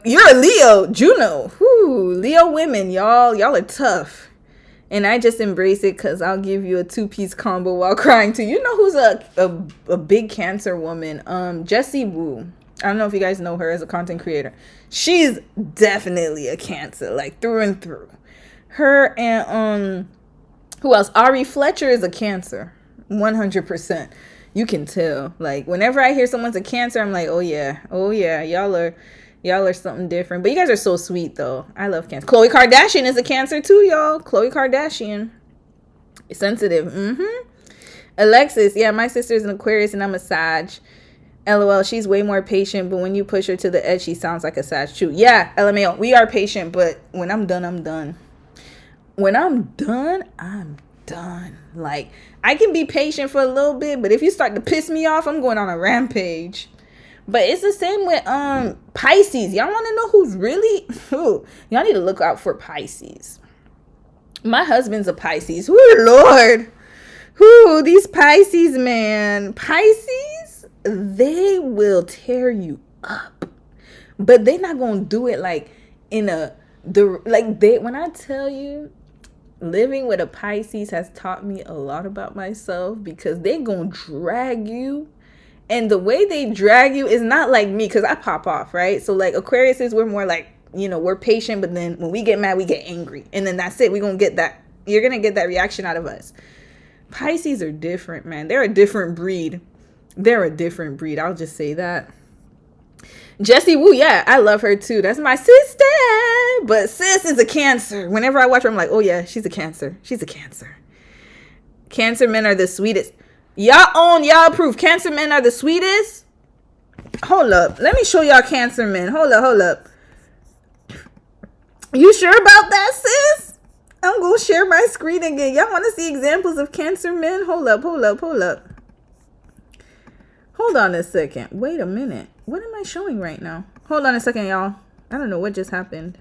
You're a Leo, Juno. Whew, Leo women, y'all are tough. And I just embrace it because I'll give you a 2-piece combo while crying too. You know who's a big Cancer woman? Jessie Woo. I don't know if you guys know her as a content creator. She's definitely a Cancer, like through and through. Her and who else? Ari Fletcher is a Cancer, 100%. You can tell. Like, whenever I hear someone's a Cancer, I'm like, oh yeah, y'all are something different. But you guys are so sweet, though. I love Cancer. Khloe Kardashian is a Cancer, too, y'all. Khloe Kardashian. Sensitive. Alexis. Yeah, my sister's an Aquarius, and I'm a Sag. LOL. She's way more patient, but when you push her to the edge, she sounds like a Sag, too. Yeah, LMAO. We are patient, but when I'm done, I'm done. When I'm done, I'm done. Like, I can be patient for a little bit, but if you start to piss me off, I'm going on a rampage. But it's the same with Pisces. Y'all want to know who's really who? Y'all need to look out for Pisces. My husband's a Pisces. Ooh, Lord. Who these Pisces, man. Pisces, they will tear you up. But they're not going to do it like when I tell you, living with a Pisces has taught me a lot about myself because they're going to drag you. And the way they drag you is not like me, because I pop off, right? So like Aquariuses, we're more like, we're patient, but then when we get mad, we get angry. And then that's it. We're going to get that. You're going to get that reaction out of us. Pisces are different, man. They're a different breed. I'll just say that. Jessie Woo, yeah, I love her too. That's my sister. But sis is a Cancer. Whenever I watch her, I'm like, oh yeah, she's a Cancer. Cancer men are the sweetest. Y'all approve. Cancer men are the sweetest. Hold up. Let me show y'all Cancer men. Hold up. You sure about that, sis? I'm going to share my screen again. Y'all want to see examples of Cancer men? Hold up. Hold on a second. Wait a minute. What am I showing right now? Hold on a second, y'all. I don't know what just happened.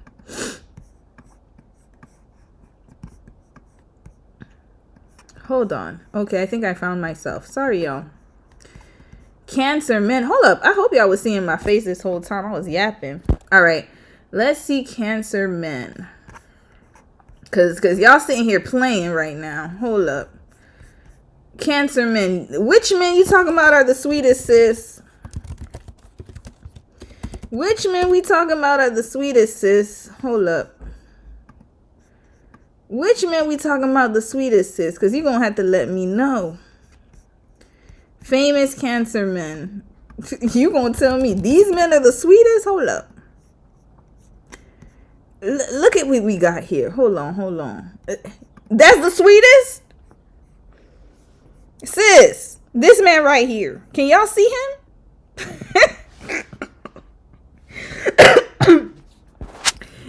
Hold on. Okay, I think I found myself. Sorry, y'all. Cancer men. Hold up. I hope y'all was seeing my face this whole time. I was yapping. All right. Let's see Cancer men. Cause y'all sitting here playing right now. Hold up. Cancer men. Which men you talking about are the sweetest, sis? Which men we talking about are the sweetest, sis? Hold up. Which men we talking about the sweetest, sis? Because you're going to have to let me know. Famous Cancer men. You going to tell me these men are the sweetest? Hold up. Look at what we got here. Hold on. That's the sweetest? Sis, this man right here. Can y'all see him?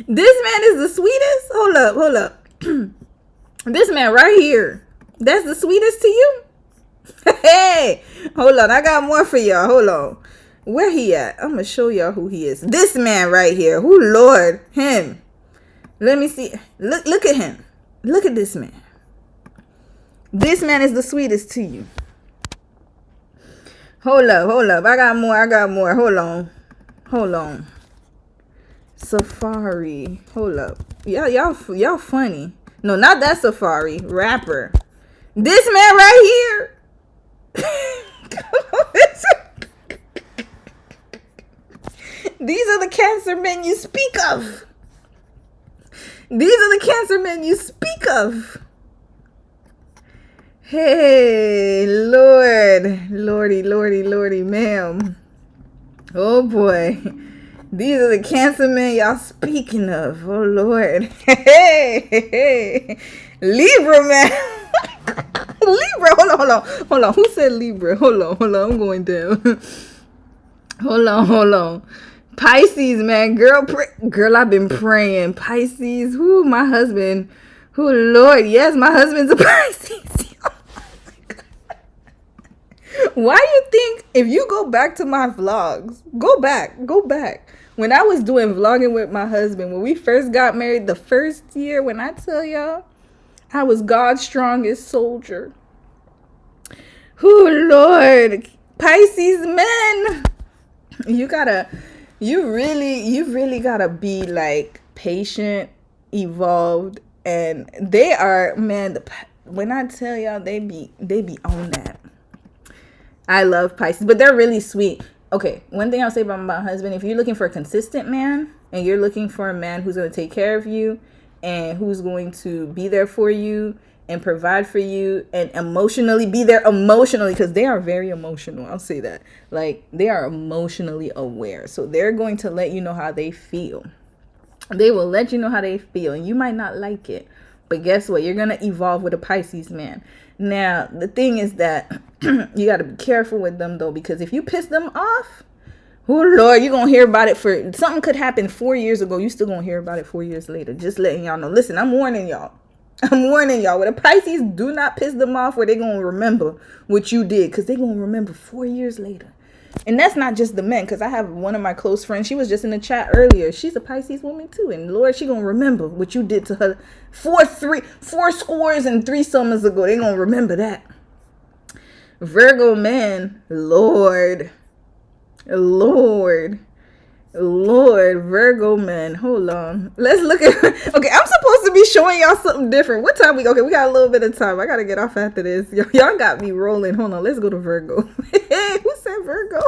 This man is the sweetest? Hold up. This man right here, that's the sweetest to you? Hey, hold on, I got more for y'all. Hold on, where he at? I'm gonna show y'all who he is. This man right here. Oh Lord, him. Let me see. Look at him. Look at this man. This man is the sweetest to you. Hold up. I got more. Hold on. Safari. Hold up. Y'all funny. No, not that Safari. Rapper. This man right here. These are the cancer men you speak of. These are the cancer men you speak of. Hey, Lordy, ma'am. Oh boy. These are the cancer men y'all speaking of. Oh Lord. Hey. Libra, man. Libra. Hold on. Who said Libra? Hold on. I'm going down. Hold on. Pisces, man. Girl, I've been praying. Pisces. Who? My husband. Who? Lord. Yes, my husband's a Pisces. Why you think if you go back to my vlogs, go back. When I was doing vlogging with my husband, when we first got married, the first year, when I tell y'all, I was God's strongest soldier. Oh Lord, Pisces men, you really gotta be like patient, evolved, and they are, man. When I tell y'all, they be on that. I love Pisces, but they're really sweet. Okay, one thing I'll say about my husband, if you're looking for a consistent man and you're looking for a man who's going to take care of you and who's going to be there for you and provide for you and emotionally be there emotionally, because they are very emotional. I'll say that. Like, they are emotionally aware. So they're going to let you know how they feel. They will let you know how they feel, and you might not like it. But guess what? You're going to evolve with a Pisces man. Now, the thing is that you got to be careful with them, though, because if you piss them off, oh, Lord, you're going to hear about it for something could happen 4 years ago. You still going to hear about it 4 years later. Just letting y'all know. Listen, I'm warning y'all. With a Pisces, do not piss them off where they're going to remember what you did, because they're going to remember 4 years later. And that's not just the men, because I have one of my close friends. She was just in the chat earlier. She's a Pisces woman too. And Lord, she going to remember what you did to her 4 scores and 3 summers ago. They going to remember that. Virgo men, Lord, Virgo men. Hold on. Let's look at, okay, I'm supposed to be showing y'all something different. What time okay, we got a little bit of time. I got to get off after this. Y'all got me rolling. Hold on. Let's go to Virgo. Who said Virgo?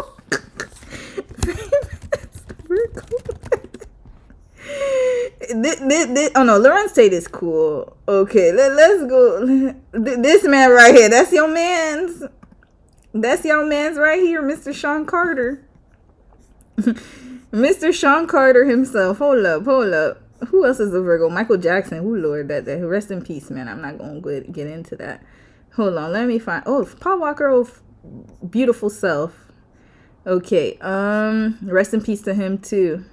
Oh no, Lauren said it's cool. Okay, let's go. This man right here, that's your man's right here, Mr. Sean Carter. Mr. Sean Carter himself. Hold up. Who else is a Virgo? Michael Jackson. Oh Lord, that rest in peace, man. I'm not gonna get into that. Hold on, let me find. Oh, Paul Walker, beautiful self. Okay, rest in peace to him too.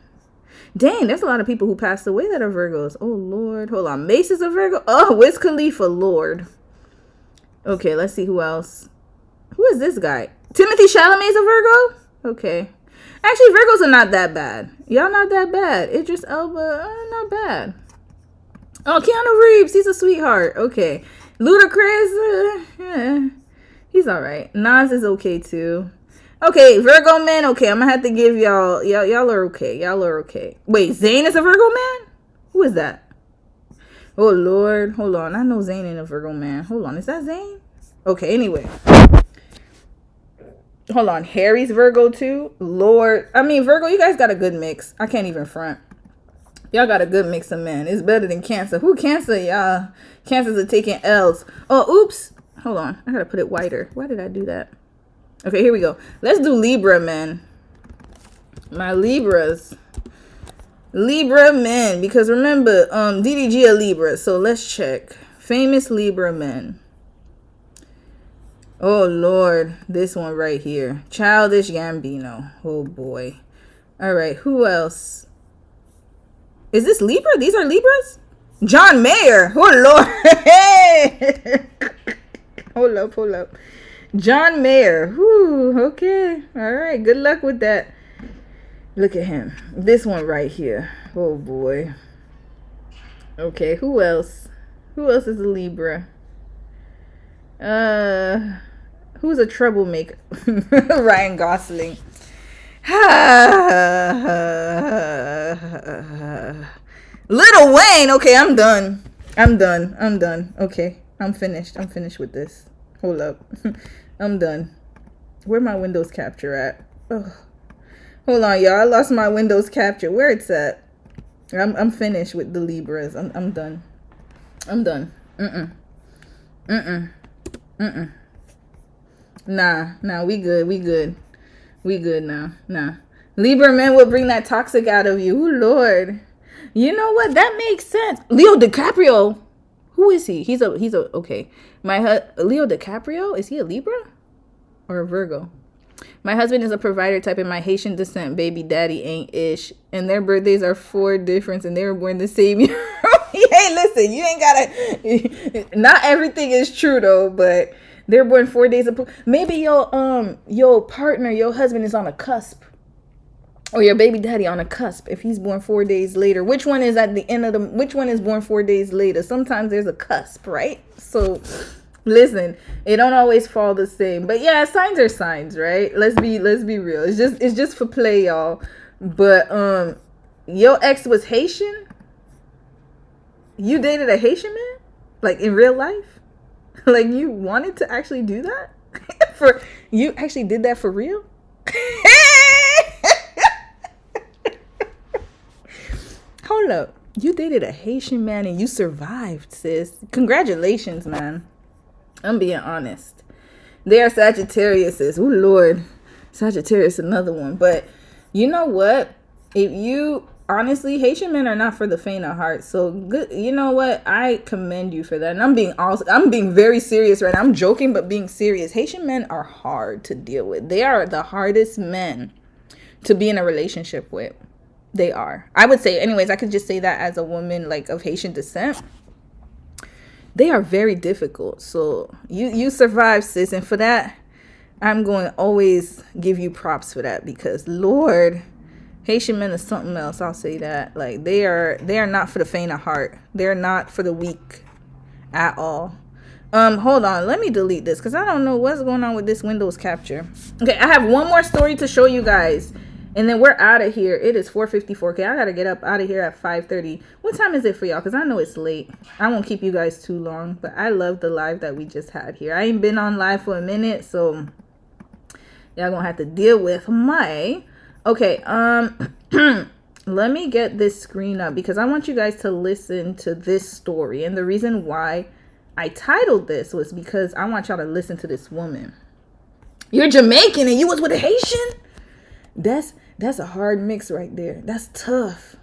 Dang, there's a lot of people who passed away that are Virgos. Oh Lord, hold on. Mace is a Virgo. Oh, Wiz Khalifa, Lord. Okay, let's see who else. Who is this guy? Timothy Chalamet's a Virgo. Okay. Actually, Virgos are not that bad. Y'all not that bad. Idris Elba, not bad. Oh, Keanu Reeves, he's a sweetheart. Okay. Ludacris, yeah, he's all right. Nas is okay too. Okay, Virgo man. Okay, I'm gonna have to give y'all are okay. Y'all are okay. Wait, Zayn is a Virgo man? Who is that? Oh Lord, hold on. I know Zayn ain't a Virgo man. Hold on, is that Zayn? Okay, anyway. Hold on, Harry's Virgo too. Lord, I mean Virgo, you guys got a good mix. I can't even front. Y'all got a good mix of men. It's better than Cancer. Who Cancer? Y'all Cancers are taking L's. Oh, oops. Hold on, I gotta put it whiter. Why did I do that? Okay, here we go. Let's do Libra men. My Libras. Libra men, because remember, DDG a Libra. So let's check. Famous Libra men. Oh Lord, this one right here. Childish Gambino. Oh boy. All right, who else? Is this Libra? These are Libras? John Mayer. Oh Lord. Hey. Hold up. John Mayer. Whew, okay. All right, good luck with that. Look at him. This one right here. Oh boy. Okay, who else? Who else is a Libra? Who's a troublemaker? Ryan Gosling. Little Wayne. Okay, I'm done. Okay, I'm finished with this. Hold up. I'm done. Where my Windows capture at? Ugh. Hold on, y'all. I lost my Windows capture. Where it's at? I'm finished with the Libras. I'm done. Nah, we good now. Nah. Libra men will bring that toxic out of you. Ooh, Lord. You know what? That makes sense. Leo DiCaprio. Who is he? He's a okay. Leo DiCaprio, is he a Libra or a Virgo? My husband is a provider type and my Haitian descent baby daddy ain't ish. And their birthdays are 4 different and they were born the same year. Hey, listen, you ain't gotta, not everything is true though, but they're born 4 days apart. Maybe your partner, your husband is on a cusp. Or your baby daddy on a cusp if he's born 4 days later. Which one is at the end of which one is born 4 days later? Sometimes there's a cusp, right? So listen, it don't always fall the same. But yeah, signs are signs, right? Let's be real. It's just for play, y'all. But your ex was Haitian? You dated a Haitian man? Like in real life? Like you wanted to actually do that? You actually did that for real? Hold up. You dated a Haitian man and you survived, sis. Congratulations, man. I'm being honest. They are Sagittariuses. Oh, Lord. Sagittarius, another one. But you know what? If you, honestly, Haitian men are not for the faint of heart. So, good. You know what? I commend you for that. And I'm being very serious right now. I'm joking, but being serious. Haitian men are hard to deal with. They are the hardest men to be in a relationship with. They are. I would say, anyways, I could just say that as a woman like of Haitian descent. They are very difficult. So you survive, sis. And for that, I'm going to always give you props for that because Lord, Haitian men is something else. I'll say that. Like they are not for the faint of heart. They're not for the weak at all. Hold on. Let me delete this because I don't know what's going on with this Windows capture. Okay, I have one more story to show you guys. And then we're out of here. It is 4:54. Okay, I got to get up out of here at 5:30. What time is it for y'all? Because I know it's late. I won't keep you guys too long. But I love the live that we just had here. I ain't been on live for a minute. So y'all going to have to deal with my... Okay, let me get this screen up. Because I want you guys to listen to this story. And the reason why I titled this was because I want y'all to listen to this woman. You're Jamaican and you was with a Haitian? That's a hard mix right there. That's tough.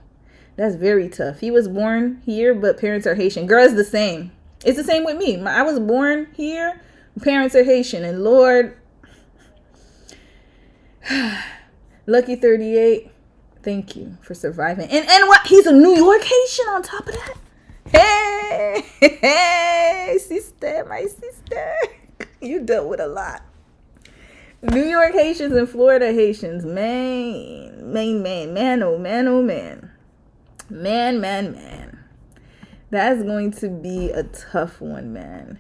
That's very tough. He was born here, but parents are Haitian. Girl, it's the same. It's the same with me. I was born here, parents are Haitian. And Lord, Lucky 38, thank you for surviving. And what? He's a New York Haitian on top of that. Hey, sister, my sister. You dealt with a lot. New York Haitians and Florida Haitians, man, oh man. That's going to be a tough one, man.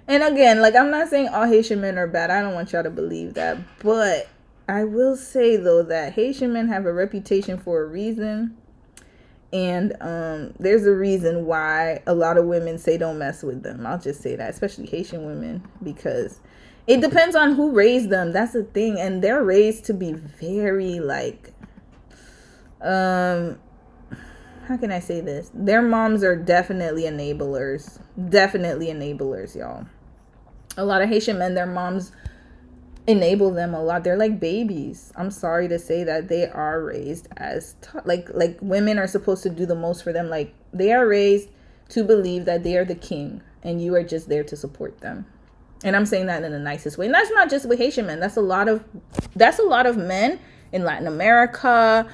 And again, like I'm not saying all Haitian men are bad. I don't want y'all to believe that. But I will say, though, that Haitian men have a reputation for a reason. And there's a reason why a lot of women say don't mess with them. I'll just say that, especially Haitian women, because... it depends on who raised them. That's the thing. And they're raised to be very like, how can I say this? Their moms are definitely enablers. Definitely enablers, y'all. A lot of Haitian men, their moms enable them a lot. They're like babies. I'm sorry to say that they are raised as, like women are supposed to do the most for them. Like they are raised to believe that they are the king and you are just there to support them. And I'm saying that in the nicest way. And that's not just with Haitian men. That's a lot of men in Latin America,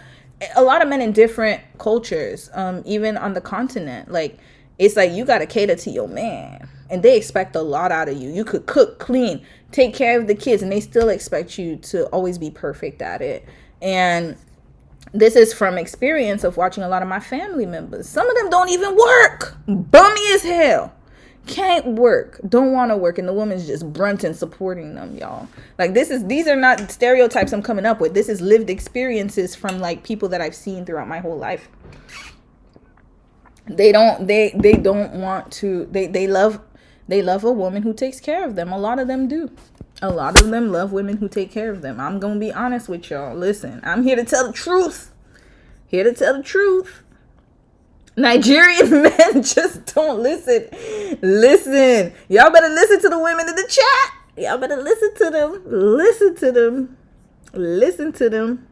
a lot of men in different cultures, even on the continent. Like, it's like you got to cater to your man. And they expect a lot out of you. You could cook, clean, take care of the kids, and they still expect you to always be perfect at it. And this is from experience of watching a lot of my family members. Some of them don't even work. Bummy as hell. can't work, don't want to work, and the woman's just brunting supporting them, y'all. Like, these are not stereotypes I'm coming up with. This is lived experiences from like people that I've seen throughout my whole life. They love a woman who takes care of them. A lot of them do. A lot of them love women who take care of them. I'm gonna be honest with y'all. Listen, I'm here to tell the truth. Here to tell the truth. Nigerian men just don't listen. Listen. Y'all better listen to the women in the chat. Y'all better listen to them. Listen to them. Listen to them.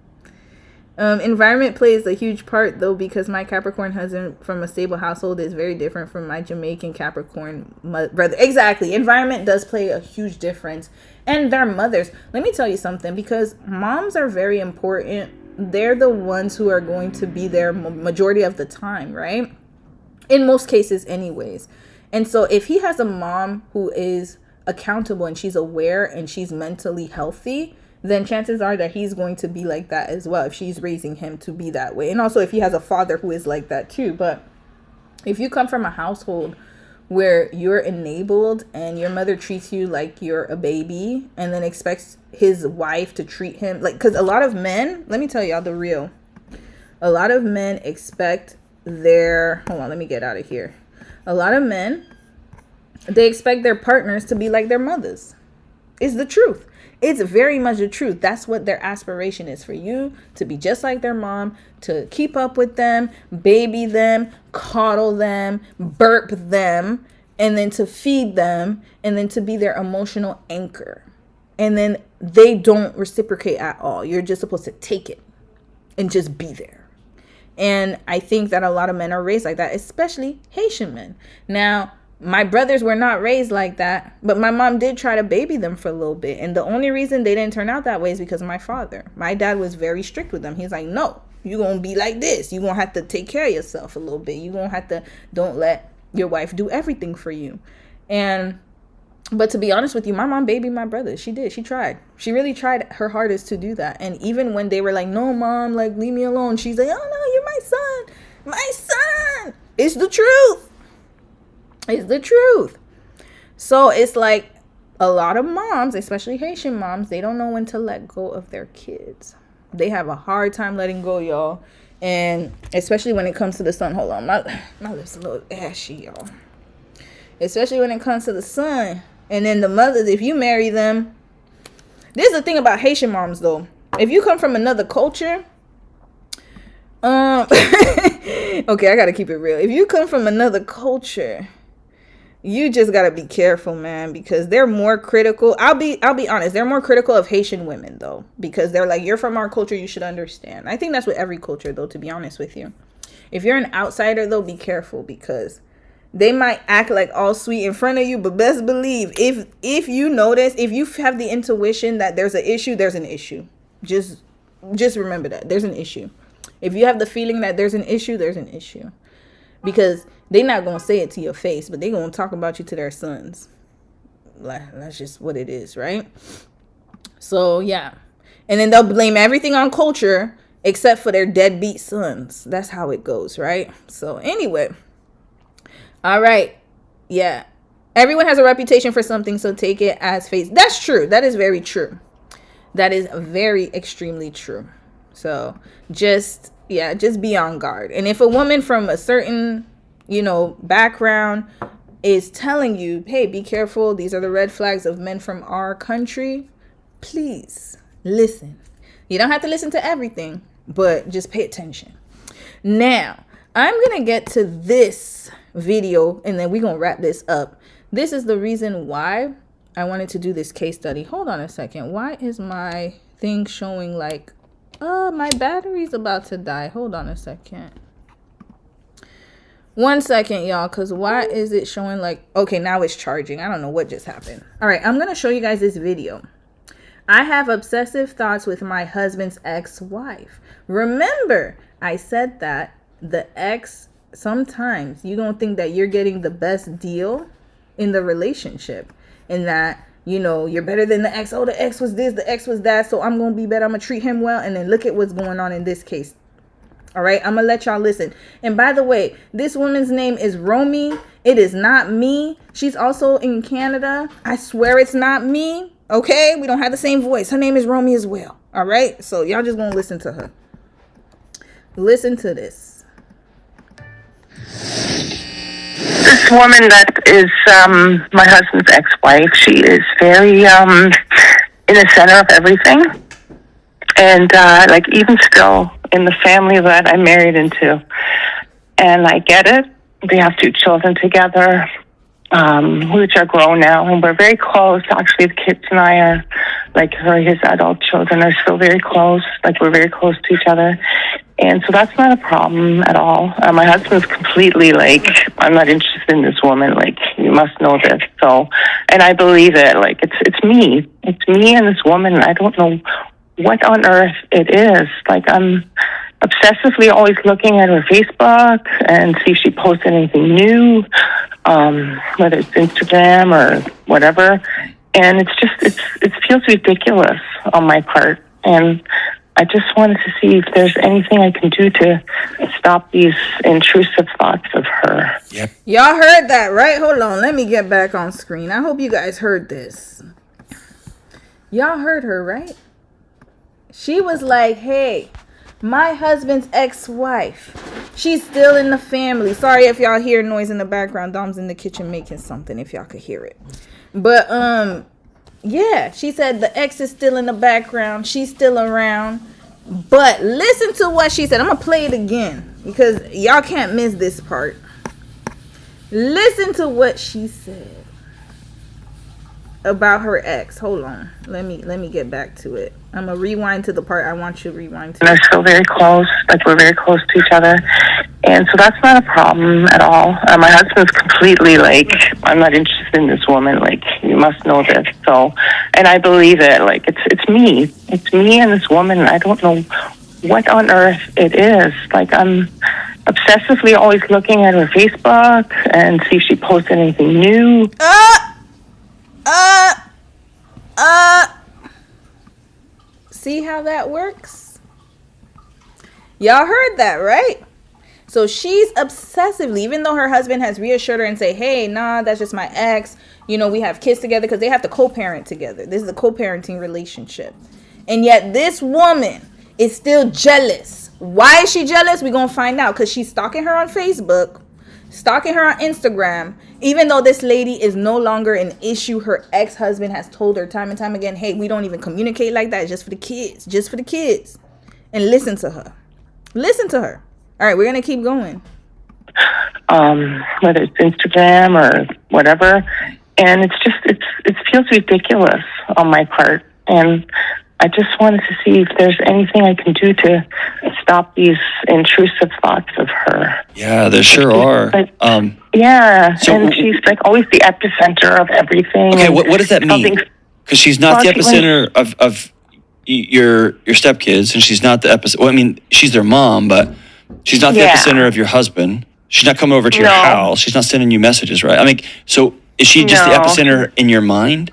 Environment plays a huge part, though, because my Capricorn husband from a stable household is very different from my Jamaican Capricorn brother. Exactly. Environment does play a huge difference. And their mothers. Let me tell you something, because moms are very important. They're the ones who are going to be there majority of the time, right? In most cases anyways. And so if he has a mom who is accountable and she's aware and she's mentally healthy, then chances are that he's going to be like that as well if she's raising him to be that way. And also if he has a father who is like that too. But if you come from a household where you're enabled and your mother treats you like you're a baby and then expects his wife to treat him like, because a lot of men, let me tell y'all the real, a lot of men expect their, hold on, let me get out of here. A lot of men, they expect their partners to be like their mothers. It's the truth. It's very much the truth. That's what their aspiration is, for you to be just like their mom, to keep up with them, baby them, coddle them, burp them, and then to feed them, and then to be their emotional anchor. And then they don't reciprocate at all. You're just supposed to take it and just be there. And I think that a lot of men are raised like that, especially Haitian men. Now, my brothers were not raised like that, but my mom did try to baby them for a little bit. And the only reason they didn't turn out that way is because of my father. My dad was very strict with them. He's like, no, you're going to be like this. You're going to have to take care of yourself a little bit. You're going to have to, don't let your wife do everything for you. But to be honest with you, my mom babied my brother. She did. She tried. She really tried her hardest to do that. And even when they were like, no, mom, like, leave me alone. She's like, oh, no, you're my son. My son. It's the truth. It's the truth. So it's like a lot of moms, especially Haitian moms, they don't know when to let go of their kids. They have a hard time letting go, y'all. And especially when it comes to the son. Hold on. My lips a little ashy, y'all. Especially when it comes to the son. And then the mothers, if you marry them. This is the thing about Haitian moms, though. If you come from another culture. Okay, I got to keep it real. If you come from another culture, you just got to be careful, man, because they're more critical. I'll be honest. They're more critical of Haitian women, though, because they're like, you're from our culture. You should understand. I think that's with every culture, though, to be honest with you. If you're an outsider, though, be careful, because they might act like all sweet in front of you. But best believe, if you notice, if you have the intuition that there's an issue, there's an issue. Just remember that. There's an issue. If you have the feeling that there's an issue, there's an issue. Because they're not going to say it to your face, but they're going to talk about you to their sons. That's just what it is, right? So, yeah. And then they'll blame everything on culture except for their deadbeat sons. That's how it goes, right? So, anyway. All right. Yeah. Everyone has a reputation for something, so take it as face. That's true. That is very true. That is very extremely true. So, just be on guard. And if a woman from a certain, background is telling you, hey, be careful, these are the red flags of men from our country, please listen. You don't have to listen to everything, but just pay attention. Now, I'm going to get to this video and then we're going to wrap this up. This is the reason why I wanted to do this case study. Hold on a second. Why is my thing showing like, my battery's about to die. Hold on a second. 1 second, y'all, because why is it showing like, okay, now it's charging. I don't know what just happened. All right, I'm going to show you guys this video. I have obsessive thoughts with my husband's ex-wife. Remember, I said that the ex, sometimes you don't think that you're getting the best deal in the relationship, and that, you're better than the ex. Oh, the ex was this, the ex was that, so I'm going to be better. I'm going to treat him well. And then look at what's going on in this case. All right, I'm gonna let y'all listen. And by the way, this woman's name is Romy. It is not me. She's also in Canada. I swear it's not me. Okay, we don't have the same voice. Her name is Romy as well. All right, so y'all just gonna listen to her. Listen to this. This woman that is my husband's ex-wife, she is very in the center of everything. And like even still in the family that I'm married into. And I get it. They have 2 children together, which are grown now, and we're very close. Actually, the kids and I are, like his adult children are still very close. Like we're very close to each other. And so that's not a problem at all. My husband's completely like, I'm not interested in this woman. Like, you must know this. So, and I believe it. Like, it's me. It's me and this woman. I don't know what on earth it is. Like, I'm obsessively always looking at her Facebook and see if she posts anything new, whether it's Instagram or whatever. And it's just, it feels ridiculous on my part. And I just wanted to see if there's anything I can do to stop these intrusive thoughts of her. Yep. Y'all heard that, right? Hold on. Let me get back on screen. I hope you guys heard this. Y'all heard her, right? She was like, hey, my husband's ex-wife, she's still in the family. Sorry if y'all hear noise in the background. Dom's in the kitchen making something, if y'all could hear it. But, yeah, she said the ex is still in the background. She's still around. But listen to what she said. I'm going to play it again because y'all can't miss this part. Listen to what she said about her ex. Hold on. Let me get back to it. I'm going to rewind to the part I want you to rewind to. And they're still very close. Like, we're very close to each other. And so that's not a problem at all. My husband's completely like, I'm not interested in this woman. Like, you must know this. So, and I believe it. Like, it's me. It's me and this woman. I don't know what on earth it is. Like, I'm obsessively always looking at her Facebook and see if she posts anything new. See how that works? Y'all heard that, right? So she's obsessively, even though her husband has reassured her and say, hey, nah, that's just my ex. You know, we have kids together because they have to co-parent together. This is a co-parenting relationship. And yet this woman is still jealous. Why is she jealous? We're going to find out because she's stalking her on Facebook, stalking her on Instagram. Even though this lady is no longer an issue, her ex-husband has told her time and time again, hey, we don't even communicate like that. It's just for the kids. Just for the kids. And listen to her. Listen to her. All right, we're going to keep going. Whether it's Instagram or whatever. And it's just, it feels ridiculous on my part. And I just wanted to see if there's anything I can do to stop these intrusive thoughts of her. Yeah, there sure are. Like, yeah, so, and she's like always the epicenter of everything. Okay, what does that mean? Because she's not the epicenter of your stepkids, and she's not the epicenter. Well, I mean, she's their mom, but she's not the epicenter of your husband. She's not coming over to your house. She's not sending you messages, right? I mean, so is she just the epicenter in your mind?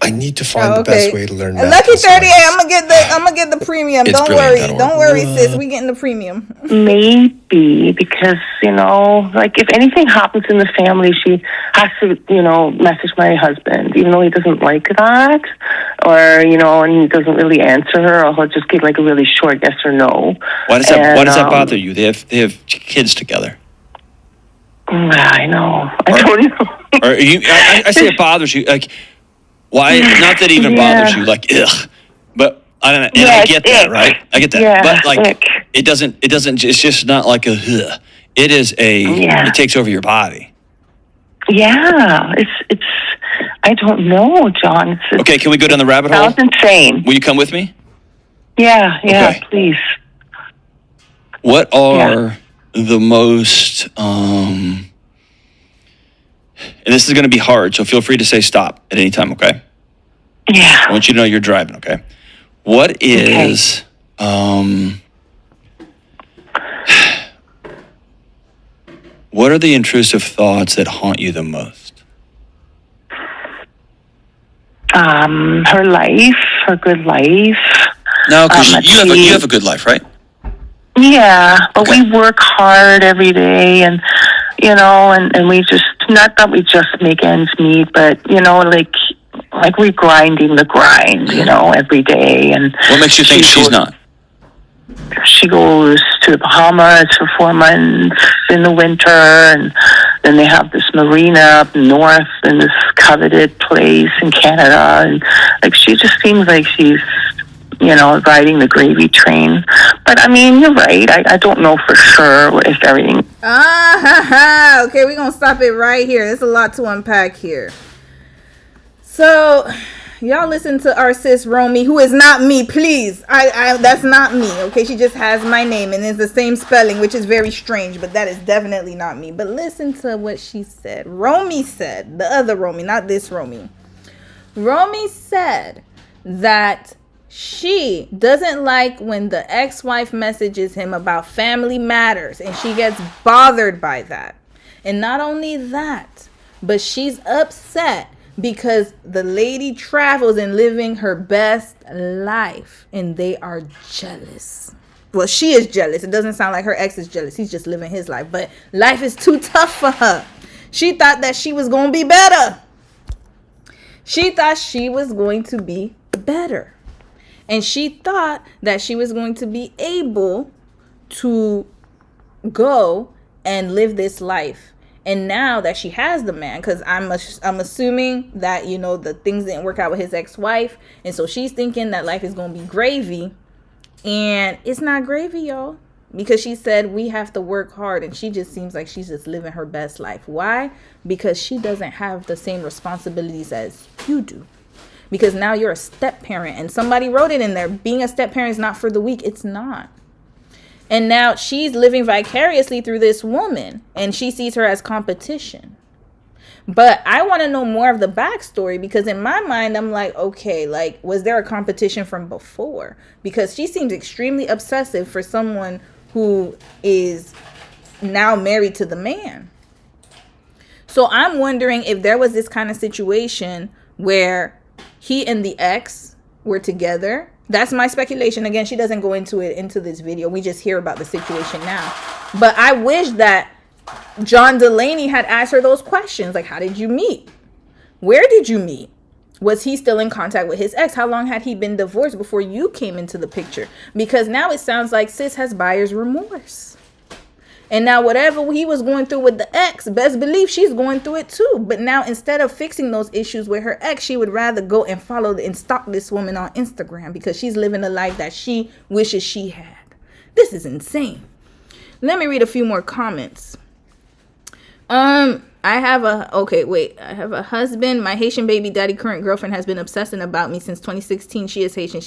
I need to find the best way to learn math. Lucky 38. I'm gonna get the premium. Don't worry, sis. We getting the premium. Maybe because like if anything happens in the family, she has to message my husband, even though he doesn't like that, or and he doesn't really answer her, or he'll just give like a really short yes or no. Why does that bother you? They have kids together. I know. I don't know. Or I say it bothers you, like. Why? Not that it even bothers you, like, ugh. But I don't know. And I get that, right? I get that. Yeah, but like, it doesn't. It's just not like a. Ugh. It is a. Yeah. It takes over your body. Yeah, it's. I don't know, John. Okay, can we go down the rabbit hole? Sounds insane. Will you come with me? Yeah, okay. Please. What are the most? And this is going to be hard, so feel free to say stop at any time, okay? Yeah. I want you to know you're driving, okay? What is, what are the intrusive thoughts that haunt you the most? Her life, her good life. No, because you have a good life, right? Yeah, but we work hard every day, and and we just, not that we just make ends meet, but like we're grinding the grind, every day. And what makes you think she's not? She goes to the Bahamas for 4 months in the winter, and then they have this marina up north in this coveted place in Canada, and like she just seems like she's riding the gravy train. But I mean, you're right. I don't know for sure if everything. Okay, we're gonna stop it right here. There's a lot to unpack here. So, y'all listen to our sis Romy, who is not me, please. I that's not me. Okay, she just has my name and it's the same spelling, which is very strange, but that is definitely not me. But listen to what she said. Romy said, the other Romy, not this Romy. Romy said that she doesn't like when the ex-wife messages him about family matters, and she gets bothered by that. And not only that, but she's upset because the lady travels and living her best life, and they are jealous. Well, she is jealous. It doesn't sound like her ex is jealous. He's just living his life, but life is too tough for her. She thought that she was going to be better. She thought she was going to be better. And she thought that she was going to be able to go and live this life. And now that she has the man, because I'm assuming that, the things didn't work out with his ex-wife. And so she's thinking that life is going to be gravy. And it's not gravy, y'all. Because she said we have to work hard. And she just seems like she's just living her best life. Why? Because she doesn't have the same responsibilities as you do. Because now you're a step parent, and somebody wrote it in there. Being a step parent is not for the weak. It's not. And now she's living vicariously through this woman, and she sees her as competition. But I want to know more of the backstory, because in my mind, I'm like, okay, like, was there a competition from before? Because she seems extremely obsessive for someone who is now married to the man. So I'm wondering if there was this kind of situation where he and the ex were together. That's my speculation. Again, she doesn't go into this video. We just hear about the situation now. But I wish that John Delaney had asked her those questions. Like, how did you meet? Where did you meet? Was he still in contact with his ex? How long had he been divorced before you came into the picture? Because now it sounds like sis has buyer's remorse. And now whatever he was going through with the ex, best believe she's going through it too. But now instead of fixing those issues with her ex, she would rather go and follow and stalk this woman on Instagram because she's living a life that she wishes she had. This is insane. Let me read a few more comments. I have a husband. My Haitian baby daddy current girlfriend has been obsessing about me since 2016. She is Haitian.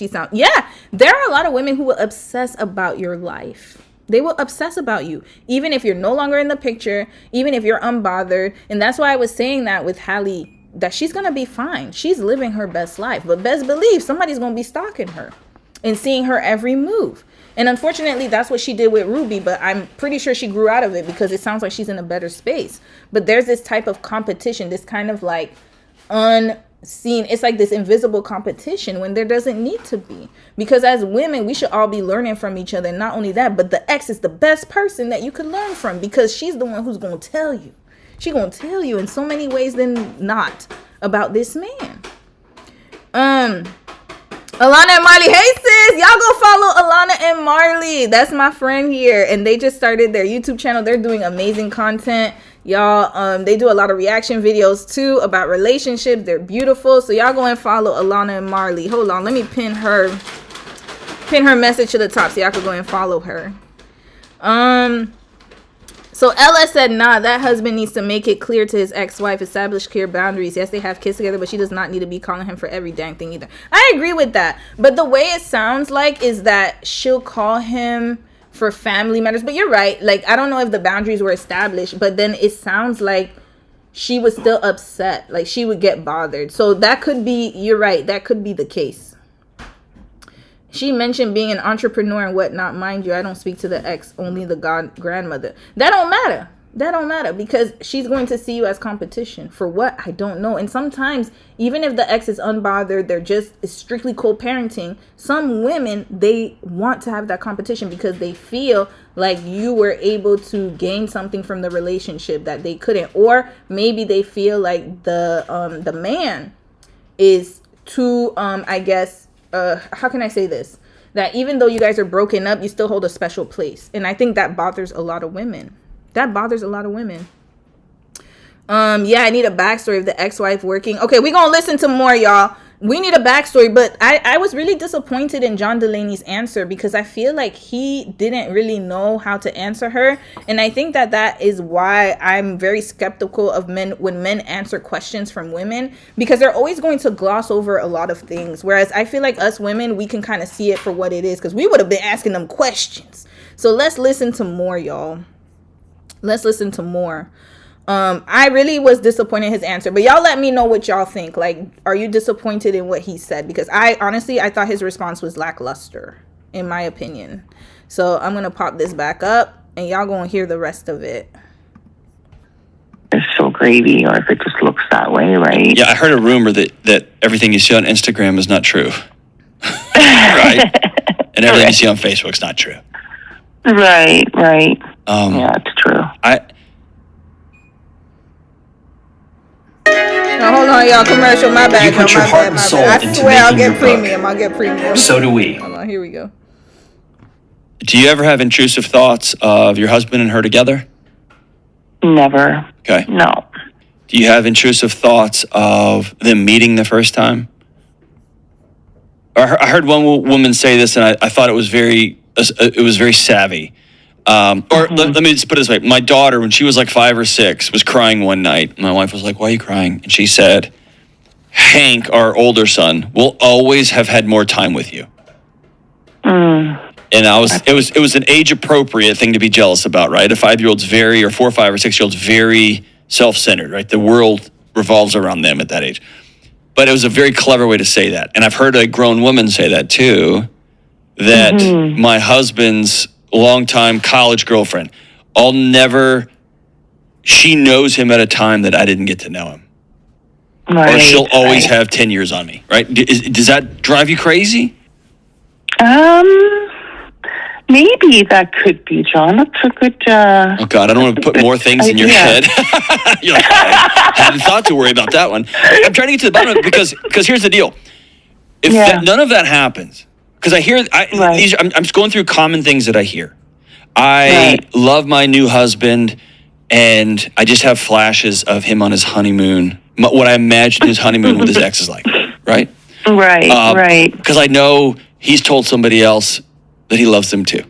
There are a lot of women who will obsess about your life. They will obsess about you, even if you're no longer in the picture, even if you're unbothered. And that's why I was saying that with Hallie, that she's going to be fine. She's living her best life. But best believe somebody's going to be stalking her and seeing her every move. And unfortunately, that's what she did with Ruby. But I'm pretty sure she grew out of it because it sounds like she's in a better space. But there's this type of competition, this kind of like unseen. It's like this invisible competition when there doesn't need to be. Because as women, we should all be learning from each other. And not only that, but the ex is the best person that you could learn from because she's the one who's going to tell you. She's going to tell you in so many ways than not about this man. Alana and Marley, hey sis, y'all go follow Alana and Marley. That's my friend here, and they just started their YouTube channel. They're doing amazing content, y'all. They do a lot of reaction videos too about relationships. They're beautiful, so y'all go and follow Alana and Marley. Hold on, let me pin her message to the top so y'all can go and follow her. So Ella said, nah, that husband needs to make it clear to his ex-wife, establish clear boundaries. Yes, they have kids together, but she does not need to be calling him for every dang thing either. I agree with that. But the way it sounds like is that she'll call him for family matters. But you're right. Like, I don't know if the boundaries were established, but then it sounds like she was still upset. Like, she would get bothered. So that could be, you're right, that could be the case. She mentioned being an entrepreneur and whatnot. Mind you, I don't speak to the ex, only the grandmother. That don't matter. That don't matter because she's going to see you as competition. For what? I don't know. And sometimes, even if the ex is unbothered, they're just strictly co-parenting, some women, they want to have that competition because they feel like you were able to gain something from the relationship that they couldn't. Or maybe they feel like the man is too, I guess, how can I say this? That even though you guys are broken up, you still hold a special place. And I think that bothers a lot of women. Yeah, I need a backstory of the ex-wife working. Okay, we're gonna listen to more, y'all. We need a backstory, but I was really disappointed in John Delaney's answer because I feel like he didn't really know how to answer her. And I think that is why I'm very skeptical of men when men answer questions from women, because they're always going to gloss over a lot of things. Whereas I feel like us women, we can kind of see it for what it is because we would have been asking them questions. So let's listen to more, y'all. Let's listen to more. I really was disappointed in his answer, but y'all let me know what y'all think. Like, are you disappointed in what he said? Because I thought his response was lackluster, in my opinion. So I'm going to pop this back up and y'all going to hear the rest of it. It's so gravy, or if it just looks that way, right? Yeah, I heard a rumor that everything you see on Instagram is not true. Right? And everything you see on Facebook is not true. Right. Yeah, it's true. Hold on, y'all. Commercial. My bad. You put your heart and soul into I swear I'll get making your book. I'll get premium. So do we. Hold on. Here we go. Do you ever have intrusive thoughts of your husband and her together? Never. Okay. No. Do you have intrusive thoughts of them meeting the first time? I heard one woman say this, and I thought it was very savvy. Let me just put it this way. My daughter, when she was like 5 or 6, was crying one night. My wife was like, "Why are you crying?" And she said, "Hank, our older son, will always have had more time with you." And it was an age appropriate thing to be jealous about, right? A 5-year-old's or 4, 5, or 6-year-old's very self-centered, right? The world revolves around them at that age. But it was a very clever way to say that. And I've heard a grown woman say that too, that my husband's longtime college girlfriend, she knows him at a time that I didn't get to know him. Right, or she'll always have 10 years on me, right? Does that drive you crazy? Maybe that could be, John. That's a good... Oh, God, I don't want to put more things in your head. You're like, I hadn't thought to worry about that one. I'm trying to get to the bottom of it because here's the deal. If none of that happens, because I'm just going through common things that I hear. I love my new husband, and I just have flashes of him on his honeymoon, what I imagine his honeymoon with his ex is like, right? Right. Because I know he's told somebody else that he loves them too.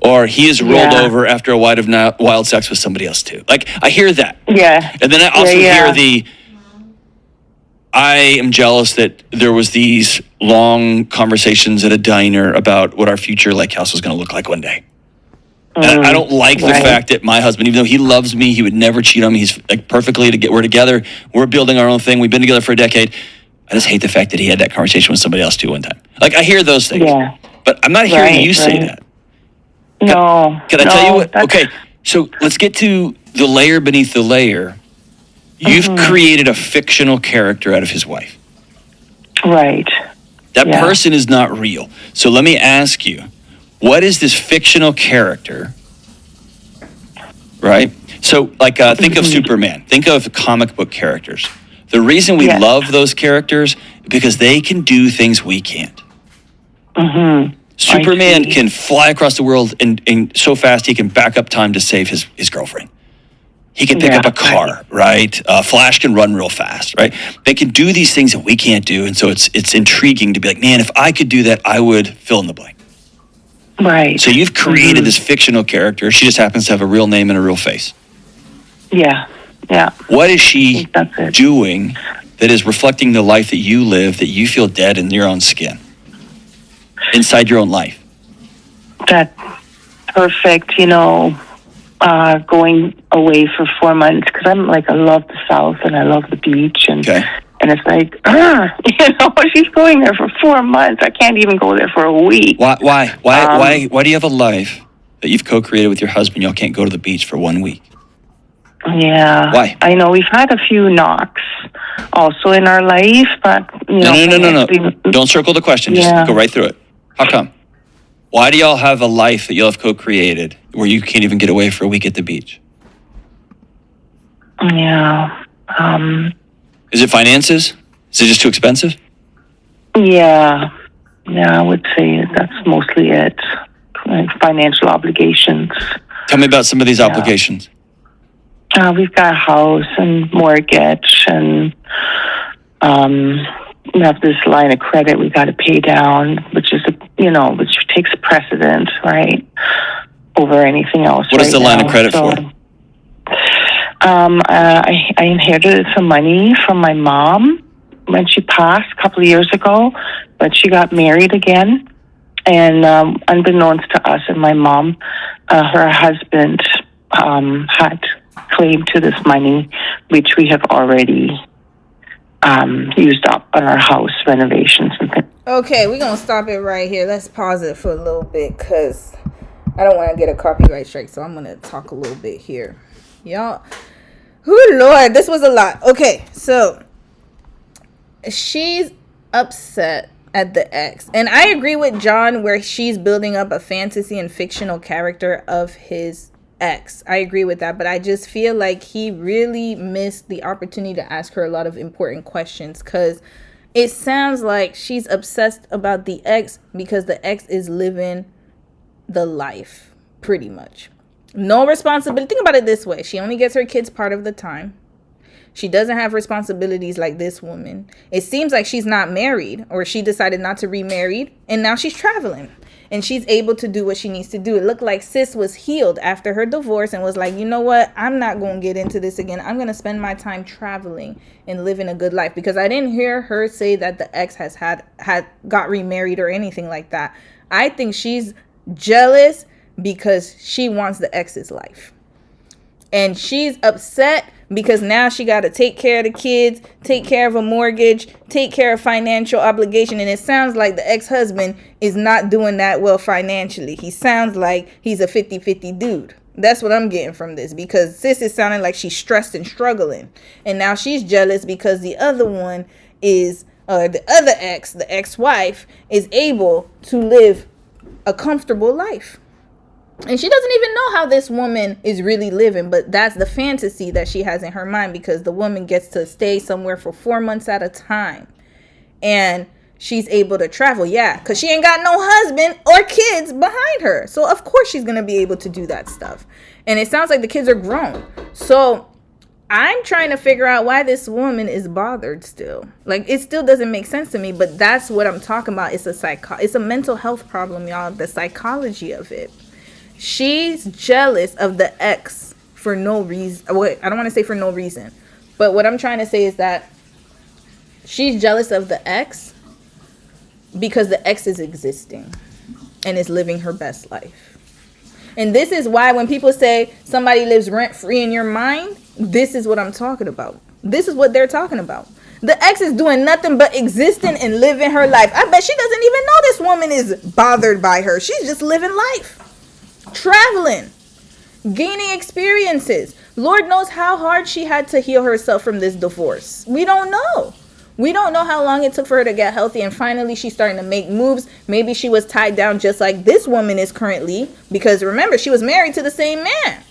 Or he has rolled over after a wild sex with somebody else too. Like, I hear that. Yeah. And then I also hear I am jealous that there was these long conversations at a diner about what our future lake house was going to look like one day. And I don't like the fact that my husband, even though he loves me, he would never cheat on me. He's like we're together. We're building our own thing. We've been together for a decade. I just hate the fact that he had that conversation with somebody else too one time. Like, I hear those things. Yeah. But I'm not hearing you say that. No. Can I tell you what? Okay, so let's get to the layer beneath the layer. You've created a fictional character out of his wife. Right. That person is not real. So let me ask you, what is this fictional character? Right? So, like, think of Superman. Think of comic book characters. The reason we love those characters is because they can do things we can't. Superman can fly across the world and so fast he can back up time to save his girlfriend. He can pick up a car, right? Flash can run real fast, right? They can do these things that we can't do, and so it's intriguing to be like, man, if I could do that, I would fill in the blank. Right. So you've created this fictional character. She just happens to have a real name and a real face. Yeah. What is she doing that is reflecting the life that you live, that you feel dead in your own skin, inside your own life? That perfect, going away for 4 months, because I love the South and I love the beach, and it's like, she's going there for 4 months. I can't even go there for a week. Why do you have a life that you've co-created with your husband? Y'all can't go to the beach for 1 week. Yeah. Why? I know we've had a few knocks also in our life, but No. Don't circle the question. Just go right through it. How come? Why do y'all have a life that y'all have co-created where you can't even get away for a week at the beach? Yeah. Is it finances? Is it just too expensive? Yeah. Yeah, I would say that's mostly it. Financial obligations. Tell me about some of these obligations. We've got a house and mortgage, and we have this line of credit we got to pay down, which is which takes precedence, right, over anything else. What is the line of credit for? I inherited some money from my mom when she passed a couple of years ago, but she got married again, and unbeknownst to us and my mom, her husband had claim to this money, which we have already used up on our house renovations and things. Okay, we're going to stop it right here. Let's pause it for a little bit because I don't want to get a copyright strike, so I'm going to talk a little bit here. Y'all, oh Lord, this was a lot. Okay, so she's upset at the ex. And I agree with John where she's building up a fantasy and fictional character of his ex. I agree with that, but I just feel like he really missed the opportunity to ask her a lot of important questions, because it sounds like she's obsessed about the ex because the ex is living the life pretty much. No responsibility. Think about it this way. She only gets her kids part of the time. She doesn't have responsibilities like this woman. It seems like she's not married, or she decided not to remarry, and now she's traveling. And she's able to do what she needs to do. It looked like sis was healed after her divorce and was like, you know what? I'm not going to get into this again. I'm going to spend my time traveling and living a good life. Because I didn't hear her say that the ex has got remarried or anything like that. I think she's jealous because she wants the ex's life. And she's upset because now she got to take care of the kids, take care of a mortgage, take care of financial obligation. And it sounds like the ex-husband is not doing that well financially. He sounds like he's a 50-50 dude. That's what I'm getting from this, because sis is sounding like she's stressed and struggling. And now she's jealous because the other one is, the other ex, the ex-wife, is able to live a comfortable life. And she doesn't even know how this woman is really living, but that's the fantasy that she has in her mind, because the woman gets to stay somewhere for 4 months at a time. And she's able to travel, because she ain't got no husband or kids behind her. So, of course, she's going to be able to do that stuff. And it sounds like the kids are grown. So, I'm trying to figure out why this woman is bothered still. Like, it still doesn't make sense to me, but that's what I'm talking about. It's a mental health problem, y'all, the psychology of it. She's jealous of the ex for no reason. I don't want to say for no reason, but what I'm trying to say is that she's jealous of the ex because the ex is existing and is living her best life. And this is why when people say somebody lives rent-free in your mind, this is what I'm talking about. This is what they're talking about. The ex is doing nothing but existing and living her life. I bet she doesn't even know this woman is bothered by her. She's just living life. Traveling, gaining experiences. Lord knows how hard she had to heal herself from this divorce. We don't know. We don't know how long it took for her to get healthy, and finally she's starting to make moves. Maybe she was tied down just like this woman is currently, because remember, she was married to the same man.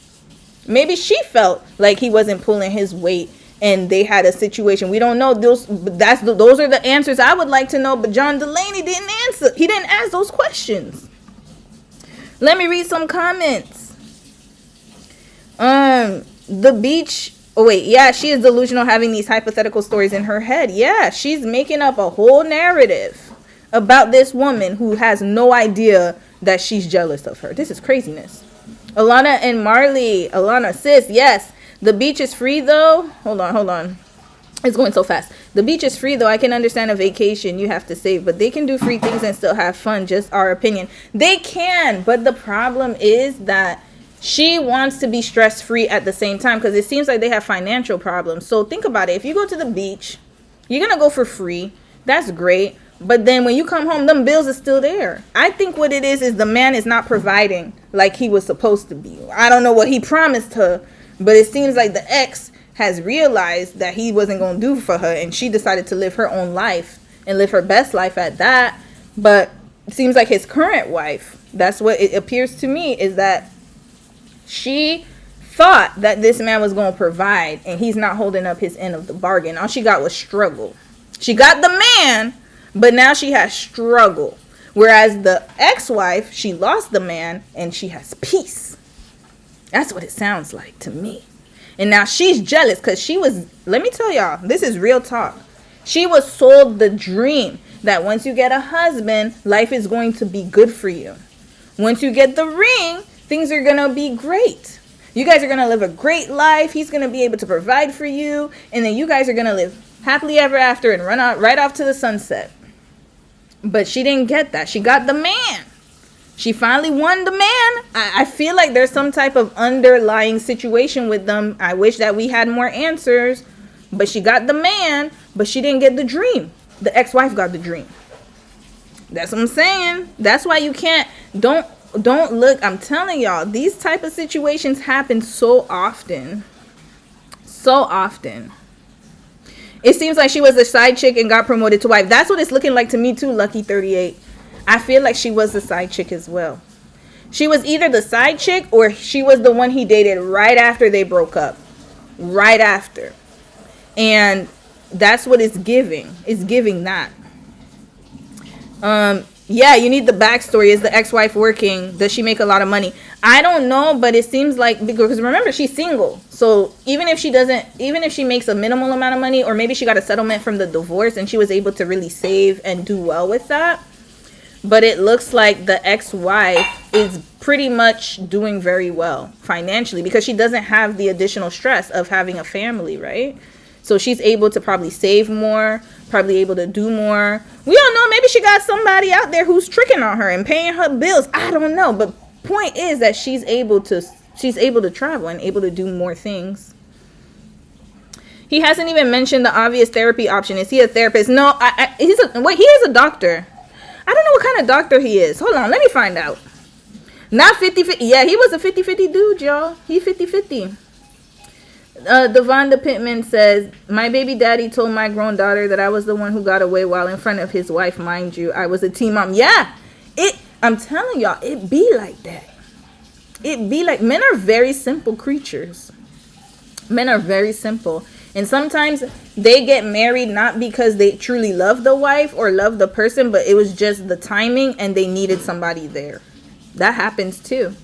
Maybe she felt like he wasn't pulling his weight and they had a situation. We don't know. Those are the answers I would like to know, but John Delaney didn't answer. He didn't ask those questions. Let me read some comments. The beach. Oh, wait. Yeah, she is delusional, having these hypothetical stories in her head. Yeah, she's making up a whole narrative about this woman who has no idea that she's jealous of her. This is craziness. Alana and Marley. Alana, sis, yes. The beach is free, though. Hold on. It's going so fast. The beach is free, though. I can understand a vacation you have to save, but they can do free things and still have fun. Just our opinion. They can, but the problem is that she wants to be stress-free at the same time, because it seems like they have financial problems. So think about it. If you go to the beach, you're going to go for free. That's great. But then when you come home, them bills are still there. I think what it is the man is not providing like he was supposed to be. I don't know what he promised her, But it seems like the ex has realized that he wasn't going to do for her, and she decided to live her own life and live her best life at that. But it seems like his current wife, that's what it appears to me, is that she thought that this man was going to provide, and he's not holding up his end of the bargain. All she got was struggle. She got the man, but now she has struggle. Whereas the ex-wife, she lost the man, and she has peace. That's what it sounds like to me. And now she's jealous because she was, let me tell y'all, this is real talk. She was sold the dream that once you get a husband, life is going to be good for you. Once you get the ring, things are going to be great. You guys are going to live a great life. He's going to be able to provide for you. And then you guys are going to live happily ever after and run out right off to the sunset. But she didn't get that. She got the man. She finally won the man. I feel like there's some type of underlying situation with them. I wish that we had more answers. But she got the man, but she didn't get the dream. The ex-wife got the dream. That's what I'm saying. That's why you can't, don't look. I'm telling y'all, these type of situations happen so often. So often. It seems like she was a side chick and got promoted to wife. That's what it's looking like to me too, Lucky 38. I feel like she was the side chick as well. She was either the side chick or she was the one he dated right after they broke up. Right after. And that's what it's giving. It's giving that. Yeah, you need the backstory. Is the ex-wife working? Does she make a lot of money? I don't know, but it seems like, because remember, she's single. So even if she makes a minimal amount of money, or maybe she got a settlement from the divorce and she was able to really save and do well with that. But it looks like the ex-wife is pretty much doing very well financially because she doesn't have the additional stress of having a family, right? So she's able to probably save more, probably able to do more. We don't know. Maybe she got somebody out there who's tricking on her and paying her bills. I don't know. But point is that she's able to travel and able to do more things. He hasn't even mentioned the obvious therapy option. Is he a therapist? No, he is a doctor. I don't know what kind of doctor he is. Hold on, let me find out. Not 50-50. Yeah, he was a 50-50 dude, y'all. He 50-50. Devonda Pittman says, my baby daddy told my grown daughter that I was the one who got away while in front of his wife, mind you. I was a teen mom. Yeah, I'm telling y'all, it be like that. It be like, men are very simple creatures. Men are very simple. And sometimes they get married not because they truly love the wife or love the person, but it was just the timing and they needed somebody there. That happens too.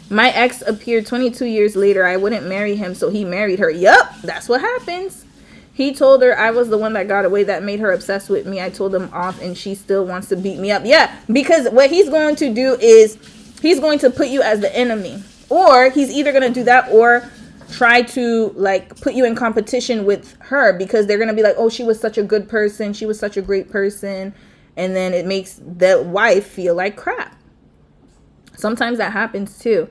My ex appeared 22 years later. I wouldn't marry him, so he married her. Yup, that's what happens. He told her I was the one that got away, that made her obsessed with me. I told him off and she still wants to beat me up. Yeah, because what he's going to do is he's going to put you as the enemy. Or he's either going to do that or try to like put you in competition with her because they're going to be like, oh, she was such a good person. She was such a great person. And then it makes the wife feel like crap. Sometimes that happens too.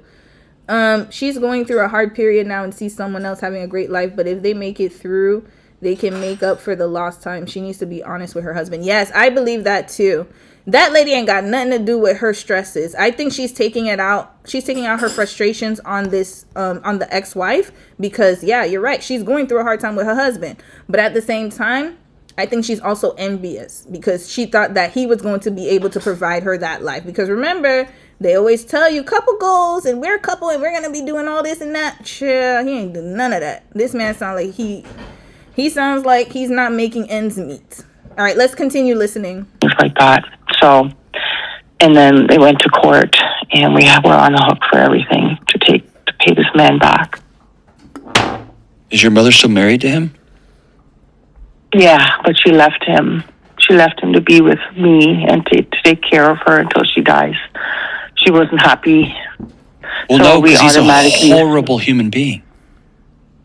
She's going through a hard period now and sees someone else having a great life. But if they make it through, they can make up for the lost time. She needs to be honest with her husband. Yes, I believe that too. That lady ain't got nothing to do with her stresses. I think she's taking it out. She's taking out her frustrations on this, on the ex-wife, because yeah, you're right. She's going through a hard time with her husband. But at the same time, I think she's also envious because she thought that he was going to be able to provide her that life. Because remember, they always tell you couple goals and we're a couple and we're going to be doing all this and that. Yeah, he ain't doing none of that. This man sounds like he sounds like he's not making ends meet. All right, let's continue listening. Things like that. So, and then they went to court and we were on the hook for everything to pay this man back. Is your mother still married to him? Yeah, but she left him. She left him to be with me and to take care of her until she dies. She wasn't happy. Well, so no, because he's a horrible human being.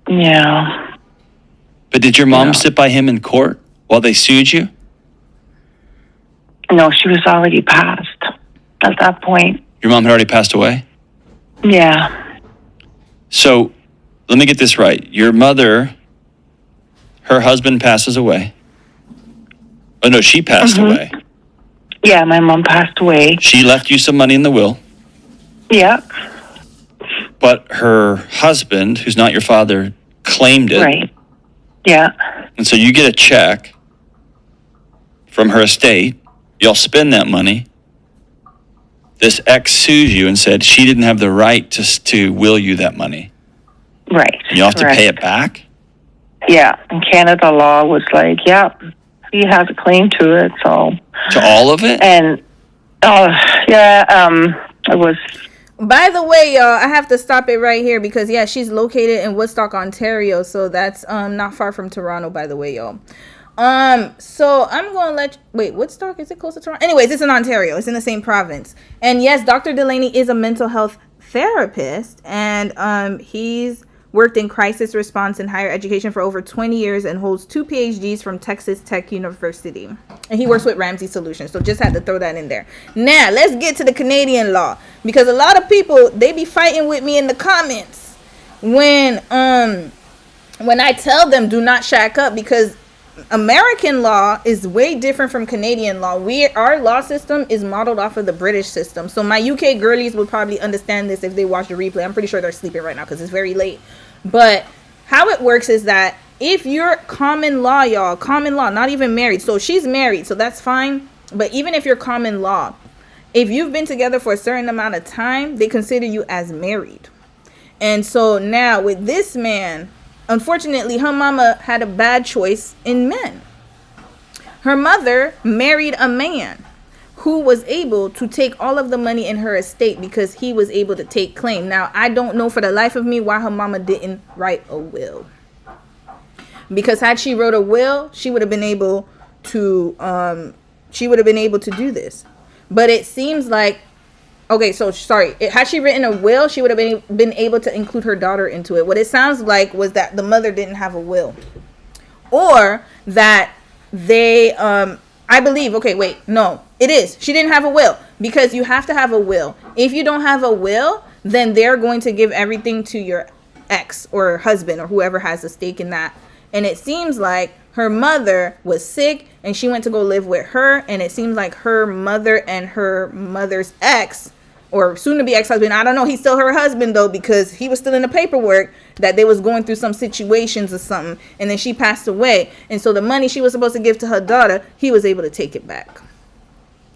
Yeah. But did your mom sit by him in court while they sued you? No, she was already passed at that point. Your mom had already passed away? Yeah. So, let me get this right. Your mother, her husband passes away. Oh, no, she passed away. Yeah, my mom passed away. She left you some money in the will. Yeah. but her husband, who's not your father, claimed it. Right. Yeah. And so you get a check from her estate. Y'all spend that money. This ex sues you and said she didn't have the right to will you that money. Right. And you have to pay it back? Yeah. And Canada law was like, yeah, he has a claim to it, so. To all of it? And, it was. By the way, y'all, I have to stop it right here because, yeah, she's located in Woodstock, Ontario. So that's not far from Toronto, by the way, y'all. So I'm going to wait, Woodstock, is it close to Toronto? Anyways, it's in Ontario. It's in the same province. And yes, Dr. Delaney is a mental health therapist, and he's worked in crisis response in higher education for over 20 years and holds 2 PhDs from Texas Tech University. And he works with Ramsey Solutions. So just had to throw that in there. Now, let's get to the Canadian law, because a lot of people, they be fighting with me in the comments when I tell them do not shack up, because American law is way different from Canadian law. Our law system is modeled off of the British system. So my UK girlies would probably understand this if they watch the replay. I'm pretty sure they're sleeping right now because it's very late. But how it works is that if you're common law, y'all, common law, not even married. So she's married, so that's fine. But even if you're common law, if you've been together for a certain amount of time, they consider you as married. And so now with this man, unfortunately, her mama had a bad choice in men. Her mother married a man who was able to take all of the money in her estate because he was able to take claim. Now, I don't know for the life of me why her mama didn't write a will. Because had she wrote a will, she would have been able to do this. But it seems like, okay, so sorry. Had she written a will, she would have been able to include her daughter into it. What it sounds like was that the mother didn't have a will. Or that they, I believe, okay, wait, no, it is. She didn't have a will, because you have to have a will. If you don't have a will, then they're going to give everything to your ex or husband or whoever has a stake in that. And it seems like her mother was sick and she went to go live with her. And it seems like her mother and her mother's ex, or soon to be ex-husband, I don't know, he's still her husband though, because he was still in the paperwork that they was going through some situations or something, and then she passed away. And so the money she was supposed to give to her daughter, he was able to take it back.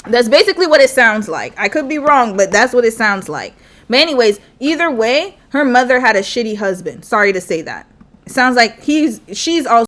That's basically what it sounds like. I could be wrong, but that's what it sounds like. But anyways, either way, her mother had a shitty husband. Sorry to say that. It sounds like she's also